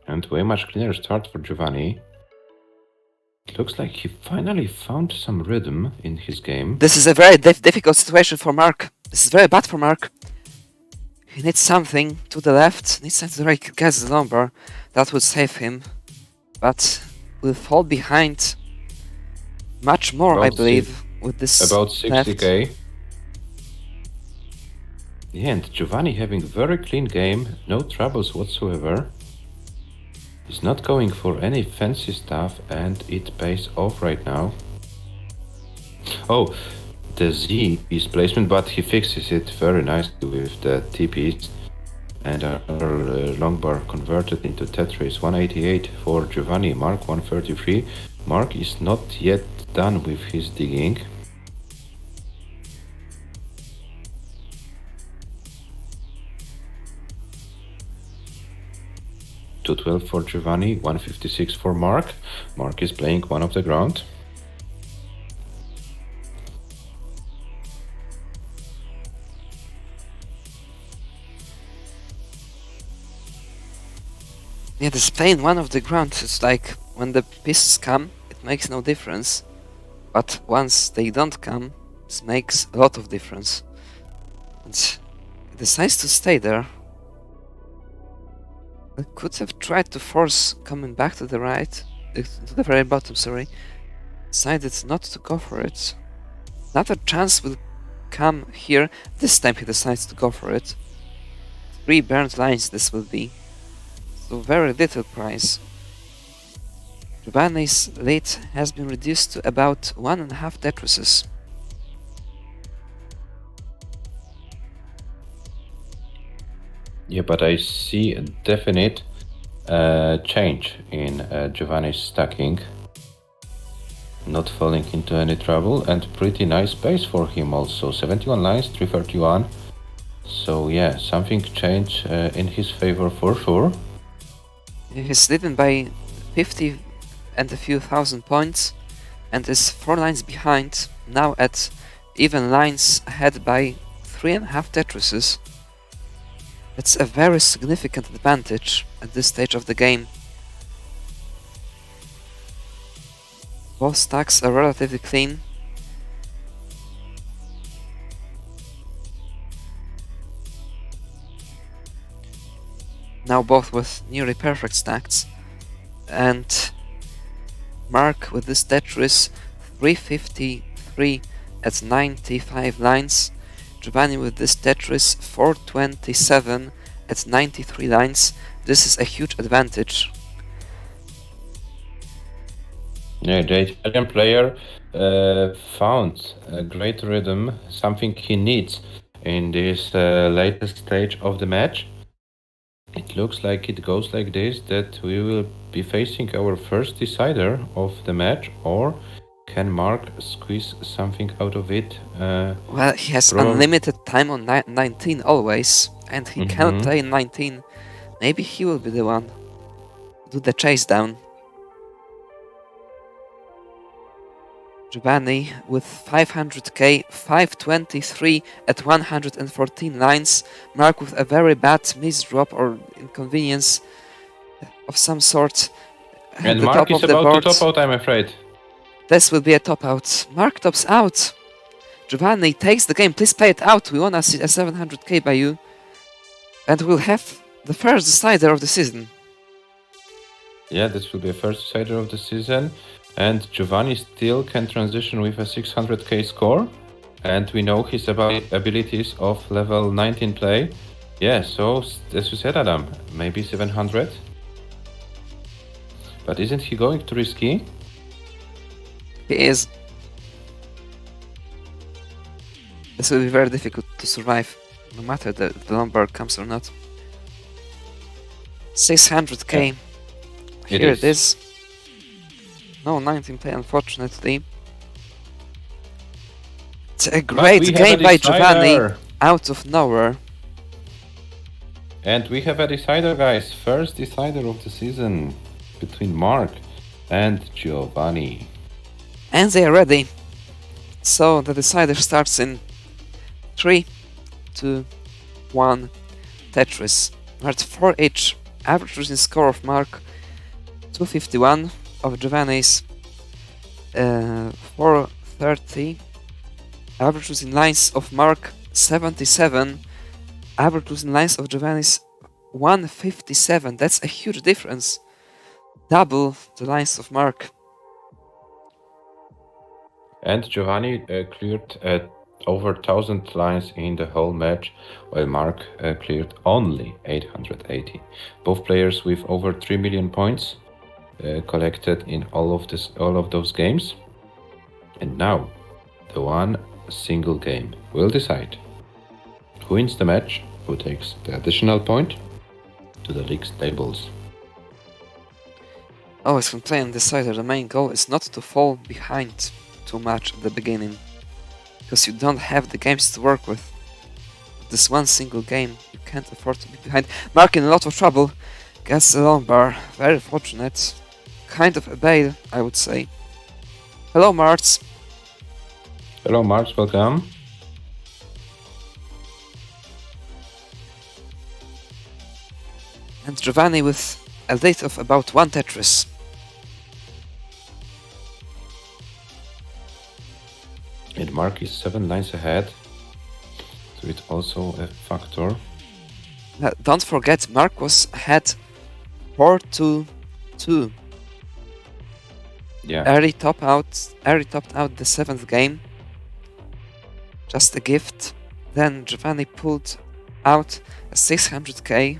And way much cleaner start for Giovanni. It looks like he finally found some rhythm in his game. This is a very difficult situation for MARQ. This is very bad for MARQ. He needs something to the left, needs something to the right, gets the number. That would save him. But will fall behind much more, I believe, with this about 60k. left. Yeah, and Giovanni having very clean game, no troubles whatsoever. He's not going for any fancy stuff, and it pays off right now. Oh, the Z piece placement, but he fixes it very nicely with the T piece. And our long bar converted into Tetris. 188 for Giovanni, MARQ 133. MARQ is not yet done with his digging. $212 for Giovanni, 156 for MARQ. MARQ is playing one of the ground. Yeah, this playing one of the ground, it's like when the pieces come, it makes no difference. But once they don't come, it makes a lot of difference. And he decides to stay there. I could have tried to force coming back to the right, to the very bottom, sorry. Decided not to go for it. Another chance will come here. This time he decides to go for it. 3 burned lines this will be. So very little price. Giovanni's lead has been reduced to about 1.5 Tetrises. Yeah, but I see a definite change in Giovanni's stacking. Not falling into any trouble, and pretty nice pace for him also. 71 lines, 331. So yeah, something changed in his favor for sure. He's leading by 50 and a few thousand points, and is 4 lines behind, now at even lines ahead by 3.5 Tetrises. That's a very significant advantage at this stage of the game. Both stacks are relatively clean. Now both with nearly perfect stacks. And MARQ with this Tetris 353 at 95 lines. Giovanni with this Tetris 427 at 93 lines. This is a huge advantage. Yeah, the Italian player found a great rhythm, something he needs in this latest stage of the match. It looks like it goes like this, that we will be facing our first decider of the match, or can MARQ squeeze something out of it? Well, he has unlimited time on 19 always, and he can play 19. Maybe he will be the one to do the chase down. Giovanni with 500k, 523 at 114 lines. MARQ with a very bad misdrop or inconvenience of some sort. And MARQ is about to top out, I'm afraid. This will be a top out. MARQ tops out. Giovanni takes the game. Please play it out. We wanna see a 700k by you. And we'll have the first decider of the season. Yeah, this will be a first decider of the season. And Giovanni still can transition with a 600k score. And we know his abilities of level 19 play. Yeah, so as you said, Adam, maybe 700. But isn't he going too risky? He is. This will be very difficult to survive, no matter the Lombard comes or not. 600k. Yeah. Here it is. No 19 play, unfortunately. It's a great game by Giovanni, out of nowhere. And we have a decider, guys. First decider of the season between MARQ and Giovanni. And they are ready. So the decider starts in 3, 2, 1, Tetris. Worth 4 each. Average losing score of MARQ 251. Of Giovanni's 430. Average losing lines of MARQ 77. Average losing lines of Giovanni's 157. That's a huge difference. Double the lines of MARQ. And Giovanni cleared over 1,000 lines in the whole match, while MARQ cleared only 880. Both players with over 3 million points collected in all of those games. And now the one single game will decide who wins the match, who takes the additional point to the league's tables. Always when playing decider, the main goal is not to fall behind too much at the beginning, because you don't have the games to work with. This one single game, you can't afford to be behind. MARQ in a lot of trouble, gets a Lombard, very fortunate. Kind of a bail, I would say. Hello, MARTS. Hello, MARTS, welcome. And Giovanni with a lead of about 1 Tetris. And MARQ is 7 lines ahead, so it's also a factor. Don't forget, MARQ was ahead 4-2-2. Yeah. Ari topped out the 7th game. Just a gift. Then Giovanni pulled out a 600k.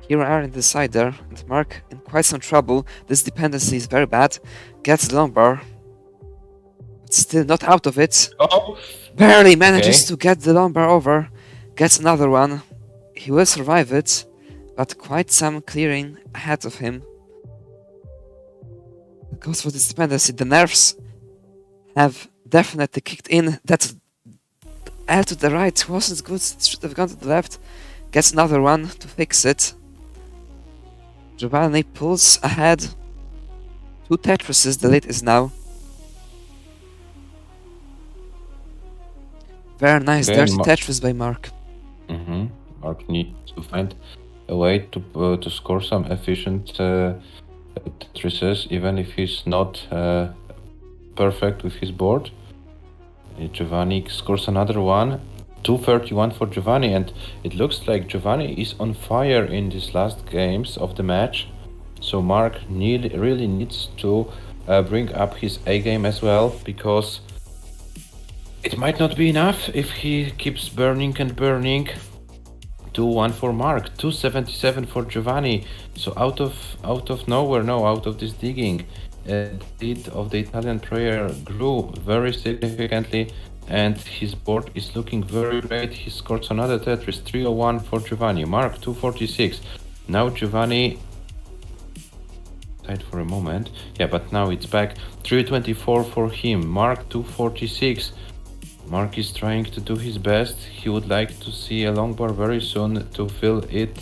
Here we are in the decider, and Mark in quite some trouble. This dependency is very bad. Gets the long bar, but still not out of it. Oh. Barely manages to get the long bar over. Gets another one. He will survive it, but quite some clearing ahead of him. Goes for this dependency. The nerfs have definitely kicked in. That L to the right wasn't good. It should have gone to the left. Gets another one to fix it. Giovanni pulls ahead. 2 Tetrises, the lead is now. Very nice dirty Tetris by Mark. Mark needs to find a way to score some efficient Tetrises, even if he's not perfect with his board. Giovanni scores another one. 231 for Giovanni, and it looks like Giovanni is on fire in these last games of the match. So Mark really needs to bring up his A game as well, because it might not be enough if he keeps burning and burning. 2-1 for Mark, 277 for Giovanni. So out of nowhere, out of this digging, the lead of the Italian player grew very significantly, and his board is looking very great. He scores another Tetris, 301 for Giovanni. Mark 246. Now Giovanni died for a moment. Yeah, but now it's back. 324 for him. Mark 246. Mark is trying to do his best. He would like to see a long bar very soon to fill it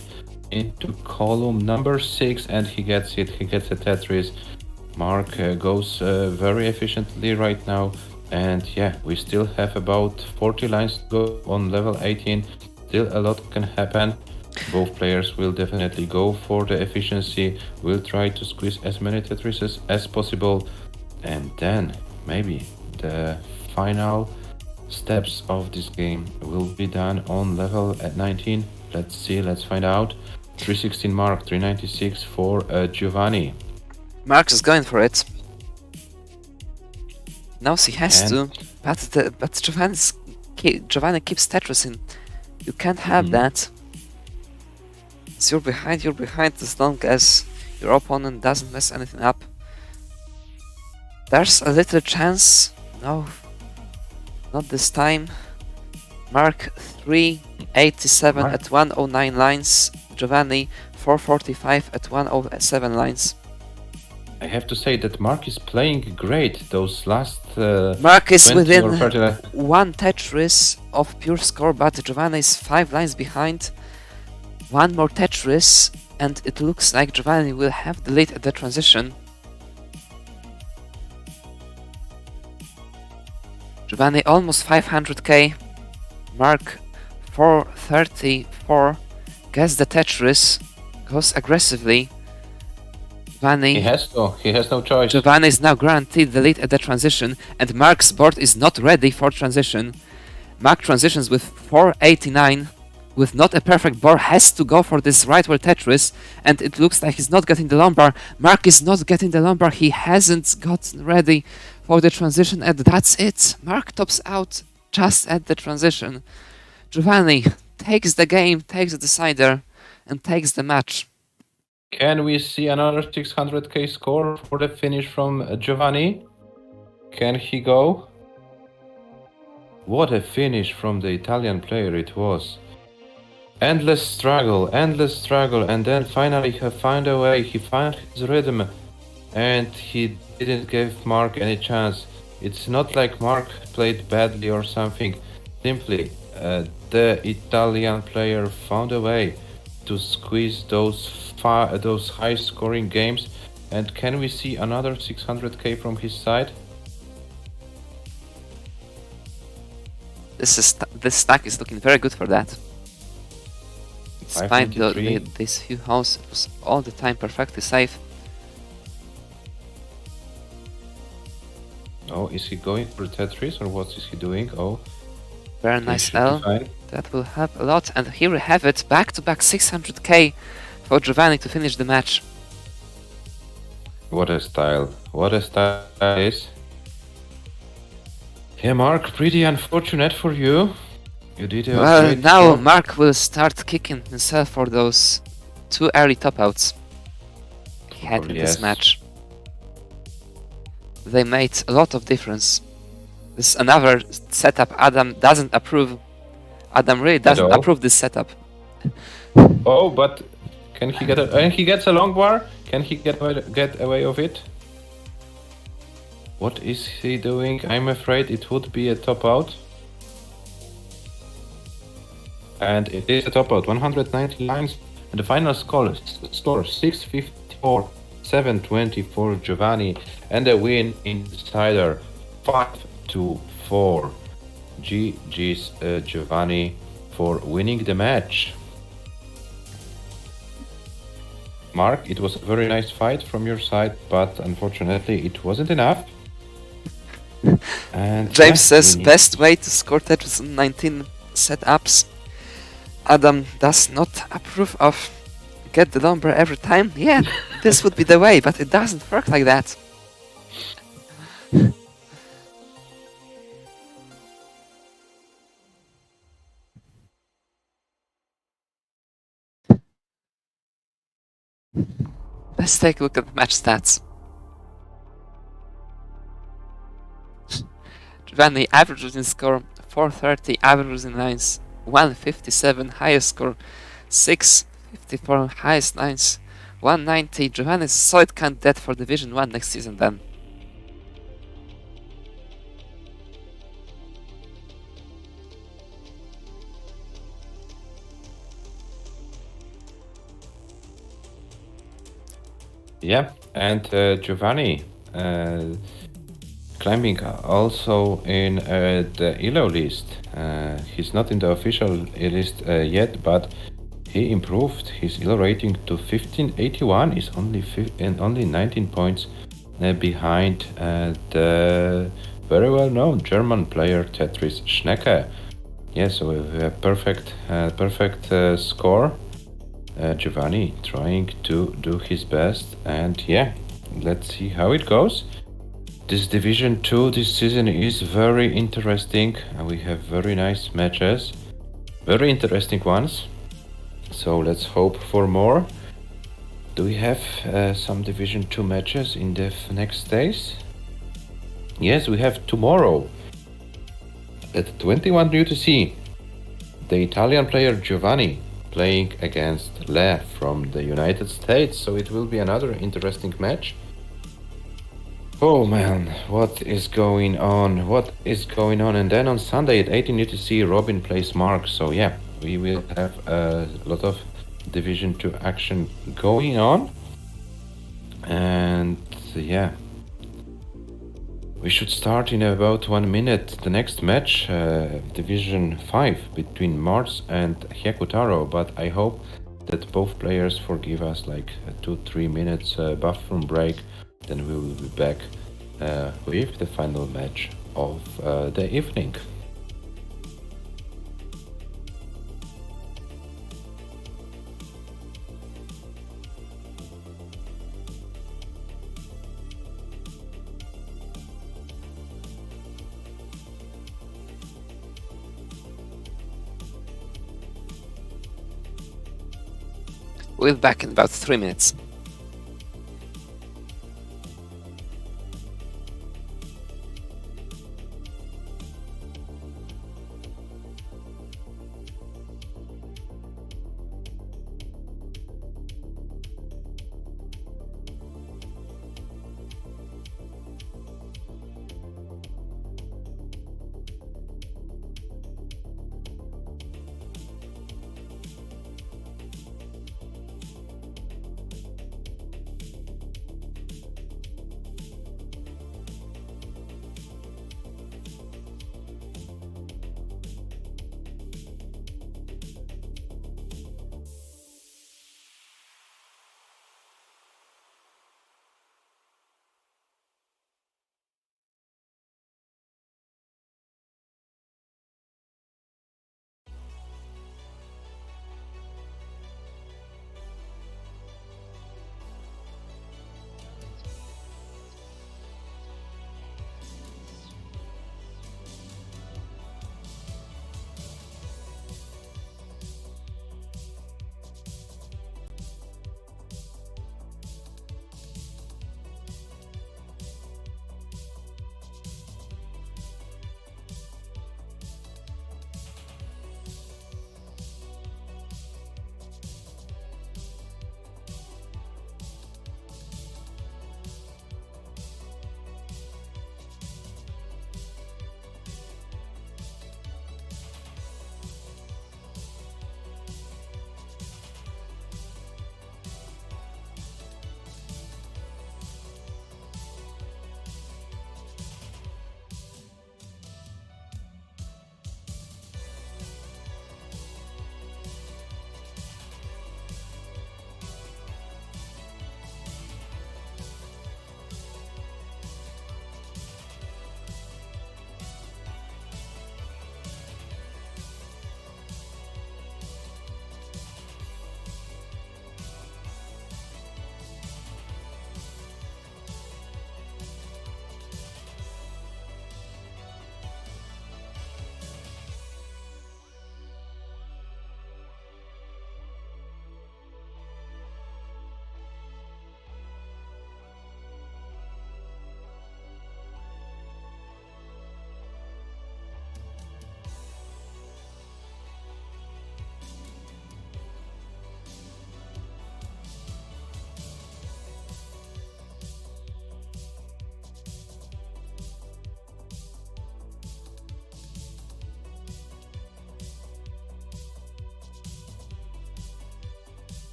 into column number 6, and he gets it. He gets a Tetris. Mark goes very efficiently right now, and yeah, we still have about 40 lines to go on level 18. Still a lot can happen. Both players will definitely go for the efficiency, will try to squeeze as many Tetrises as possible, and then maybe the final steps of this game will be done on level at 19. Let's see, let's find out. 316 Mark, 396 for Giovanni. Mark is going for it. Now he has to, but Giovanni keeps Tetrising. You can't have that. So you're behind as long as your opponent doesn't mess anything up. There's a little chance. No, not this time. Mark 387 at 109 lines. Giovanni 445 at 107 lines. I have to say that Mark is playing great. Those last Mark is within 1 Tetris of pure score, but Giovanni is 5 lines behind. 1 more Tetris, and it looks like Giovanni will have the lead at the transition. Giovanni almost 500k. Mark 434 gets the Tetris, goes aggressively. Giovanni, he has no choice. Giovanni is now guaranteed the lead at the transition, and Mark's board is not ready for transition. Mark transitions with 489. With not a perfect board, has to go for this rightward Tetris, and it looks like he's not getting the lumbar. Mark is not getting the lumbar. He hasn't gotten ready for the transition, and that's it. Mark tops out just at the transition. Giovanni takes the game, takes the decider, and takes the match. Can we see another 600k score for the finish from Giovanni? Can he go? What a finish from the Italian player it was. Endless struggle, and then finally he found a way, he found his rhythm, and he didn't give Mark any chance. It's not like Mark played badly or something, simply the Italian player found a way to squeeze those high scoring games. And can we see another 600k from his side? This stack is looking very good for that. Despite these few holes, it was all the time perfectly safe. Oh, is he going for Tetris or what is he doing? Oh, very nice L. That will help a lot. And here we have it, back-to-back 600k for Giovanni to finish the match. What a style. What a style is. Yeah, Mark, pretty unfortunate for you. You did a Well, great now job. Mark will start kicking himself for those 2 early top outs he had in this Yes. match. They made a lot of difference. This is another setup Adam doesn't approve. Adam really doesn't all? approve this setup. Oh, but can he get and he gets a long bar? Can he get away of it? What is he doing? I'm afraid it would be a top out. And it is a top out, 190 lines. And the final score 654, 724 Giovanni. And a win insider 5-4. GG's Giovanni for winning the match. Mark, it was a very nice fight from your side, but unfortunately it wasn't enough. And James says best way to score Tetris 19 setups. Adam does not approve of get the number every time. Yeah, this would be the way, but it doesn't work like that. Let's take a look at the match stats. Giovanni average losing score 430, average losing lines 157, highest score 654, highest lines 190. Giovanni is a solid candidate for Division 1 next season then. Yeah, and Giovanni climbing also in the ELO list. He's not in the official list yet, but he improved his ELO rating to 1581. Is only 19 points behind the very well-known German player Tetris Schnecke. Yeah, so a perfect score. Giovanni trying to do his best, and yeah, let's see how it goes. This Division 2 this season is very interesting, and we have very nice matches, very interesting ones, so let's hope for more. Do we have some Division 2 matches in the next days? Yes, we have tomorrow at 21 UTC, the Italian player Giovanni playing against Le from the United States, so it will be another interesting match. Oh man, what is going on? What is going on? And then on Sunday at 18 UTC, Robin plays MARQ, so yeah, we will have a lot of Division 2 action going on. And yeah, we should start in about 1 minute the next match, Division 5 between MARTS and HYAKUTARO, but I hope that both players forgive us like 2-3 minutes bathroom break, then we will be back with the final match of the evening. We'll be back in about 3 minutes.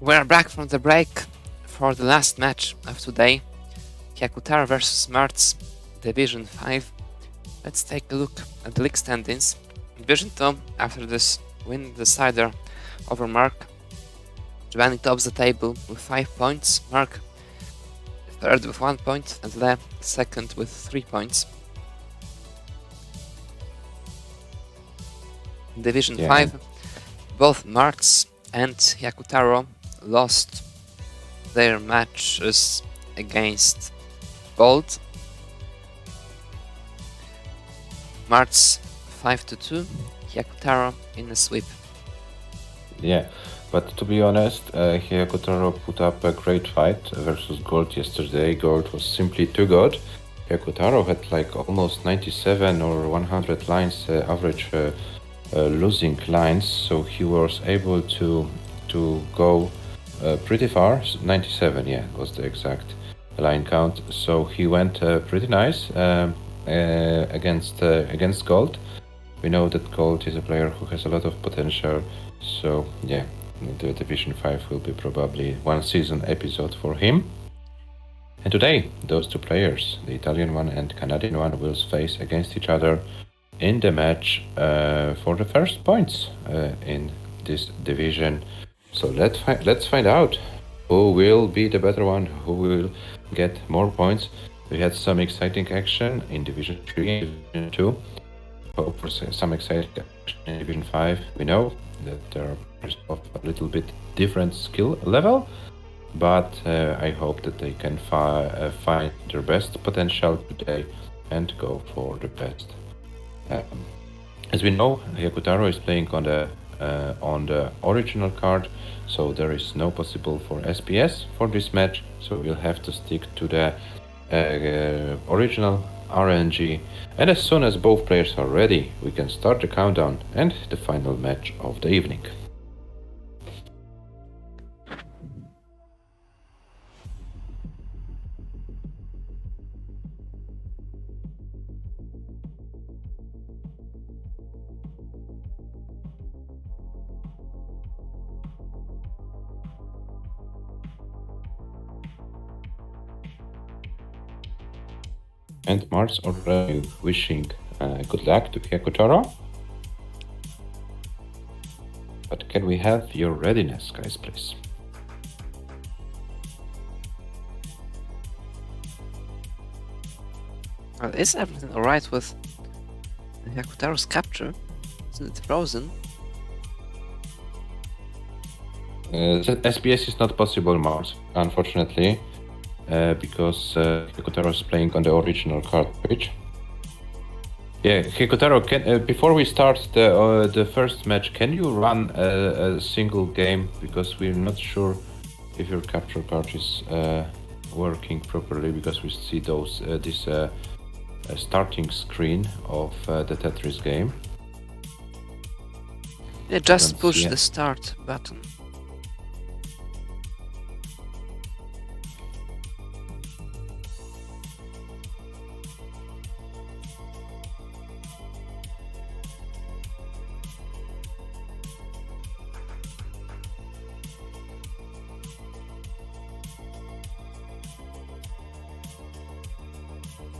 We're back from the break for the last match of today. Hyakutaro versus MARTS, Division 5. Let's take a look at the league standings. Division 2, after this win decider over MARQ, Giovanni tops the table with 5 points, MARQ third with 1 point, and Le second with 3 points. In Division 5, both MARTS and Hyakutaro lost their matches against Gold. MARTS 5-2, Hyakutaro in a sweep. Yeah, but to be honest, Hyakutaro put up a great fight versus Gold yesterday. Gold was simply too good. Hyakutaro had like almost 97 or 100 lines average losing lines, so he was able to go pretty far. 97, yeah, was the exact line count. So he went pretty nice against Gold. We know that Gold is a player who has a lot of potential. So yeah, the Division 5 will be probably one season episode for him. And today, those two players, the Italian one and Canadian one, will face against each other in the match for the first points in this division. So let's find out who will be the better one, who will get more points. We had some exciting action in Division 3 and Division 2. Hope for some exciting action in Division 5. We know that there are players of a little bit different skill level, but I hope that they can find their best potential today and go for the best. As we know, Hyakutaro is playing on the original card, so there is no possible for SPS for this match, so we'll have to stick to the original RNG, and as soon as both players are ready, we can start the countdown and the final match of the evening. And MARTS already wishing good luck to Hyakutaro. But can we have your readiness, guys, please? Well, is everything alright with Hyakutaro's capture? Isn't it frozen? SPS is not possible, MARTS, unfortunately. Because Hyakutaro is playing on the original cartridge. Yeah, Hyakutaro, before we start the first match, can you run a single game? Because we're not sure if your capture card is working properly, because we see this starting screen of the Tetris game. Yeah, just push the start button.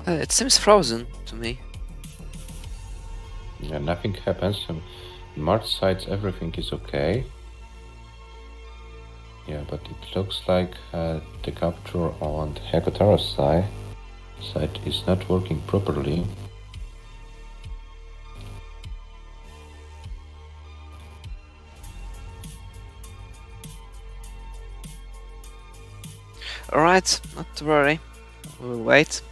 It seems frozen to me. Yeah, nothing happens. On MARTS side, everything is okay. Yeah, but it looks like the capture on Hyakutaro's side is not working properly. Alright, not to worry. We'll wait.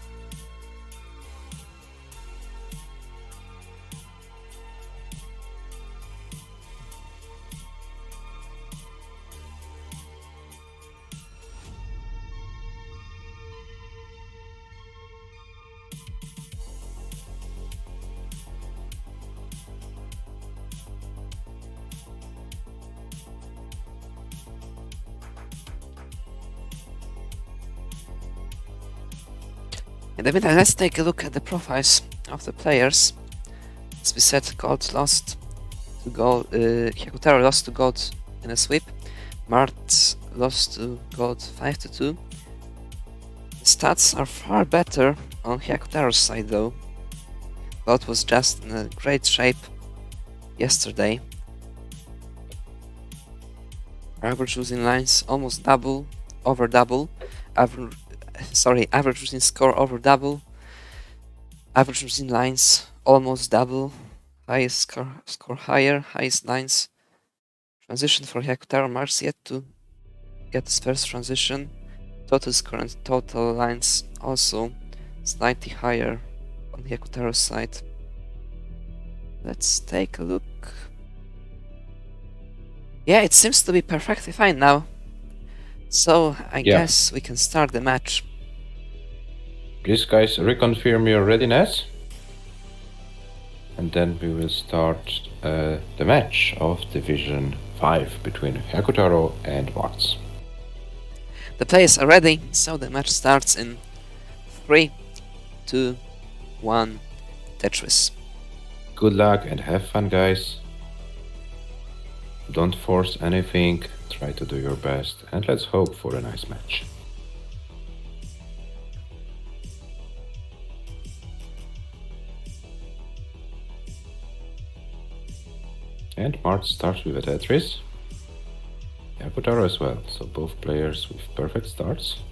In the meantime, let's take a look at the profiles of the players. As we said, Gold lost to Gold. Hyakutaro lost to Gold in a sweep. MARTS lost to gold 5-2. The stats are far better on Hyakutaro's side though. Gold was just in a great shape yesterday. Average losing lines almost double, over double. Average losing score over double. Average losing lines almost double. Highest score higher, highest lines. Transition for Hyakutaro. MARTS yet to get his first transition. Total score and total lines also slightly higher on Hyakutaro's side. Let's take a look. Yeah, it seems to be perfectly fine now. So I guess we can start the match. Please, guys, reconfirm your readiness. And then we will start the match of Division 5 between Hyakutaro and MARTS. The players are ready, so the match starts in 3, 2, 1, Tetris. Good luck and have fun, guys. Don't force anything, try to do your best, and let's hope for a nice match. And MARTS starts with a Tetris. Hyakutaro as well, so both players with perfect starts.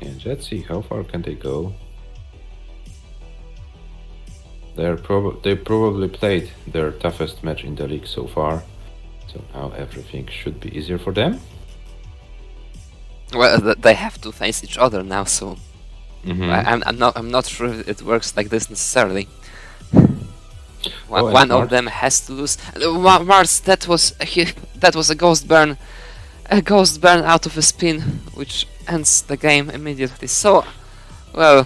And let's see how far can they go. They probably played their toughest match in the league so far, so now everything should be easier for them. Well, they have to face each other now, so Mm-hmm. I'm not sure if it works like this necessarily. Oh, One of MARTS? them has to lose. MARTS, that was a ghost burn out of a spin, which ends the game immediately. So, well,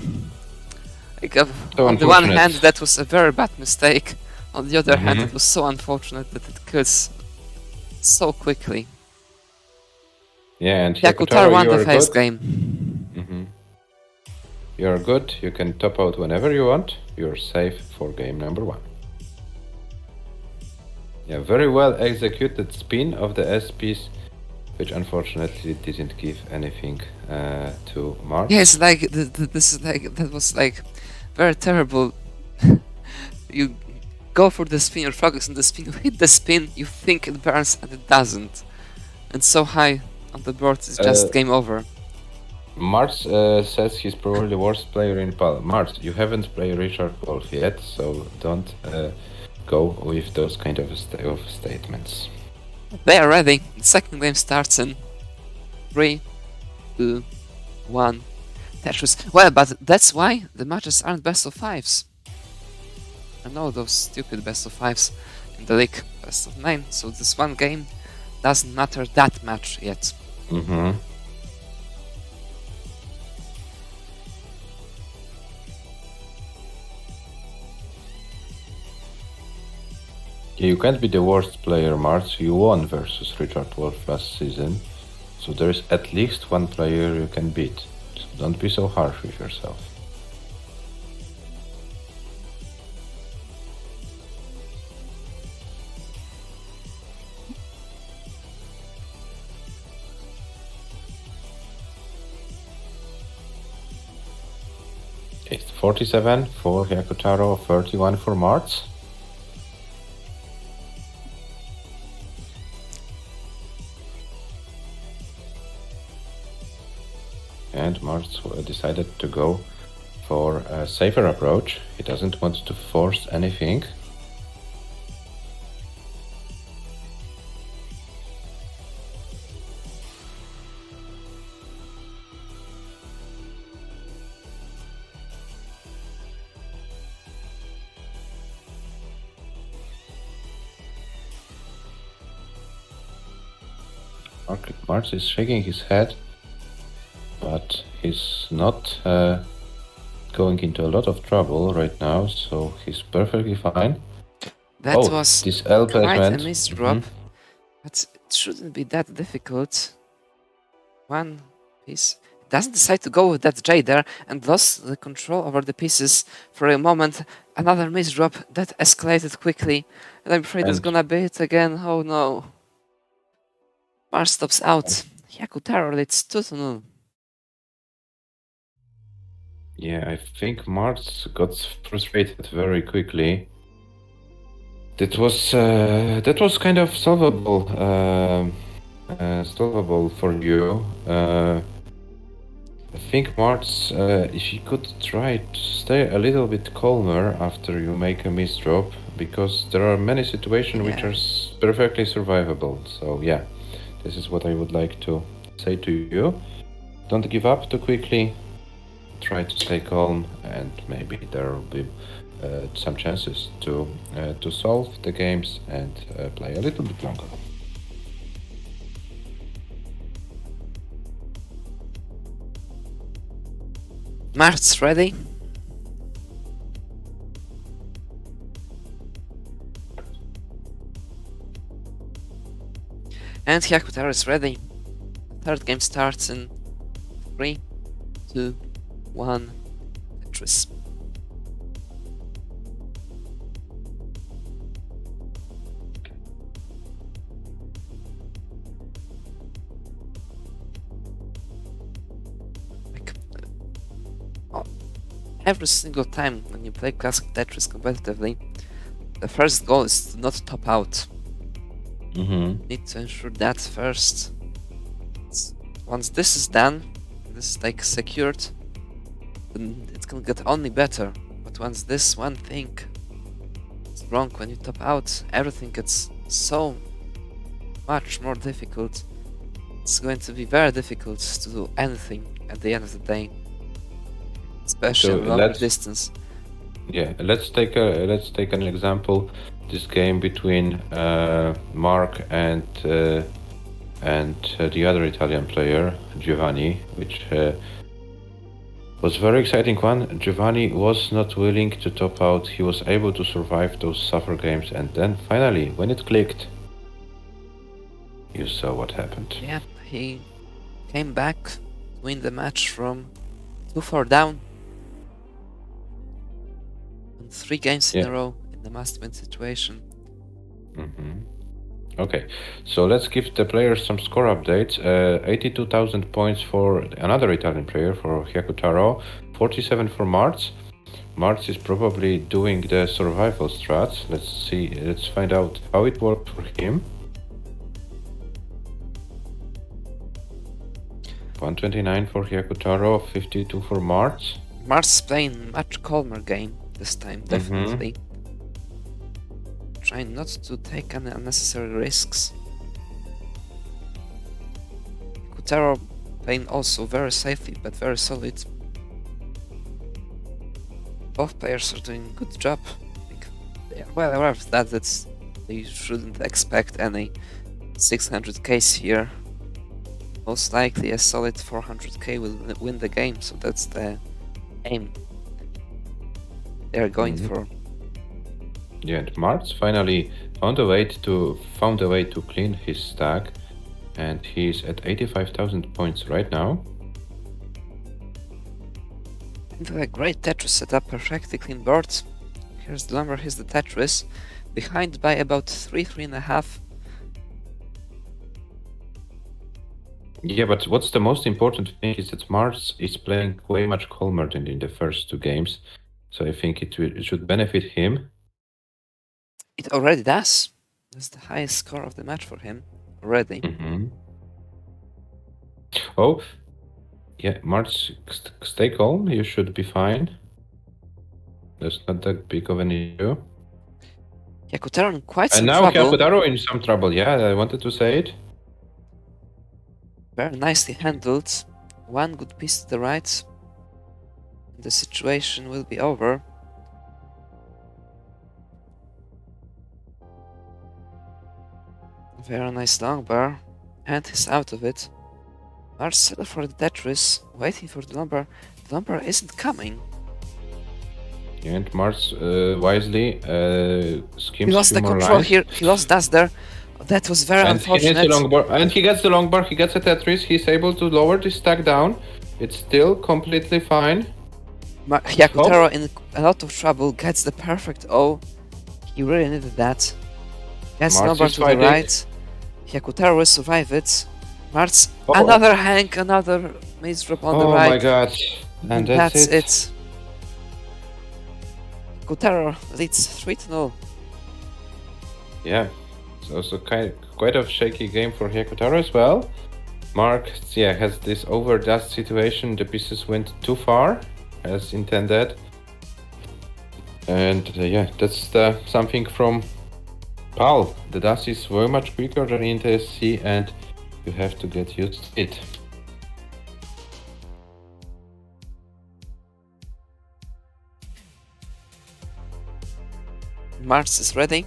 So on the one unfortunate. hand, that was a very bad mistake. On the other hand, Mhm. it was so unfortunate that it kills so quickly. Yeah, and Hyakutaro won you the are first good. game. Mm-hmm. You are good, you can top out whenever you want. You're safe for game number 1. Yeah, very well executed spin of the S piece, which unfortunately didn't give anything to MARTS. Yeah, it's like this is like that was like very terrible. You go for the spin, you focus on the spin, you hit the spin, you think it burns and it doesn't. And so high on the board it's just game over. MARTS says he's probably the worst player in PAL. MARTS, you haven't played Richard Wolf yet, so don't go with those kind of statements. They are ready. The second game starts in 3, 2, 1. Tetris. Well, but that's why the matches aren't best of 5s. I know those stupid best of 5s in the league, best of 9, so this one game doesn't matter that much yet. Mm-hmm. You can't be the worst player, MARTS. You won versus Richard Wolf last season, so there is at least one player you can beat. So don't be so harsh with yourself. It's 47 for Hyakutaro, 31 for MARTS. And MARTS decided to go for a safer approach. He doesn't want to force anything. MARTS is shaking his head, but he's not going into a lot of trouble right now, so he's perfectly fine. That was this L quite a placement. misdrop, but it shouldn't be that difficult. One piece. doesn't decide to go with that J there and lost the control over the pieces for a moment. Another misdrop that escalated quickly, and I'm afraid it's gonna be it again. Oh no. Mars stops out. HYAKUTARO leads 2-0. Yeah, I think MARTS got frustrated very quickly. That was kind of solvable for you. I think MARTS, if you could try to stay a little bit calmer after you make a misdrop, because there are many situations which are perfectly survivable. So yeah, this is what I would like to say to you. Don't give up too quickly. Try to stay calm, and maybe there will be some chances to solve the games and play a little bit longer. Marts ready? And HYAKUTARO is ready. Third game starts in 3, 2, 1. Tetris. Every single time when you play classic Tetris competitively, the first goal is to not top out. Need to ensure that first. Once this is done, this is like secured, then it can get only better. But once this one thing is wrong, when you top out, everything gets so much more difficult. It's going to be very difficult to do anything at the end of the day, especially longer distance. Yeah, let's take an example. This game between MARQ and the other Italian player, Giovanni, which was a very exciting one. Giovanni was not willing to top out. He was able to survive those suffer games, and then finally, when it clicked, you saw what happened. Yeah, he came back to win the match from 2-4 down. And 3 games in a row in the must-win situation. Okay, so let's give the players some score updates. 82,000 points for another Italian player, for HYAKUTARO, 47 for MARTS. MARTS is probably doing the survival strats. Let's find out how it worked for him. 129 for HYAKUTARO, 52 for MARTS. MARTS playing much calmer game this time, definitely. Trying not to take any unnecessary risks. HYAKUTARO playing also very safely but very solid. Both players are doing a good job. They are well aware of that. They shouldn't expect any 600k here. Most likely a solid 400k will win the game, so that's the aim they are going for. Yeah, and MARTS finally found a way to clean his stack, and he's at 85,000 points right now. And a great Tetris setup, perfectly clean board. Here's the number, here's the Tetris, behind by about 3.5. Yeah, but what's the most important thing is that MARTS is playing way much calmer than in the first 2 games, so I think it should benefit him. It already does. That's the highest score of the match for him already. Oh, yeah, MARTS, stay calm. You should be fine. There's not that big of an issue. HYAKUTARO in quite some and now trouble. HYAKUTARO in some trouble. Yeah, I wanted to say it. Very nicely handled. One good piece to the right. The situation will be over. Very nice long bar, and he's out of it. MARTS settled for the Tetris, waiting for the lumber. The lumber isn't coming. And MARTS wisely schemes. He lost the control here. He lost dust there. That was very And he unfortunate. gets the long bar, and he gets the long bar, he gets a Tetris, he's able to lower the stack down. It's still completely fine. Hyakutaro in a lot of trouble, gets the perfect O. He really needed that. Gets Marts number is to the fighting. right. Hyakutaro will survive it. Marts, Oh. another Hank, another maze drop on the Oh right. my god. And that's it. Hyakutaro leads 3-0. Yeah. It's also quite a shaky game for Hyakutaro as well. Mark, yeah, has this overdust situation. The pieces went too far, as intended. And yeah, that's something from PAL. The dust is very much quicker than in TSC, and you have to get used to it. Marts is ready.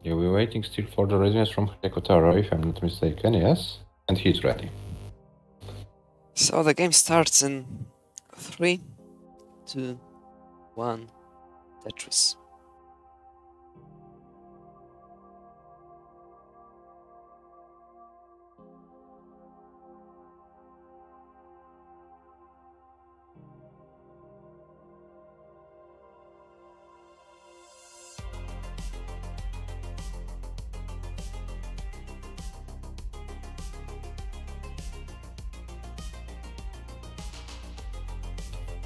Yeah, we're waiting still for the readiness from Hyakutaro, if I'm not mistaken, yes? And he's ready. So the game starts in 3, 2, 1, Tetris.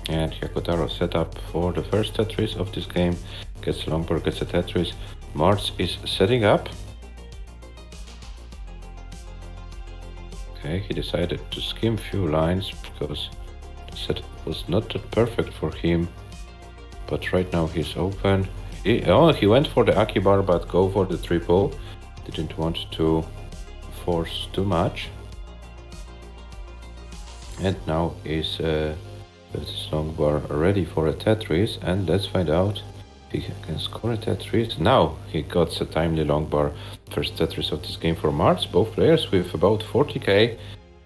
And Hyakutaro set up for the first Tetris of this game. Gets Longboard, gets a Tetris. Marts is setting up. Okay, he decided to skim few lines because the setup was not that perfect for him. But right now he's open. He went for the Akibar, but go for the triple. Didn't want to force too much. And now is this long bar ready for a Tetris, and let's find out if he can score a Tetris. Now he got a timely long bar. First Tetris of this game for Marts, both players with about 40k,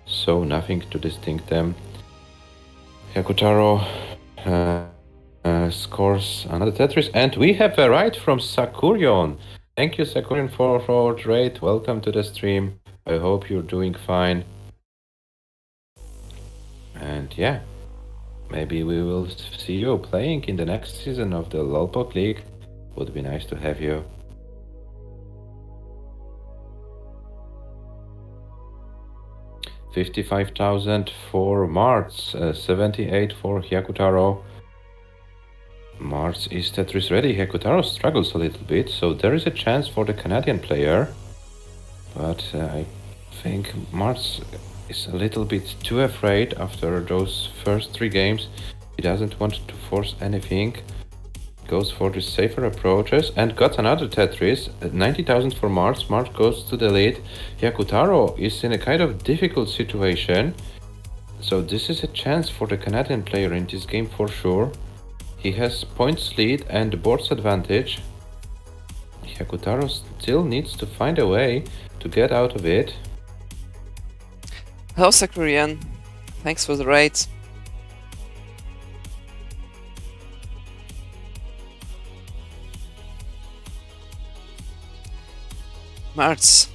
so nothing to distinct them. Hyakutaro scores another Tetris, and we have a raid from Sakurion. Thank you, Sakurion, for the raid. Welcome to the stream. I hope you're doing fine. And yeah, maybe we will see you playing in the next season of the Lolpop League. Would be nice to have you. $55,000 for Marts, 78 for Hyakutaro. Marts is Tetris ready. Hyakutaro struggles a little bit, so there is a chance for the Canadian player. But I think Marts is a little bit too afraid after those first 3 games. He doesn't want to force anything. Goes for the safer approaches and got another Tetris. 90,000 for Marts. Marts goes to the lead. Hyakutaro is in a kind of difficult situation. So this is a chance for the Canadian player in this game for sure. He has points lead and boards advantage. Hyakutaro still needs to find a way to get out of it. Hello, Sakurian. Thanks for the raid. Marts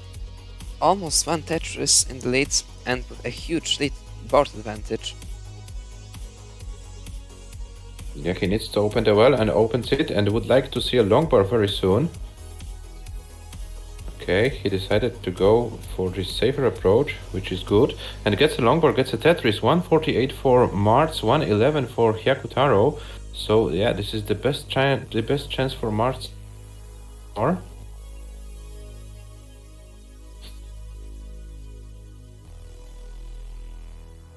almost won Tetris in the lead and with a huge lead board advantage. Yeah, he needs to open the well and opens it and would like to see a long bar very soon. Okay, he decided to go for this safer approach, which is good, and gets a long bar, gets a Tetris. 148 for Marts, 111 for Hyakutaro. So yeah, this is the best chance for Marts.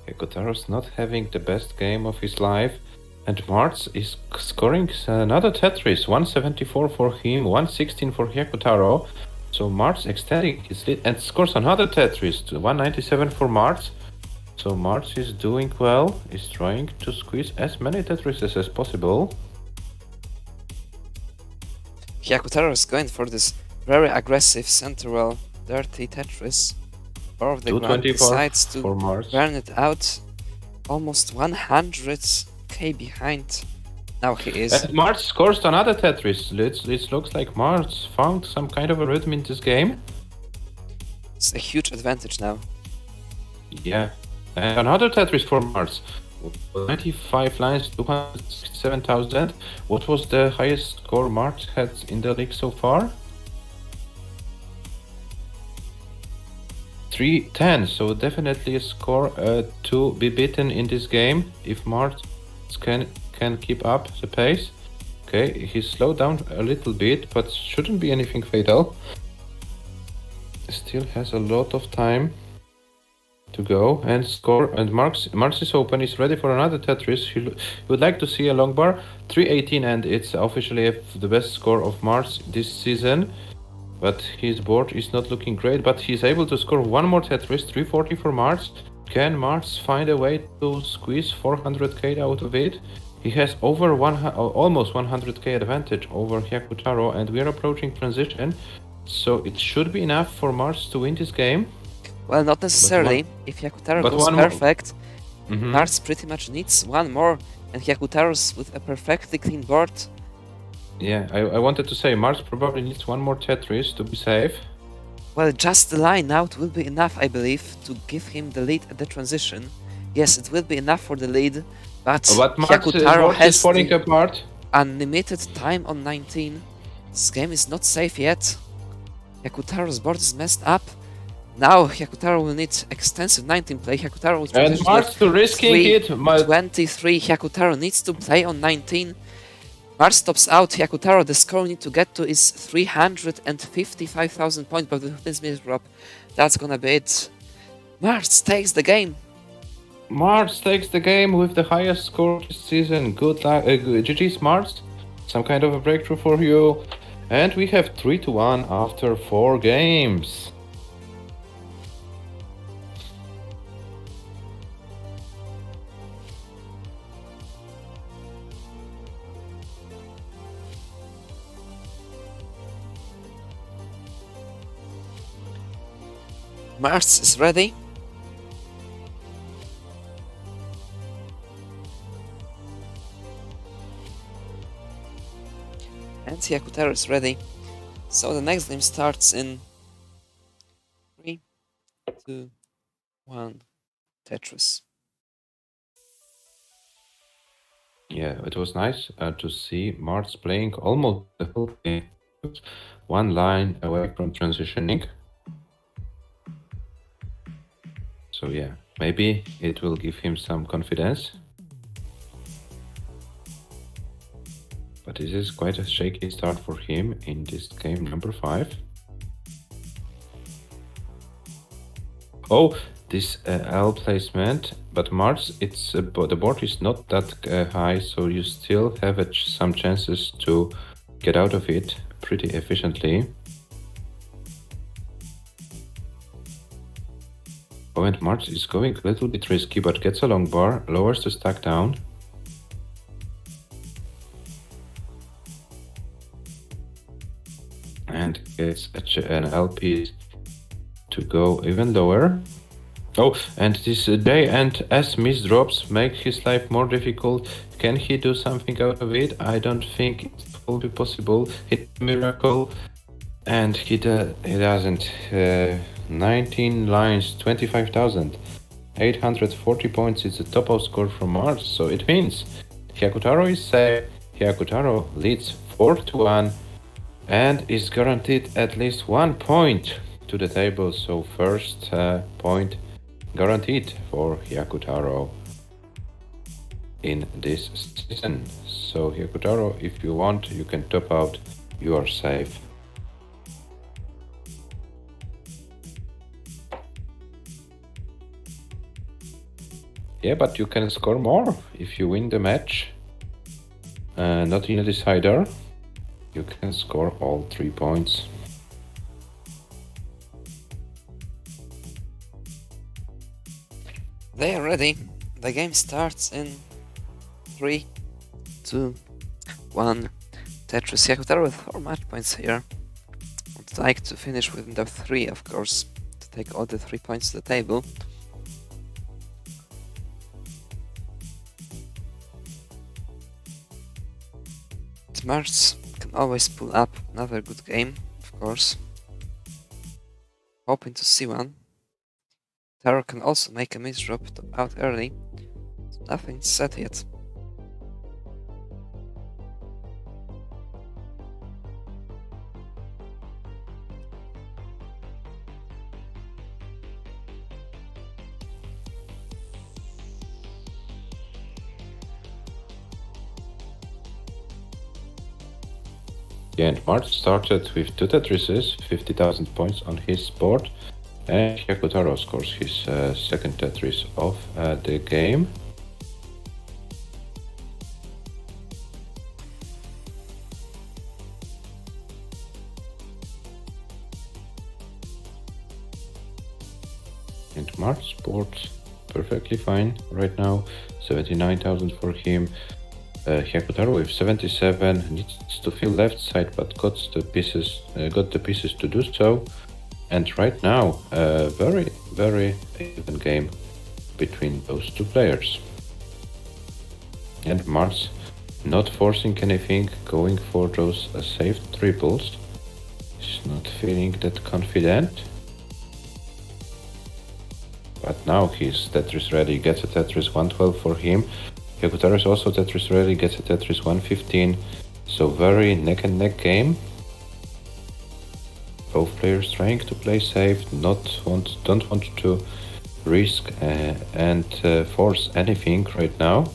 Hyakutaro's not having the best game of his life, and MARTS is scoring another Tetris, 174 for him, 116 for Hyakutaro. So MARTS extending his lead and scores another Tetris, to 197 for MARTS. So MARTS is doing well, is trying to squeeze as many Tetrises as possible. Hyakutaro is going for this very aggressive central dirty Tetris. Or the ground 224 decides to for MARTS. burn it out. Almost 100k behind. Now he is. And MARTS scores another Tetris. It looks like MARTS found some kind of a rhythm in this game. It's a huge advantage now. Yeah. And another Tetris for MARTS. 95 lines, 267,000. What was the highest score MARTS had in the league so far? 310, so definitely a score to be beaten in this game if MARTS can keep up the pace. Okay, he slowed down a little bit, but shouldn't be anything fatal. Still has a lot of time to go and score, and MARTS is open, is ready for another Tetris. He would like to see a long bar, 318, and it's officially the best score of MARTS this season. But his board is not looking great, but he's able to score one more Tetris, 340 for MARTS. Can MARTS find a way to squeeze 400k out of it? He has over almost 100k advantage over Hyakutaro, and we are approaching transition, so it should be enough for MARTS to win this game. Well, not necessarily. If Hyakutaro goes perfect, MARTS pretty much needs one more, and Hyakutaro's with a perfectly clean board. Yeah, I wanted to say MARTS probably needs one more Tetris to be safe. Well, just the line out will be enough, I believe, to give him the lead at the transition. Yes, it will be enough for the lead, but Hyakutaro has falling apart. Unlimited time on 19. This game is not safe yet. Hyakutaro's board is messed up. Now Hyakutaro will need extensive 19 play. Hyakutaro will and MARTS to risking it. 23. Hyakutaro needs to play on 19. MARTS stops out. Hyakutaro, the score we need to get to is 355,000 points, but with this minute drop, that's gonna be it. MARTS takes the game. MARTS takes the game with the highest score this season. Good luck, GG's MARTS. Some kind of a breakthrough for you. And we have 3-1 after 4 games. MARTS is ready. And Hyakutaro is ready. So the next game starts in 3, 2, 1, Tetris. Yeah, it was nice to see MARTS playing almost the whole game. One line away from transitioning. So yeah, maybe it will give him some confidence. But this is quite a shaky start for him in this game number 5. Oh, this L placement, but MARTS, the board is not that high, so you still have some chances to get out of it pretty efficiently. Oh, and MARTS is going a little bit risky, but gets a long bar, lowers the stack down. And gets an LP to go even lower. Oh, and this J and S misdrops make his life more difficult. Can he do something out of it? I don't think it will be possible. It's a miracle. And he doesn't. 19 lines, 25,840 points is the top of score from MARTS. So it means Hyakutaro is safe. Hyakutaro leads 4-1 and is guaranteed at least 1 point to the table. So first point guaranteed for Hyakutaro in this season. So Hyakutaro, if you want, you can top out. You are safe. Yeah, but you can score more if you win the match. Not in a decider. You can score all 3 points. They are ready. The game starts in 3, 2, 1. Tetris HYAKUTARO with 4 match points here. Would like to finish within the 3, of course, to take all the 3 points to the table. MARTS can always pull up another good game, of course. Hoping to see one. Taro can also make a misdrop out early, so nothing's set yet. Yeah, and March started with 2 Tetrises, 50,000 points on his board, and HYAKUTARO scores his second Tetris of the game. And March's board perfectly fine right now, 79,000 for him. HYAKUTARO with 77 needs to fill left side, but got the pieces to do so. And right now, a very, very even game between those two players. And Mars not forcing anything, going for those safe triples. He's not feeling that confident. But now he's Tetris ready, gets a Tetris 112 for him. HYAKUTARO is also Tetris ready, gets a Tetris 115. So very neck and neck game. Both players trying to play safe, don't want to risk and force anything right now.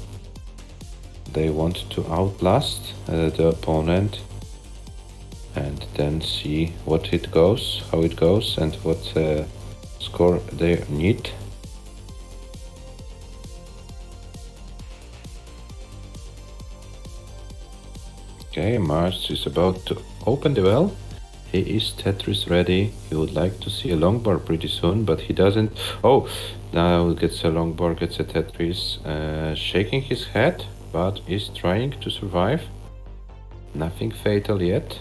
They want to outlast the opponent and then see what it goes, how it goes, and what score they need. Okay, Mars is about to open the well. He is Tetris ready. He would like to see a long bar pretty soon, but he doesn't. Oh, now gets a long bar, gets a Tetris. Shaking his head, but is trying to survive. Nothing fatal yet.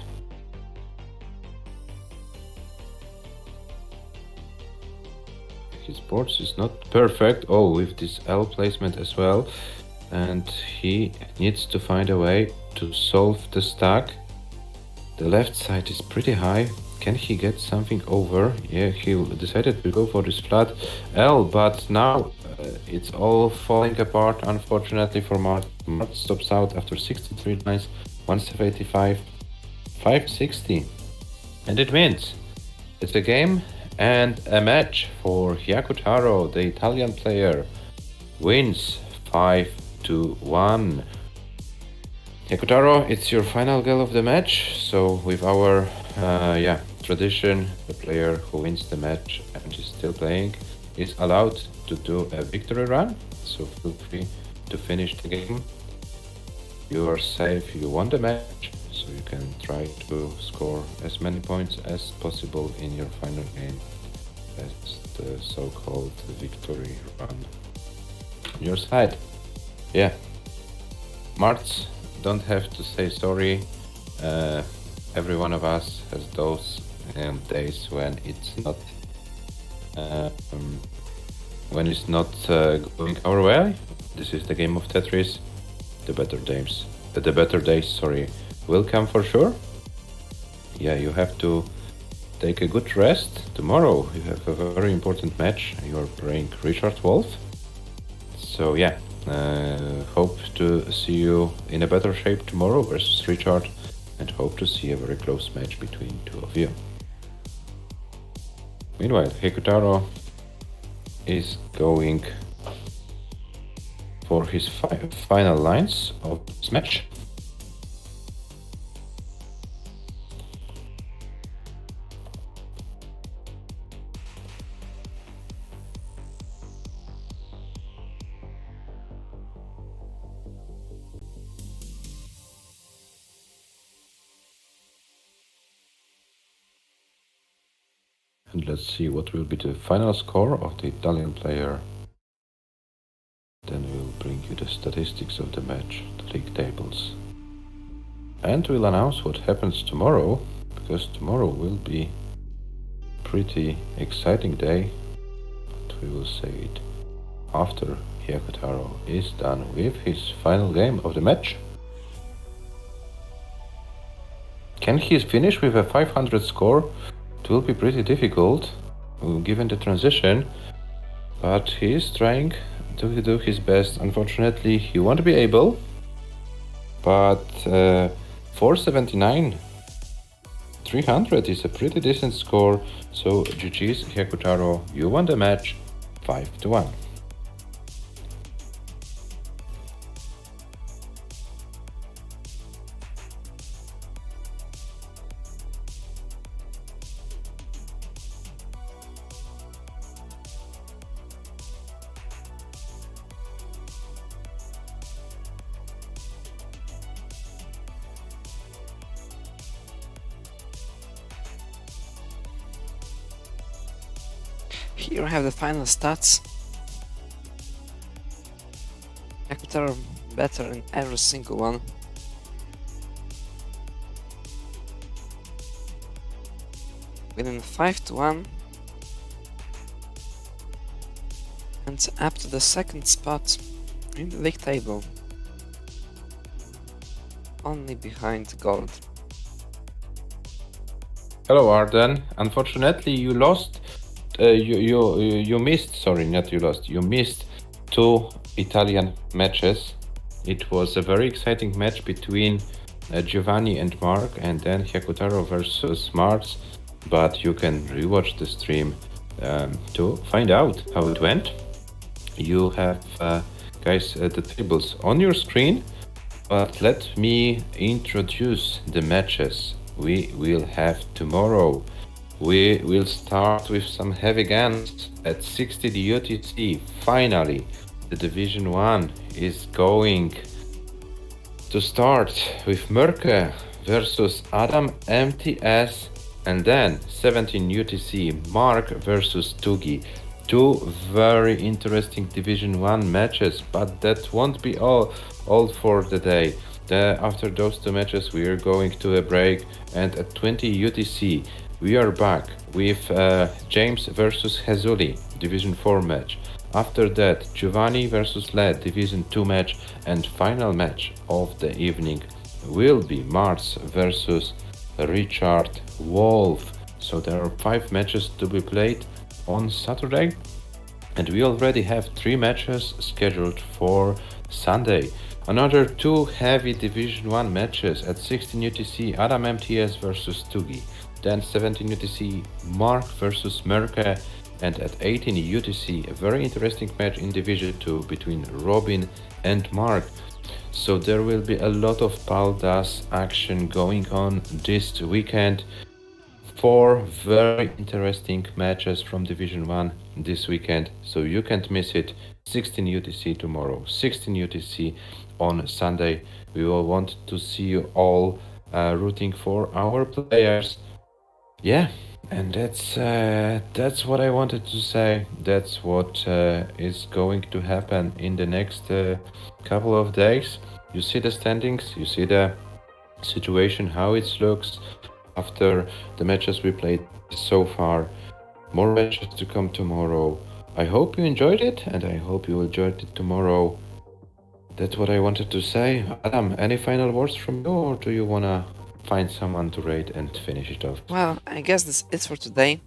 His board is not perfect. Oh, with this L placement as well. And he needs to find a way to solve the stack. The left side is pretty high. Can he get something over? Yeah, he decided to go for this flat L, but now it's all falling apart, unfortunately for Mart. Mart stops out after 63 lines, 175, 560. And it wins. It's a game and a match for HYAKUTARO, the Italian player, wins 5-1. HYAKUTARO, it's your final goal of the match. So with our tradition, the player who wins the match and is still playing is allowed to do a victory run. So feel free to finish the game. You are safe, you won the match, so you can try to score as many points as possible in your final game as the so-called victory run on your side. Yeah, Marts, don't have to say sorry. Every one of us has those days when it's not going our way. This is the game of Tetris. The better days, will come for sure. Yeah, you have to take a good rest. Tomorrow you have a very important match. You are playing Richard Wolf. So yeah, hope to see you in a better shape tomorrow versus Richard, and hope to see a very close match between two of you. Meanwhile, HYAKUTARO is going for his final lines of this match. And let's see what will be the final score of the Italian player. Then we'll bring you the statistics of the match, the league tables. And we'll announce what happens tomorrow, because tomorrow will be a pretty exciting day. But we will say it after Hyakutaro is done with his final game of the match. Can he finish with a 500 score? It will be pretty difficult given the transition, but he is trying to do his best. Unfortunately, he won't be able, but 479 300 is a pretty decent score, so GG's Hyakutaro, you won the match 5-1. Here I have the final stats. Hyakutaro better in every single one. Winning 5-1. And up to the second spot in the league table. Only behind gold. Hello Arden, unfortunately you lost. You missed. Sorry, not you lost. You missed 2 Italian matches. It was a very exciting match between Giovanni and Mark, and then Hyakutaro versus MARTS. But you can rewatch the stream to find out how it went. You have, guys, the tables on your screen. But let me introduce the matches we will have tomorrow. We will start with some heavy guns at 60 UTC. Finally, the Division 1 is going to start with MARQ versus Adam MTS, and then 17 UTC MARQ versus Tugi. 2 very interesting Division 1 matches, but that won't be all for the day. After those 2 matches we are going to a break, and at 20 UTC we are back with James versus Hazuli, Division 4 match. After that, Giovanni versus Led, Division 2 match, and final match of the evening will be MARTS versus Richard Wolf. So there are 5 matches to be played on Saturday, and we already have 3 matches scheduled for Sunday. Another 2 heavy Division 1 matches at 16 UTC, Adam MTS versus Tugi. Then 17 UTC MARQ versus MARQ, and at 18 UTC a very interesting match in Division 2 between Robin and MARQ. So there will be a lot of Paldas action going on this weekend. 4 very interesting matches from Division 1 this weekend, so you can't miss it. 16 UTC tomorrow, 16 UTC on Sunday. We will want to see you all rooting for our players. Yeah, and that's what I wanted to say. That's what is going to happen in the next couple of days. You see the standings, you see the situation, how it looks after the matches we played so far. More matches to come tomorrow. I hope you enjoyed it, and I hope you will enjoy it tomorrow. That's what I wanted to say. Adam, any final words from you, or do you wanna find someone to rate and finish it off? Well, I guess this is for today.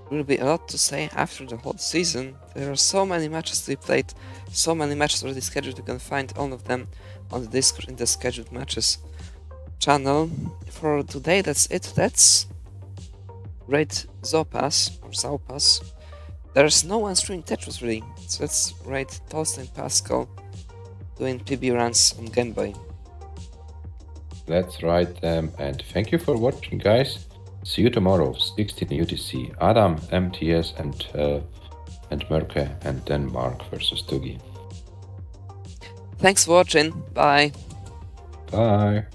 There will be a lot to say after the whole season. There are so many matches to be played, so many matches already scheduled. You can find all of them on the Discord in the scheduled matches channel. For today, that's it. That's rate Zopas or Zaupas. There's no one streaming Tetris really, so let's rate Tolstoy and Pascal doing PB runs on Game Boy. That's right, and thank you for watching, guys. See you tomorrow, 16 UTC, Adam, MTS, and MARQ, and then MARQ versus Tugi. Thanks for watching. Bye. Bye.